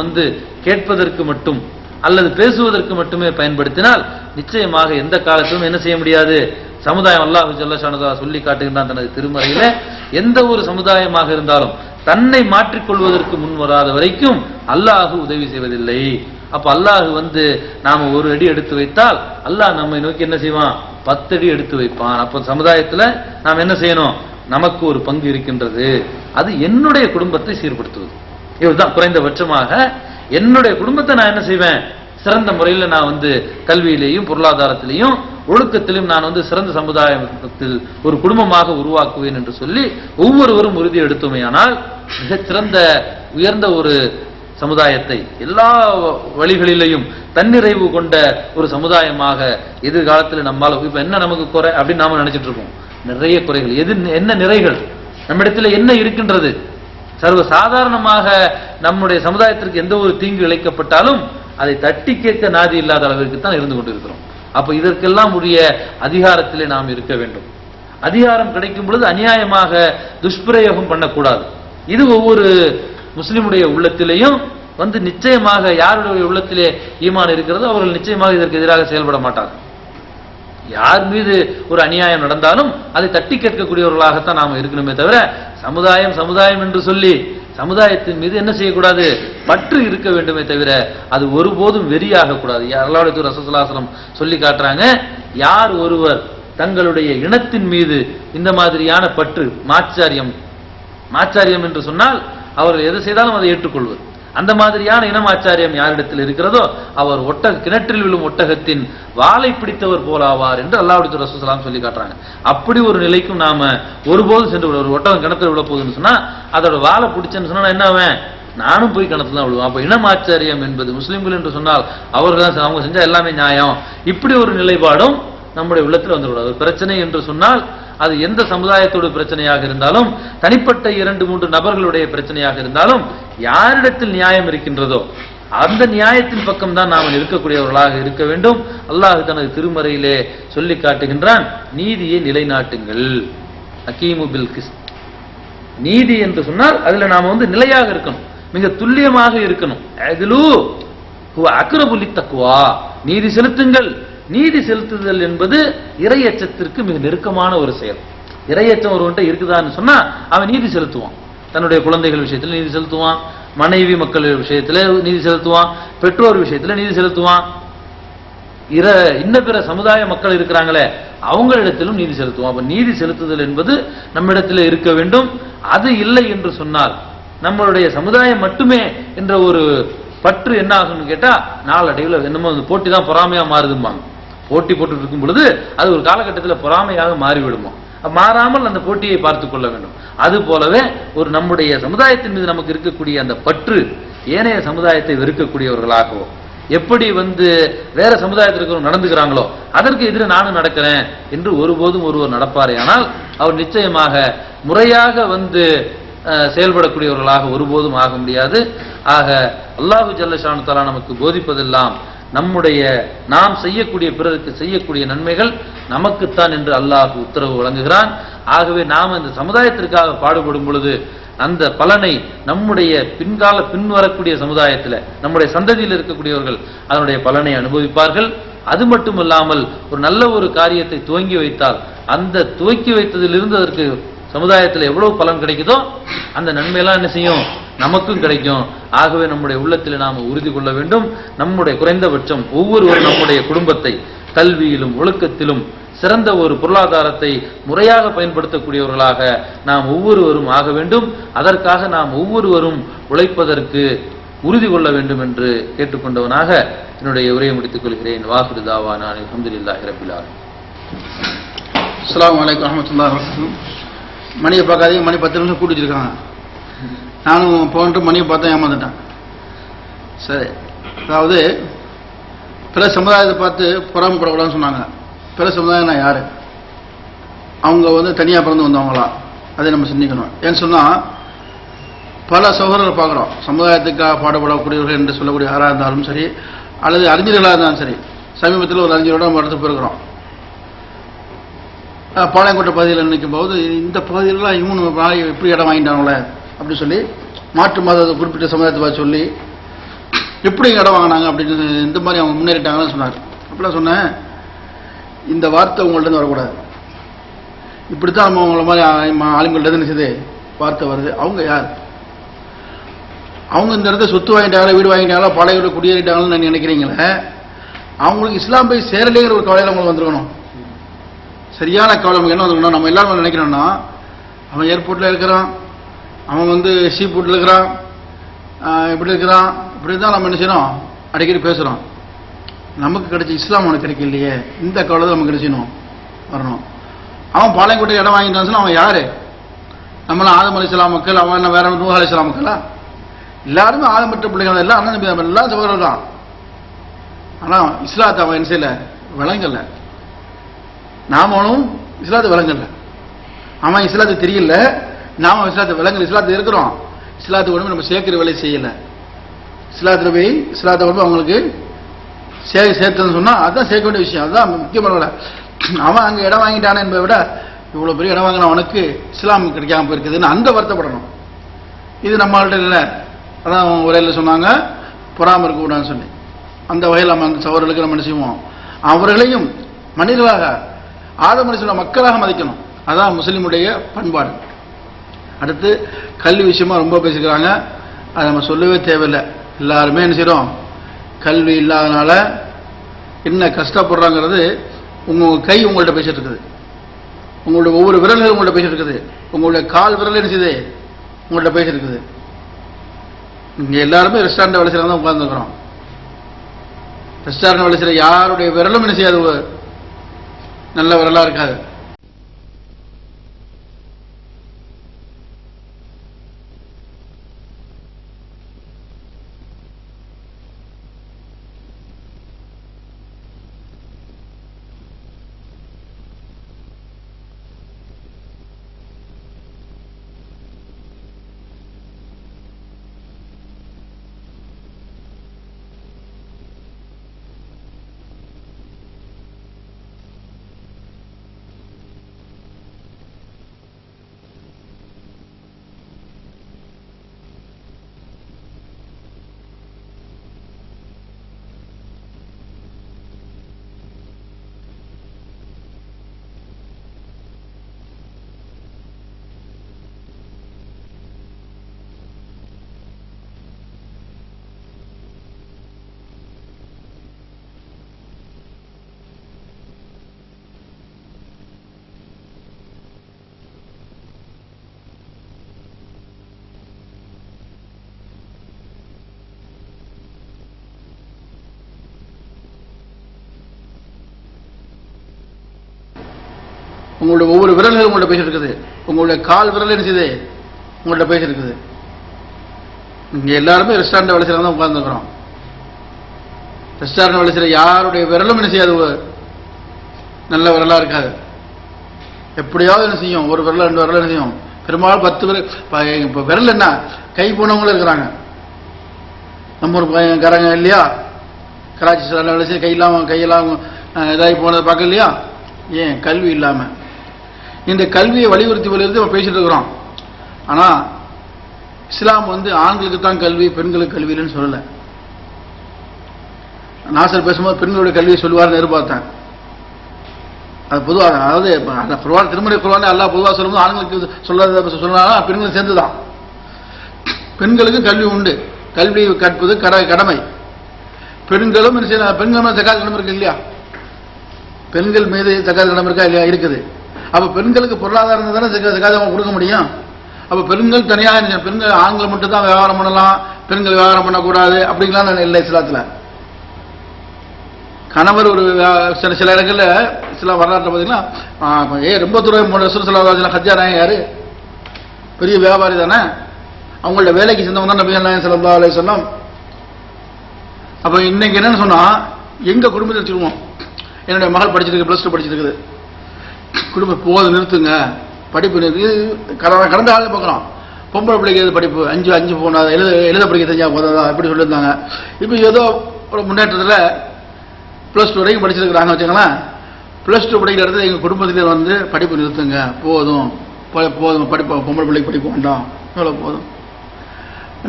கேட்பதற்கு மட்டும் அல்லது பேசுவதற்கு மட்டுமே பயன்படுத்தினால் நிச்சயமாக எந்த காலத்திலும் என்ன செய்ய முடியாது? சமுதாயம் அல்லாஹ் ஜல்ல ஷானஹு சொல்லி காட்டுகின்றான் தனது திருமறையில, எந்த ஒரு சமுதாயமாக இருந்தாலும் தன்னை மாற்றிக்கொள்வதற்கு முன் வராத வரைக்கும் அல்லாஹ் உதவி செய்வதில்லை. அப்ப அல்லாஹ் நாம ஒரு அடி எடுத்து வைத்தால் அல்லாஹ் நம்மை நோக்கி என்ன செய்வான்? 10 அடி எடுத்து வைப்பான். அப்ப சமுதாயத்துல நாம் என்ன செய்யணும்? நமக்கு ஒரு பங்கு இருக்கின்றது. அது என்னுடைய குடும்பத்தை சீர்படுத்துவது. இதுதான் குறைந்தபட்சமாக என்னுடைய குடும்பத்தை நான் என்ன செய்வேன்? சிறந்த முறையில் நான் கல்வியிலேயும் பொருளாதாரத்திலையும் ஒழுக்கத்திலும் நான் சிறந்த சமுதாயத்தில் ஒரு குடும்பமாக உருவாக்குவேன் என்று சொல்லி ஒவ்வொருவரும் உறுதி எடுத்தோமேயானால் மிகச் சிறந்த உயர்ந்த ஒரு சமுதாயத்தை எல்லா வழிகளிலையும் தன்னிறைவு கொண்ட ஒரு சமுதாயமாக எதிர்காலத்தில் நம்மால் இப்ப என்ன நமக்கு குறை அப்படின்னு நாம நினைச்சிட்டு இருக்கோம். நிறைய குறைகள். என்ன நிறைகள் நம்மிடத்துல என்ன இருக்கின்றது? சர்வ சாதாரணமாக நம்முடைய சமுதாயத்திற்கு எந்த ஒரு தீங்கு இழைக்கப்பட்டாலும் அதை தட்டி கேட்க நாதி இல்லாத அளவிற்கு தான் இருந்து கொண்டிருக்கிறோம். அப்ப இதற்கெல்லாம் உரிய அதிகாரத்திலே நாம் இருக்க வேண்டும். அதிகாரம் கிடைக்கும் பொழுது அநியாயமாக துஷ்பிரயோகம் பண்ணக்கூடாது. இது ஒவ்வொரு முஸ்லிமுடைய உள்ளத்திலேயும் நிச்சயமாக யாருடைய உள்ளத்திலே ஈமான் இருக்கிறதோ அவர்கள் நிச்சயமாக இதற்கு எதிராக செயல்பட மாட்டார்கள். யார் மீது ஒரு அநியாயம் நடந்தாலும் அதை தட்டி கேட்கக்கூடியவர்களாகத்தான் நாம இருக்கணுமே தவிர சமுதாயம் சமுதாயம் என்று சொல்லி சமுதாயத்தின் மீது என்ன செய்யக்கூடாது? பற்று இருக்க வேண்டுமே தவிர அது ஒருபோதும் வெறியாக கூடாது. அல்லாஹ்வுடைய ரசூல் ஸல்லல்லாஹு அலைஹி வஸல்லம் சொல்லி காட்டுறாங்க, யார் ஒருவர் தங்களுடைய இனத்தின் மீது இந்த மாதிரியான பற்று, மாச்சாரியம் என்று சொன்னால் அவர்கள் எது செய்தாலும் அதை ஏற்றுக்கொள்வது. அந்த மாதிரியான இனமாச்சாரியம் யாரிடத்தில் இருக்கிறதோ அவர் கிணற்றில் விழும் ஒட்டகத்தின் வாளை பிடித்தவர் போலாவார் என்று அல்லாஹ்வுடைய ரசூல் ஸல்லல்லாஹு அலைஹி வஸல்லம் சொல்லி காட்டுறாங்க. அப்படி ஒரு நிலைக்கும் நாம ஒருபோதும் சென்று ஒரு ஒட்டகம் கிணத்துல விழ போகுதுன்னு சொன்னா அதோட வாளை பிடிச்சேன்னு சொன்னா என்ன ஆவேன், நானும் போய் கிணத்துல தான் விழுவேன். அப்ப இனமாச்சாரியம் என்பது முஸ்லிம்கள் என்று சொன்னால் அவர்கள் தான் அவங்க செஞ்சா எல்லாமே நியாயம், இப்படி ஒரு நிலைப்பாடும் நம்முடைய உள்ளத்தில் வந்துவிடாது. பிரச்சனை என்று சொன்னால் அது எந்த சமுதாயத்தோட பிரச்சனையாக இருந்தாலும், தனிப்பட்ட 2-3 நபர்களுடைய பிரச்சனையாக இருந்தாலும், யாரிடத்தில் நியாயம் இருக்கின்றதோ அந்த நியாயத்தின் பக்கம் தான் நாம் இருக்கக்கூடியவர்களாக இருக்க வேண்டும். அல்லாஹ் தனது திருமறையிலே சொல்லி காட்டுகின்றான், நீதியை நிலைநாட்டுங்கள். அகீமு பில் கிஸ்த். நீதி என்று சொன்னால் அதுல நாம நிலையாக இருக்கணும், மிக துல்லியமாக இருக்கணும். அதிலு ஹுவ அக்ரபு லித்தக்வா. நீதி செலுத்துங்கள். நீதி செலுத்துதல் என்பது இறையச்சத்திற்கு மிக நெருக்கமான ஒரு செயல். இறையச்சம் ஒருவன்ட்ட இருக்குதான்னு சொன்னா அவன் நீதி செலுத்துவான். தன்னுடைய குழந்தைகள் விஷயத்துல நீதி செலுத்துவான், மனைவி மக்கள் விஷயத்துல நீதி செலுத்துவான், பெற்றோர் விஷயத்துல நீதி செலுத்துவான், இன்ன பிற சமுதாய மக்கள் இருக்கிறாங்களே அவங்களிடத்திலும் நீதி செலுத்துவான். அப்ப நீதி செலுத்துதல் என்பது நம்மிடத்தில் இருக்க வேண்டும். அது இல்லை என்று சொன்னால் நம்மளுடைய சமுதாயம் மட்டுமே என்ற ஒரு பற்று என்ன ஆகும்னு கேட்டா நாளடைவில் என்னமோ போட்டி தான் பொறாமையா மாறுதும்பாங்க. போட்டி போட்டு இருக்கும் பொழுது அது ஒரு காலகட்டத்தில் பொறாமையாக மாறிவிடுமா. மாறாமல் அந்த போட்டியை பார்த்து கொள்ள வேண்டும். அது போலவே ஒரு நம்முடைய சமுதாயத்தின் மீது நமக்கு இருக்கக்கூடிய அந்த பற்று ஏனைய சமுதாயத்தை வெறுக்கக்கூடியவர்களாகவோ, எப்படி வேற சமுதாயத்திற்கு நடந்துக்கிறாங்களோ அதற்கு எதிர நானும் நடக்கிறேன் என்று ஒருபோதும் ஒருவர் நடப்பாரே ஆனால் அவர் நிச்சயமாக முறையாக செயல்படக்கூடியவர்களாக ஒருபோதும் ஆக முடியாது. ஆக அல்லாஹு ஜல்ல ஷானு தஆலா நமக்கு போதிப்பதெல்லாம் நாம் செய்யக்கூடிய பிறருக்கு செய்யக்கூடிய நன்மைகள் நமக்குத்தான் என்று அல்லாஹ் உத்தரவு வழங்குகிறான். ஆகவே நாம் இந்த சமுதாயத்திற்காக பாடுபடும் பொழுது அந்த பலனை நம்முடைய பின்வரக்கூடிய சமுதாயத்தில் நம்முடைய சந்ததியில் இருக்கக்கூடியவர்கள் அதனுடைய பலனை அனுபவிப்பார்கள். அது மட்டுமல்லாமல் ஒரு நல்ல ஒரு காரியத்தை துவங்கி வைத்தால் அந்த துவக்கி வைத்ததிலிருந்து அதற்கு சமுதாயத்தில் எவ்வளவு பலன் கிடைக்குதோ அந்த நன்மையெல்லாம் என்ன செய்யும், நமக்கும் கிடைக்கும். ஆகவே நம்முடைய உள்ளத்தில் நாம் உறுதி கொள்ள வேண்டும். நம்முடைய குறைந்தபட்சம் ஒவ்வொருவரும் நம்முடைய குடும்பத்தை கல்வியிலும் ஒழுக்கத்திலும் சிறந்த ஒரு பொருளாதாரத்தை முறையாக பயன்படுத்தக்கூடியவர்களாக நாம் ஒவ்வொருவரும் ஆக வேண்டும். அதற்காக நாம் ஒவ்வொருவரும் உழைப்பதற்கு உறுதி கொள்ள வேண்டும் என்று கேட்டுக்கொண்டவனாக என்னுடைய உரையை முடித்துக் கொள்கிறேன். வாஹிரு தாவானா அல்ஹம்துலில்லாஹி ரப்பில் ஆலமீன். அஸ்ஸலாமு அலைக்கும் வரஹ்மத்துல்லாஹி வபரகாத்துஹு. மணியை பார்க்காதீங்க, மணி 10 நிமிஷம் கூட்டி வச்சிருக்காங்க. நானும் போன்ட்டு மணியை பார்த்தேன், ஏமாந்துட்டேன். சரி, அதாவது பிற சமுதாயத்தை பார்த்து பொறாமப்படக்கூடாதுன்னு சொன்னாங்க. பிற சமுதாயம்னா யாரு? அவங்க தனியாக பிறந்து வந்தவங்களா? அதை நம்ம சிந்திக்கணும். ஏன்னு சொன்னால் பல சகோதரர்கள் பார்க்குறோம். சமுதாயத்துக்காக பாடுபடக்கூடியவர்கள் என்று சொல்லக்கூடிய யாராக இருந்தாலும் சரி, அல்லது அறிஞர்களாக இருந்தாலும் சரி. சமீபத்தில் ஒரு அறிஞரோட நம்ம இடத்துக்கு போயிருக்கிறோம். பாளையங்கோட்டை பகுதியில் நினைக்கும் போது இந்த பகுதியிலலாம் இவனு எப்படி இடம் வாங்கிட்டாங்களே அப்படி சொல்லி மாற்று மத குறிப்பிட்ட சமுதாயத்தை பார்த்து சொல்லி எப்படி இடம் வாங்கினாங்க அப்படின்னு இந்த மாதிரி அவங்க முன்னேறிட்டாங்கன்னு சொன்னார். அப்படிலாம் சொன்னேன், இந்த வார்த்தை உங்கள்கிட்ட வரக்கூடாது. இப்படித்தான் நம்ம உங்களை மாதிரி ஆளுங்கள்ட்ட நினைச்சது வார்த்தை வருது. அவங்க யார்? அவங்க இந்த இடத்துல சொத்து வாங்கிட்டாங்களா, வீடு வாங்கிட்டாங்களா, பாளையோட குடியேறிட்டாங்கன்னு நினைக்கிறீங்களே, அவங்களுக்கு இஸ்லாம் போய் சேரலைங்கிற ஒரு கவலையில் அவங்களுக்கு வந்துருக்கணும். சரியான கவலை நமக்கு என்ன வந்துருக்கணும்? நம்ம எல்லாரும் நினைக்கிறோம்னா அவன் ஏர்போர்ட்டில் இருக்கிறான், அவன் சீபோர்ட்டில் இருக்கிறான், இப்படி இருக்கிறான், இப்படி தான் நம்ம என்ன செய்யணும், அடிக்கடி பேசுகிறோம். நமக்கு கிடைச்ச இஸ்லாம் அவனுக்கு கிடைக்கலையே, இந்த கவலை தான் நமக்கு கிடைச்சணும் வரணும். அவன் பாளையங்கோட்டை இடம் வாங்கிட்டான்னு சொன்னா அவன் யாரு? நம்மளாம் ஆதம் அலைஹிஸ்ஸலாம் மக்கள், அவன் என்ன வேற நூஹ் அலைஹிஸ்ஸலாம் மக்களா? எல்லாருமே ஆதம் பெற்ற பிள்ளைகள், எல்லாம் அண்ணன் தம்பி, எல்லாம் சகோதரர் தான். ஆனால் இஸ்லாத்தை அவன் என்ன செய்யல, விளங்கல. நாமளும் இஸ்லாத்தை விளங்கல. அவன் இஸ்லாத்தை தெரியல, நாம இஸ்லாத்தை விளங்கல. இஸ்லாத்தை இருக்கிறோம், இஸ்லாத்துக்கு உடம்பு நம்ம சேர்க்கிற வேலையை செய்யல. இஸ்லாத்தில் போய் இஸ்லாத்தை உடம்பு அவங்களுக்கு சேர்த்துன்னு சொன்னா அதுதான் சேர்க்க வேண்டிய விஷயம், அதுதான் முக்கியமான வேலை. அவன் அங்கே இடம் வாங்கிட்டானே என்பதை விட இவ்வளோ பெரிய இடம் வாங்கின அவனுக்கு இஸ்லாம் கிடைக்காம போயிருக்குதுன்னு அந்த வருத்தப்படணும். இது நம்மள்ட்ட இல்லை. அதான் உரையில் சொன்னாங்க, பொறாம இருக்கக்கூடாதுன்னு சொல்லி. அந்த வகையில் நம்ம அந்த சகோதரர்களுக்கு நம்ம என்ன செய்வோம், அவர்களையும் மனிதர்களாக ஆதம் அலைஹிஸ்ஸலாம் மக்களாக மதிக்கணும். அதான் முஸ்லீமுடைய பண்பாடு. அடுத்து கல்வி விஷயமா ரொம்ப பேசிக்கிறாங்க, அதை நம்ம சொல்லவே தேவையில்லை. எல்லாருமே என்ன செய்கிறோம், கல்வி இல்லாதனால என்ன கஷ்டப்படுறாங்கிறது உங்க கை உங்கள்ட்ட பேசிட்டு இருக்குது, உங்களுடைய ஒவ்வொரு விரல்களும் உங்கள்ட்ட பேசிட்டு இருக்குது, உங்களுடைய கால் விரல் என்ன செய்யுது உங்கள்ட்ட பேசிட்டு இருக்குது. இங்க எல்லாருமே ரெஸ்டாரண்ட் வேலை செய்யறதா உட்கார்ந்துருக்கிறோம். ரெஸ்டாரண்ட் வேலை செய்யற யாருடைய விரலும் என்ன செய்யாது, நல்ல விரலா இருக்காது. உங்களுடைய ஒவ்வொரு விரல்களும் உங்கள்ட்ட பேசிட்டு இருக்குது, உங்களுடைய கால் விரல் என்ன செய்யுது உங்கள்ட்ட பேசிட்டு இருக்குது. இங்க எல்லாருமே ரெஸ்டாரண்ட் வேலை செய்யறதா உட்கார்ந்துருக்கிறோம். ரெஸ்டாரண்ட் வேலை செய்யற யாருடைய விரலும் என்ன செய்யாது, நல்ல விரலா இருக்காது. எப்படியாவது என்ன செய்யும், ஒரு விரல 2 விரல என்ன செய்யும், பெரும்பாலும் 10 விரல். இப்ப விரல் என்ன கை போனவங்களும் இருக்கிறாங்க. நம்ம ஒரு காரங்க இல்லையா, கராச்சி வேலை செய்ய கையெல்லாம் இதாகி போனதை பார்க்க இல்லையா. ஏன் கல்வி இல்லாம இந்த கல்வியை வலியுறுத்தி பேசிட்டு இருக்கிறோம். ஆனா இஸ்லாம் ஆண்களுக்கு தான் கல்வி, பெண்களுக்கு கல்வி இல்லைன்னு சொல்லல. நாசர் பேசும்போது பெண்களுடைய கல்வியை சொல்லுவார்னு எதிர்பார்த்தேன். அது பொதுவாக, அதாவது குர்ஆன், திருமறை குர்ஆன் அல்லாஹ் பொதுவாக சொல்லும்போது ஆண்களுக்கு சொல்லாத பெண்களுக்கு சேர்ந்துதான். பெண்களுக்கு கல்வி உண்டு, கல்வி கற்பது கடமை. பெண்களும் பெண்கள் ஜகாத் கடமை இருக்கு இல்லையா, பெண்கள் மீது ஜகாத் கடமை இருக்கா இல்லையா, இருக்குது. அப்ப பெண்களுக்கு பொருளாதாரம் தானே ஜகாத் கொடுக்க முடியும். அப்ப பெண்கள் தனியாக, பெண்கள் ஆண்கள் மட்டும் தான் வியாபாரம் பண்ணலாம், பெண்கள் வியாபாரம் பண்ணக்கூடாது அப்படிங்கலாம் இல்லை இஸ்லாத்துல. கணவர் ஒரு சில இடங்கள்ல சில வரலாற்று பார்த்தீங்கன்னா ரொம்ப தூரம் ஹஜ்ஜாராங்க யாரு, பெரிய வியாபாரி தானே, அவங்களோட வேலைக்கு சேர்ந்தவங்க தான் நபி ஸல்லல்லாஹு அலைஹி வஸல்லம். அப்ப இன்னைக்கு என்னன்னு சொன்னா, எங்க குடும்பத்தை வச்சுக்குவோம், என்னுடைய மகள் படிச்சிருக்கு, +2 படிச்சிருக்குது, குடும்பம் போது நிறுத்துங்க, படிப்பு கடந்த காலம் பார்க்குறோம். பொம்பளை பிள்ளைக்கு படிப்பு 5 போனா எழுத படிக்க தெரிஞ்சா போதாதான் எப்படி சொல்லியிருந்தாங்க. இப்போ ஏதோ ஒரு முன்னேற்றத்தில் +2 வரைக்கும் படிச்சிருக்கிறாங்க வச்சுக்கலாம். +2 படிக்கிற இடத்துல எங்கள் குடும்பத்திலே படிப்பு நிறுத்துங்க, போதும் படிப்பு, பொம்பளை பிள்ளைக்கு படிப்பு வேண்டாம், எவ்வளோ போதும்.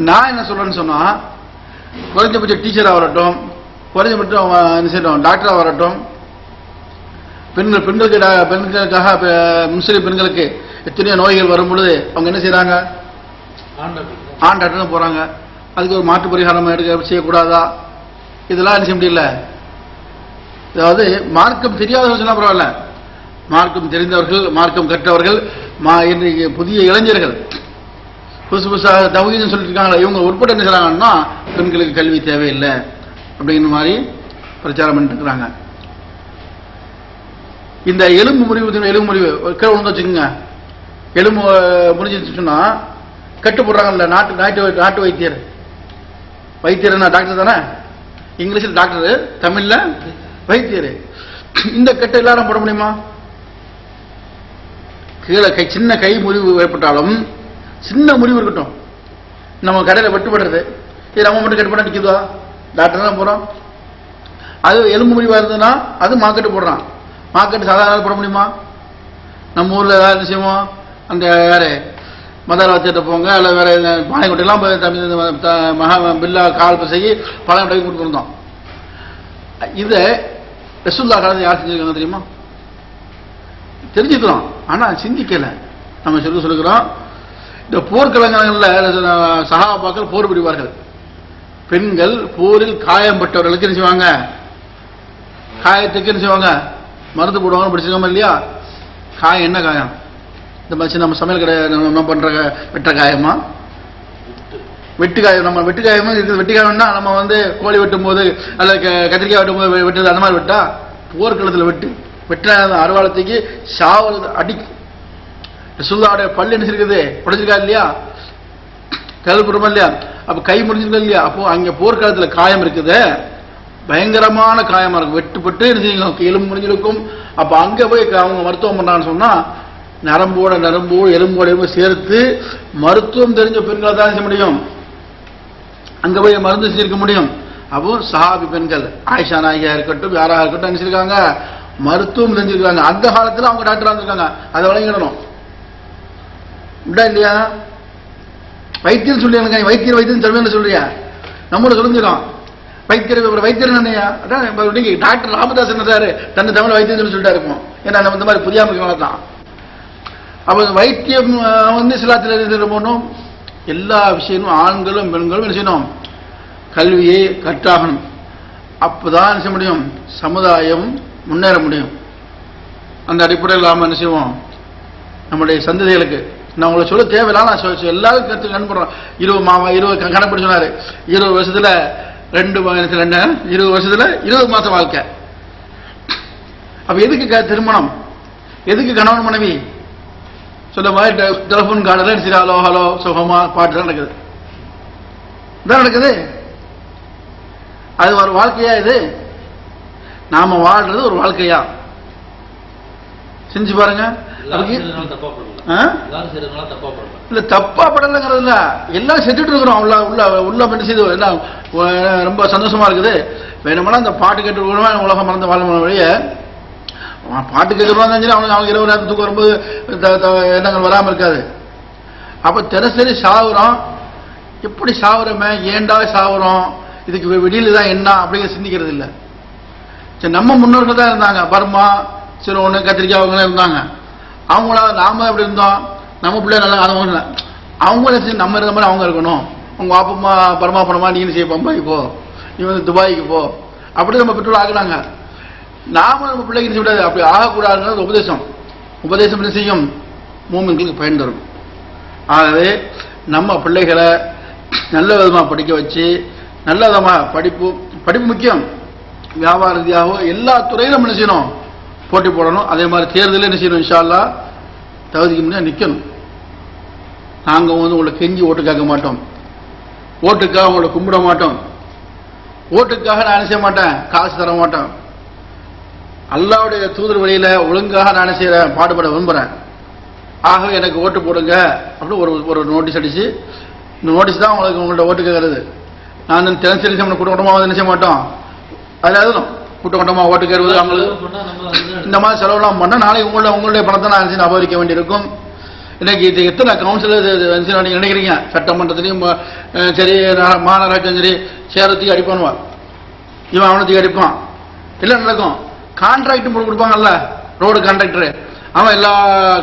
நான் என்ன சொல்றேன்னு சொன்னா, குறைஞ்சபட்ச டீச்சராக வரட்டும், குறைஞ்சபட்சம் என்ன செய்யணும் டாக்டராக வரட்டும், பெண்களுக்காக முஸ்லிம் பெண்களுக்கு எத்தனையோ நோய்கள் வரும் பொழுது அவங்க என்ன செய்யறாங்க, ஆண் டாக்டர் போறாங்க. அதுக்கு ஒரு மாற்று பரிகாரம் செய்யக்கூடாதா, இதெல்லாம் என்ன செய்ய முடியல. அதாவது மார்க்கம் தெரியாதவர்கள் சொன்னா பரவாயில்ல, மார்க்கம் தெரிந்தவர்கள், மார்க்கம் கற்றவர்கள், இன்றைக்கு புதிய இளைஞர்கள் புதுசாக தௌஹீதுன்னு சொல்லிட்டு இருக்காங்களா, இவங்க உட்பட என்ன செய்றாங்கன்னா பெண்களுக்கு கல்வி தேவையில்லை அப்படிங்கிற மாதிரி பிரச்சாரம் பண்ணிட்டு இருக்கிறாங்க. இந்த எலும்பு முறிவு கீழே விழுந்து வச்சுக்கோங்க, எலும்பு முறிஞ்சிச்சுன்னா கட்டு போடுறாங்கல்ல, நாட்டு வைத்தியர் டாக்டர் தானே, இங்கிலீஷில் டாக்டர், தமிழ்ல வைத்தியர். இந்த கட்டை எல்லாரும் போட முடியுமா? கீழே சின்ன கை முறிவு ஏற்பட்டாலும், சின்ன முறிவு இருக்கட்டும், நம்ம கடையில் வெட்டுப்படுறது, இது நம்ம மட்டும் கட்டு பண்ண நிற்குதா, டாக்டர் தான் போறோம். அது எலும்பு முறிவா இருந்ததுன்னா அது மார்க்கெட்டு போடுறான். மார்க்கெட்டு சாதாரண போட முடியுமா? நம்ம ஊர்ல ஏதாவது விஷயமோ அந்த யாரு மதாரவாத்தியிட்ட போங்க, அல்ல வேற பானைக்குட்டையெல்லாம் மகா பில்லா கால் பசைக்கு பழம் டைம் கொடுத்துருந்தோம். இதை ரசூலுல்லாஹ் காலத்தில் யார் செஞ்சிருக்காங்க தெரியுமா? தெரிஞ்சுக்கிறோம், ஆனா சிந்திக்கல. நம்ம சொல்லுகிறோம், இந்த போர்க்களங்களில் சஹாபாக்கள் போர் புரிவார்கள். பெண்கள் போரில் காயம்பட்டவர்களுக்கு என்ன செய்வாங்க, காயத்துக்கு என்ன செய்வாங்க, மருந்து போடுவாங்க படிச்சிருக்கோமா இல்லையா? காயம் என்ன காயம்? இந்த மாதிரி நம்ம சமையல் கடை என்ன பண்ற வெட்ட காயமா, வெட்டு காயம்? நம்ம வெட்டு காயமா இருக்குது. வெட்டு காயம்னா நம்ம வந்து கோழி வெட்டும் போது அல்ல கத்திரிக்காய் வெட்டும் போது வெட்டுறது அந்த மாதிரி வெட்டா? போர்க்களத்தில் வெட்டின அறுவாளத்துக்கு சாவல் அடிக்கும். ரசூலுல்லாஹ்வுடைய பல்லு என்ன இருக்குது? உடைச்சிருக்கா இல்லையா? கல்புறமா இல்லையா? அப்ப கை முடிஞ்சிருக்கா இல்லையா? அப்போ அங்க போர்க்களத்தில் காயம் இருக்குது, பயங்கரமான காயமா இருக்கும். வெட்டுப்பட்டு எலும்பு முடிஞ்சிருக்கும். அப்ப அங்க போய் அவங்க மருத்துவம் பண்றான்னு சொன்னா நரம்போட எலும்போட சேர்த்து மருத்துவம் தெரிஞ்ச பெண்களை தான் செய்ய முடியும். அங்க போய் மருந்து செஞ்சிருக்க முடியும். அப்போ சஹாபி பெண்கள் ஆயிஷா நாயகியா இருக்கட்டும் யாராக இருக்கட்டும் நினைச்சிருக்காங்க, மருத்துவம் செஞ்சிருக்காங்க. அந்த காலத்துல அவங்க டாக்டரா இருந்திருக்காங்க. அதை வழங்கிடணும் இல்லையா? வைத்தியம் சொல்லி எனக்கு வைத்தியம் சொல்லுவேன்னு சொல்றியா? நம்மளோட சொல்லிஞ்சிடும் வைத்தியர் என்னையா? டாக்டர் ராமதாஸ் என்ன தன்னை தமிழ் வைத்தியம் சொல்லி சொல்லிட்டா இருக்கும். ஏன்னா நம்ம இந்த மாதிரி புரியாம தான். அப்ப வைத்தியம் வந்து சிலாத்தில் போகணும். எல்லா விஷயமும் ஆண்களும் பெண்களும் என்ன செய்யணும்? கல்வியை கற்றாகணும். அப்பதான் என்ன செய்ய முடியும்? சமுதாயம் முன்னேற முடியும். அந்த அடிப்படையில் நாம என்ன செய்வோம்? நம்முடைய சந்ததிகளுக்கு நான் உங்களை சொல்ல தேவையில்ல, நான் எல்லாரும் கருத்து கண்படுறோம். 20 கணக்கு சொன்னாரு. 20 வருஷத்துல 20 வருஷத்துல 20 மாசம் வாழ்க்கை. அப்ப எதுக்கு திருமணம்? எதுக்கு கணவன் மனைவி? சொல்ல மாதிரி டெலிபோன் கார்டுல சரி ஹலோ ஹலோ சுகமா பாட்டு தான் நடக்குது. இதான் நடக்குது. அது ஒரு வாழ்க்கையா? இது நாம வாழ்றது ஒரு வாழ்க்கையா? செஞ்சு பாருங்க. இல்ல தப்பா படலங்கிறது இல்ல, எல்லாம் செஞ்சுட்டு இருக்கிறோம். உள்ள பண்ணி செய்து எல்லாம் ரொம்ப சந்தோஷமா இருக்குது. வேணுமெல்லாம் அந்த பாட்டு கேட்டு உலகம் மறந்து வாழ வழிய பாட்டு கேட்கறதா சரி அவங்க இரவு நேரம் தூக்கம் வரும்போது எண்ணங்கள் வராமல் இருக்காது. அப்ப தினசரி சாவுறோம். எப்படி சாவுறோமே, ஏண்டா சாவுறோம், இதுக்கு வெளியில தான் என்ன அப்படிங்கிற சிந்திக்கிறது இல்லை. சரி, நம்ம முன்னோர்கள் தான் இருந்தாங்க. பர்மா சிறுவனு கத்திரிக்காய் அவங்களாம் இருந்தாங்க. அவங்கள நாம எப்படி இருந்தோம்? நம்ம பிள்ளை நல்லா அனுபவம். அவங்க நம்ம இருந்த மாதிரி அவங்க இருக்கணும். உங்க அப்பா பரமா பரமா நீ செய்ய பம்பாய்க்கு போ, நீ வந்து துபாய்க்கு போ, அப்படி நம்ம பெற்றோர் ஆகுனாங்க. நாம நம்ம பிள்ளைக்கு செய்ய விடாது. அப்படி ஆகக்கூடாதுங்கிறது உபதேசம் என்ன செய்யும்? மூமின்களுக்கு பயன் தரும். ஆகவே நம்ம பிள்ளைகளை நல்ல விதமாக படிக்க வச்சு நல்ல விதமாக படிப்பு முக்கியம். வியாபார ரீதியாகவோ எல்லா துறையிலும் என்ன செய்யணும்? போட்டி போடணும். அதே மாதிரி தேர்தலில் என்ன செய்யணும்? இன்ஷா அல்லாஹ் தகுதிக்கு முன்னாடி நிற்கணும். நாங்கள் வந்து உங்களை கெஞ்சி ஓட்டு கேட்க மாட்டோம், ஓட்டுக்காக உங்களை கும்பிட மாட்டோம், ஓட்டுக்காக நான் என்ன செய்ய மாட்டேன், காசு தர மாட்டேன். அல்லாஹ்வுடைய தூதர் வழியில ஒழுங்காக நான் செய்யற பாடுபட விரும்புறேன். ஆகவே எனக்கு ஓட்டு போடுங்க அப்படின்னு ஒரு நோட்டீஸ் அடிச்சு, இந்த நோட்டீஸ் தான் உங்களுக்கு உங்கள்ட்ட ஓட்டு கேட்கறது. நான் தினசரி கூட்டமாக வந்து என்ன செய்ய மாட்டோம், அதில் எழுதணும் கூட்டமாக ஓட்டு கேட்கறது. அவங்களுக்கு இந்த மாதிரி செலவுலாம் பண்ணால் நாளைக்கு உங்களுடைய பணத்தை நான் அபகரிக்க வேண்டியிருக்கும். இன்னைக்கு இது எத்தனை கவுன்சிலர் நீங்க நினைக்கிறீங்க? சட்டமன்றத்திலையும் சரி மாநகராட்சியும் சரி சேரத்துக்கு அடிப்பானுவான், இவன் அவனத்துக்கு அடிப்பான். எல்லாம் நடக்கும். கான்ட்ராக்ட் போட்டு கொடுப்பாங்கல்ல, ரோடு கான்ட்ராக்டரு, அவன் எல்லா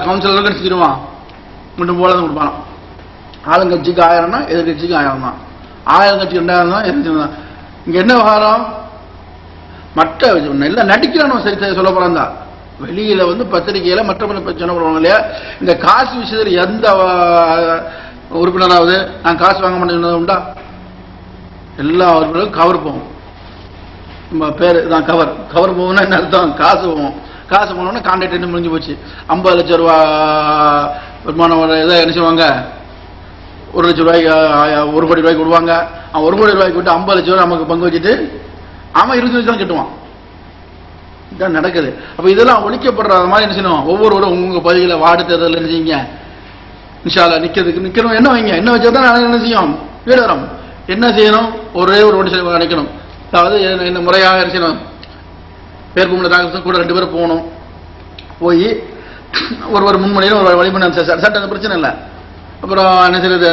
கவுன்சிலருக்கும் செஞ்சிருவான். மட்டும் போல தான் கொடுப்பான். ஆளுங்கட்சிக்கு 1000னா எதிர்கட்சிக்கு 1000 தான், 1000 கட்சி 2000 தான், எதிர்கட்சி தான். இங்க என்ன விவகாரம்? மற்ற எல்லாம் நடிக்கிறான். சரி சொல்ல போறான் தான் வெளியில வந்து பத்திரிகையில மற்ற பிரச்சனை பண்ணுவாங்க இல்லையா? இந்த காசு விஷயத்தில் எந்த உறுப்பினராவது நான் காசு வாங்க மாட்டேன் உண்டா? எல்லா உறுப்பினரும் கவர் போகும். நம்ம பேர் தான் கவர் போகும்னா என்ன அர்த்தம்? காசு போகும். காசு போனோம்னா கான்ட்ராக்ட் முடிஞ்சு போச்சு. 50 லட்சம் ரூபா வருமானம் இதை என்ன செய்வாங்க? 1 லட்சம் ரூபாய்க்கு 1 கோடி ரூபாய்க்கு விடுவாங்க. அவன் 1 கோடி ரூபாய்க்கு விட்டு 50 லட்சம் ரூபாய் நமக்கு பங்கு வச்சுட்டு அவன் 20 லட்சம் கட்டுவான். இதான் நடக்குது. அப்ப இதெல்லாம் ஒழிக்கப்படுற மாதிரி என்ன செய்யணும்? ஒவ்வொருவரும் உங்க பகுதியில் வார்டு தேர்தல் என்ன செய்யுங்க? இன்ஷா அல்லாஹ் நிக்கணும். என்ன வைங்க, என்ன வச்சா தான் என்ன செய்யும்? வீடு வரும். என்ன செய்யணும்? ஒரே ஒரு நோட்டீஸ் நினைக்கணும். அதாவது இந்த முறையாக என்ன செய்யணும்? பேர்பூமியில் தாக்கல் கூட 2 பேரும் போகணும். போய் ஒரு முன்மொழியில் ஒரு வழிமுறை சட்ட பிரச்சனை இல்லை. அப்புறம் என்ன செய்யறது?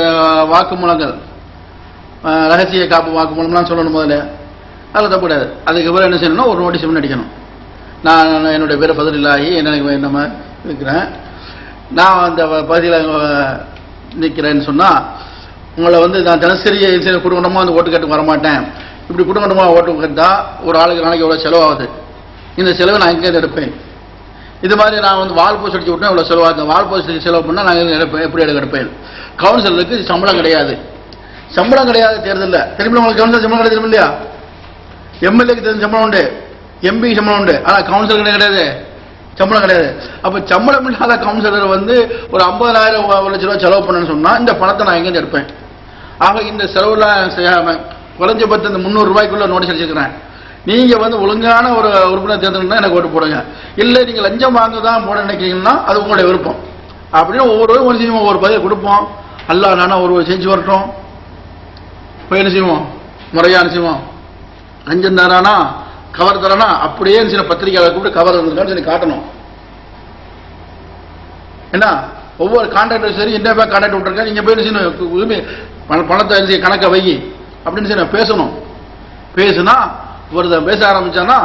வாக்குமூலங்கள், ரகசிய காப்பு வாக்குமூலம்லாம் சொல்லணும் முதல்ல. அதில் தப்பக்கூடாது. அதுக்கப்புறம் என்ன செய்யணும்னா ஒரு நோட்டீஸ் ஒன்று அடிக்கணும். நான் என்னுடைய பேரை பதிலாகி எனக்கு நம்ம இருக்கிறேன், நான் அந்த பகுதியில் நிற்கிறேன்னு சொன்னால் உங்களை வந்து நான் தினசரி குடும்பமாக வந்து ஓட்டு கேட்டு வரமாட்டேன். இப்படி குடும்பமாக ஓட்டு கேட்டால் ஒரு ஆளுக்கு நாளைக்கு எவ்வளோ செலவாகுது, இந்த செலவை நான் எங்கேருந்து எடுப்பேன் இது மாதிரி நான் வந்து வால் போஸ்ட் அடிச்சு விட்டேன், இவ்வளோ செலவாகும், வால் போஸ்ட் செலவு பண்ணால் நாங்கள் எப்படி எடுப்பேன். கவுன்சிலருக்கு சம்பளம் கிடையாது, சம்பளம் கிடையாது தேர்தலில். திரும்ப உங்களுக்கு கவுன்சிலர் சம்பளம் கிடையாது இல்லையா? எம்எல்ஏக்கு தெரிஞ்ச சம்பளம் உண்டு, எம்பிக்கு சம்பளம் உண்டு, ஆனால் கவுன்சிலர் கிடையாது, சம்பளம் கிடையாது. அப்போ சம்பளம் இல்லாத கவுன்சிலர் வந்து ஒரு 50,000 1 லட்ச ரூபா செலவு பண்ணணும்னு சொன்னால் இந்த பணத்தை நான் எங்கேருந்து எடுப்பேன்? ஆக இந்த செலவுலாம் செய்யாமல் குறைஞ்சபட்சம் இந்த 300 ரூபாய்க்குள்ள நோட்டீஸ் அடிச்சிருக்கிறேன். நீங்கள் வந்து ஒழுங்கான ஒரு உறுப்பினர் தேர்ந்தெடுக்கணும்னா எனக்கு ஓட்டு போடுங்க, இல்லை நீங்கள் லஞ்சம் வாங்க தான் போட நினைக்கிறீங்கன்னா அது உங்களுடைய விருப்பம் அப்படின்னு ஒவ்வொரு செய்வோம், ஒவ்வொரு பதில் கொடுப்போம். அல்லா நானா ஒரு செஞ்சு வரட்டும், இப்போ என்ன செய்வோம், முறையான செய்வோம். லஞ்சம் தரானா கவர் தரானா அப்படியே சில பத்திரிகையாளர் கூப்பிட்டு கவர் இருந்திருக்கான்னு சொல்லி காட்டணும். என்ன ஒவ்வொரு கான்ட்ராக்டர் சரி என்ன போய் கான்ட்ராக்ட் விட்டுருக்கேன், நீங்கள் போய் என்ன செய்யணும், பணத்தை கணக்கை வை அப்படின்னு சொல்லி பேசணும். பேசுனா ஒருத்தர் பேச ஆரம்பிச்சானா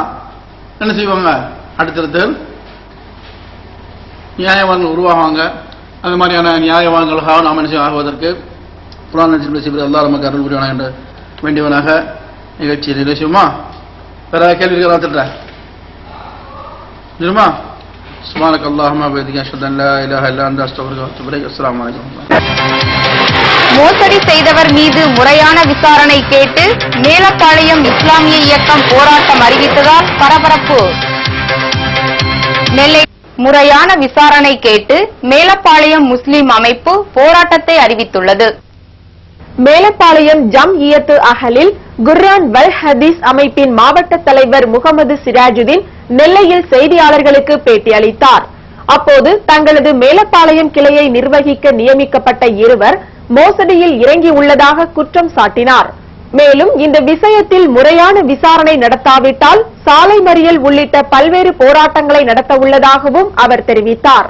என்ன செய்வாங்க, அடுத்தடுத்து நியாயவான்கள் உருவாகுவாங்க. அந்த மாதிரியான நியாயவான்களாக நாம் என்ன செய்ய ஆகுவதற்கு குர்ஆன் அல்லாஹ் நமக்கு அருள் புரிவானாக என்று வேண்டியவனாக நிகழ்ச்சியை நிகழ்ச்சியுமா. வேற கேள்வி இருக்கிறா தெரியுமா? சுப்ஹானக அல்லாஹும்ம வ பிஹம்திக அஷ்ஹது அன் லா இலாஹா இல்லா அன்த அஸ்தக்ஃபிருக வ அத்தூபு இலைக். அஸ்ஸலாமு அலைக்கும். மோசடி செய்தவர் மீது முறையான விசாரணை கேட்டு மேலப்பாளையம் இஸ்லாமிய இயக்கம் போராட்டம் அறிவித்ததால் பரபரப்பு. நெல்லை முறையான விசாரணை கேட்டு மேலப்பாளையம் முஸ்லிம் அமைப்பு போராட்டத்தை அறிவித்துள்ளது. மேலப்பாளையம் ஜம்இய்யத்து அஹ்லில் குர்ஆன் வல் ஹதீஸ் அமைப்பின் மாவட்ட தலைவர் முகமது சிராஜுதீன் நெல்லையில் செய்தியாளர்களுக்கு பேட்டி அளித்தார். அப்போது தங்களது மேலப்பாளையம் கிளையை நிர்வகிக்க நியமிக்கப்பட்ட இருவர் மோசடியில் இறங்கியுள்ளதாக குற்றம் சாட்டினார். மேலும் இந்த விஷயத்தில் முறையான விசாரணை நடத்தாவிட்டால் சாலை மறியல் உள்ளிட்ட பல்வேறு போராட்டங்களை நடத்த உள்ளதாகவும் அவர் தெரிவித்தார்.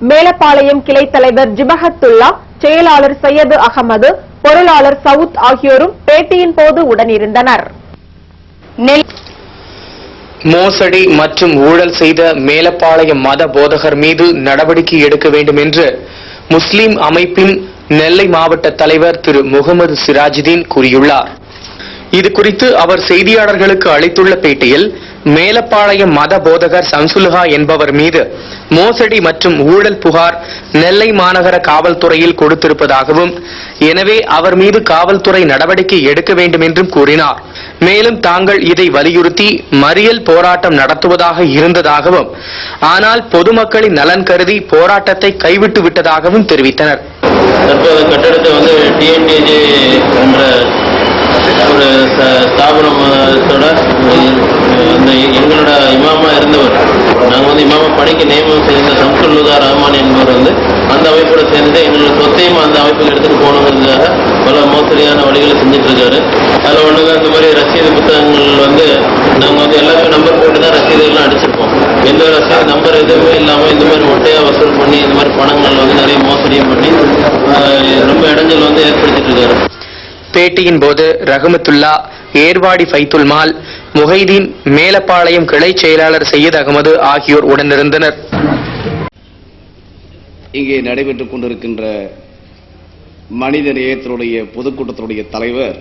மேலப்பாளையம் கிளை தலைவர் ஜிபஹத்துல்லா, செயலாளர் சையது அகமது, பொருளாளர் சவுத் ஆகியோரும் பேட்டியின் போது உடனிருந்தனர். மோசடி மற்றும் ஊழல் செய்த மேலப்பாளையம் மத போதகர் மீது நடவடிக்கை எடுக்க வேண்டும் என்று முஸ்லிம் அமைப்பின் நெல்லை மாவட்ட தலைவர் திரு முகமது சிராஜுதீன் கூறியுள்ளார். இது குறித்து அவர் செய்தியாளர்களுக்கு அளித்துள்ள பேட்டியில், மேலப்பாளையம் மத போதகர் சம்சுல்ஹா என்பவர் மீது மோசடி மற்றும் ஊழல் புகார் நெல்லை மாநகர காவல்துறையில் கொடுத்திருப்பதாகவும், எனவே அவர் மீது காவல்துறை நடவடிக்கை எடுக்க வேண்டும் என்றும் கூறினார். மேலும் தாங்கள் இதை வலியுறுத்தி மறியல் போராட்டம் நடத்துவதாக இருந்ததாகவும், ஆனால் பொதுமக்களின் நலன் கருதி போராட்டத்தை கைவிட்டு விட்டதாகவும் தெரிவித்தனர். தற்போது கட்டடத்தை வந்து டிஎன்டிஜே என்ற ஒரு ஸ்தாபனத்தோட அந்த எங்களோட இமாமா இருந்தவர், நாங்கள் வந்து இமாமா பணிக்கு நியமனம் செய்த சம்சுல்லுதா ரஹ்மான் என்பவர் வந்து அந்த அமைப்போட சேர்ந்து எங்களோட சொத்தையும் அந்த அமைப்புக்கு எடுத்துகிட்டு போனதுக்காக பல மோசடியான வழிகளை செஞ்சுட்டு இருக்காரு. அதில் ஒன்றுதான் இந்த மாதிரி ரசீது புத்தகங்கள் வந்து நாங்கள் வந்து எல்லாமே நம்பர் போட்டு தான் ரசீதுகள்லாம் அடிச்சிருப்போம். எந்த ரசீது நம்பர் எதுவுமே இல்லாமல் இந்த மாதிரி மொட்டையாக வசூல் பண்ணி இந்த மாதிரி பணங்கள் வந்து நிறைய மோசடியும் பண்ணி ரொம்ப இடைஞ்சல் வந்து ஏற்படுத்திட்டு இருக்காரு. பேட்டியின் போது ரஹமத்துல்லா, ஏர்வாடி ஃபைத்துல்மால், முஹைதீன், மேலப்பாளையம் கிளை செயலாளர் சையத் அகமது ஆகியோர் உடனிருந்தனர். இங்கே நடைபெற்றுக் கொண்டிருக்கின்ற மனித நேயத்தினுடைய பொதுக்கூட்டத்தினுடைய தலைவர்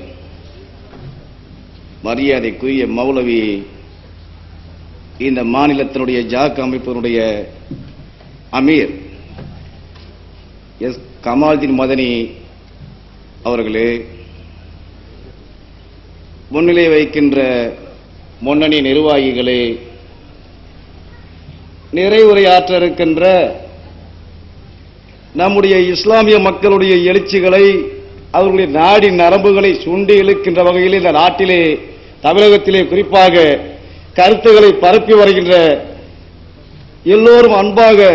மரியாதைக்குரிய மௌலவி, இந்த மாநிலத்தினுடைய ஜாக் அமைப்பினுடைய அமீர் எஸ் கமால்தீன் மதனி அவர்களே, முன்னிலை வைக்கின்ற முன்னணி நிர்வாகிகளே, நிறைவுரையாற்ற இருக்கின்ற நம்முடைய இஸ்லாமிய மக்களுடைய எழுச்சிகளை, அவர்களுடைய நாடி நரம்புகளை சுண்டி இழுக்கின்ற வகையில் இந்த நாட்டிலே, தமிழகத்திலே குறிப்பாக கருத்துக்களை பரப்பி வருகின்ற எல்லோரும் அன்பாக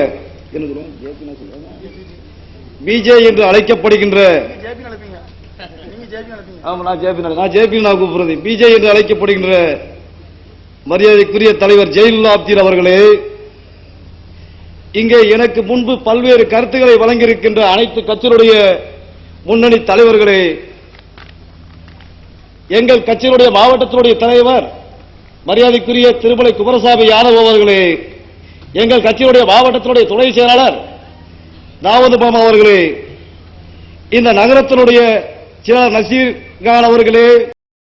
பிஜே என்று அழைக்கப்படுகின்ற பிஜே என்று அழைக்கப்படுகின்ற மரியாதைக்குரிய தலைவர் ஜெயிலுல்லா அப்தீன் அவர்களே, இங்கே எனக்கு முன்பு பல்வேறு கருத்துக்களை வழங்கியிருக்கின்ற அனைத்து கட்சிகளுடைய முன்னணி தலைவர்களே, எங்கள் கட்சியினுடைய மாவட்டத்தினுடைய தலைவர் மரியாதைக்குரிய திருமலை குமரசாமி யாதவ் அவர்களே, எங்கள் கட்சியினுடைய மாவட்டத்தினுடைய துணை செயலாளர் தாவூத் மாமா அவர்களே, இந்த நகரத்தினுடைய செயலாளர் நசீர் கான் அவர்களே,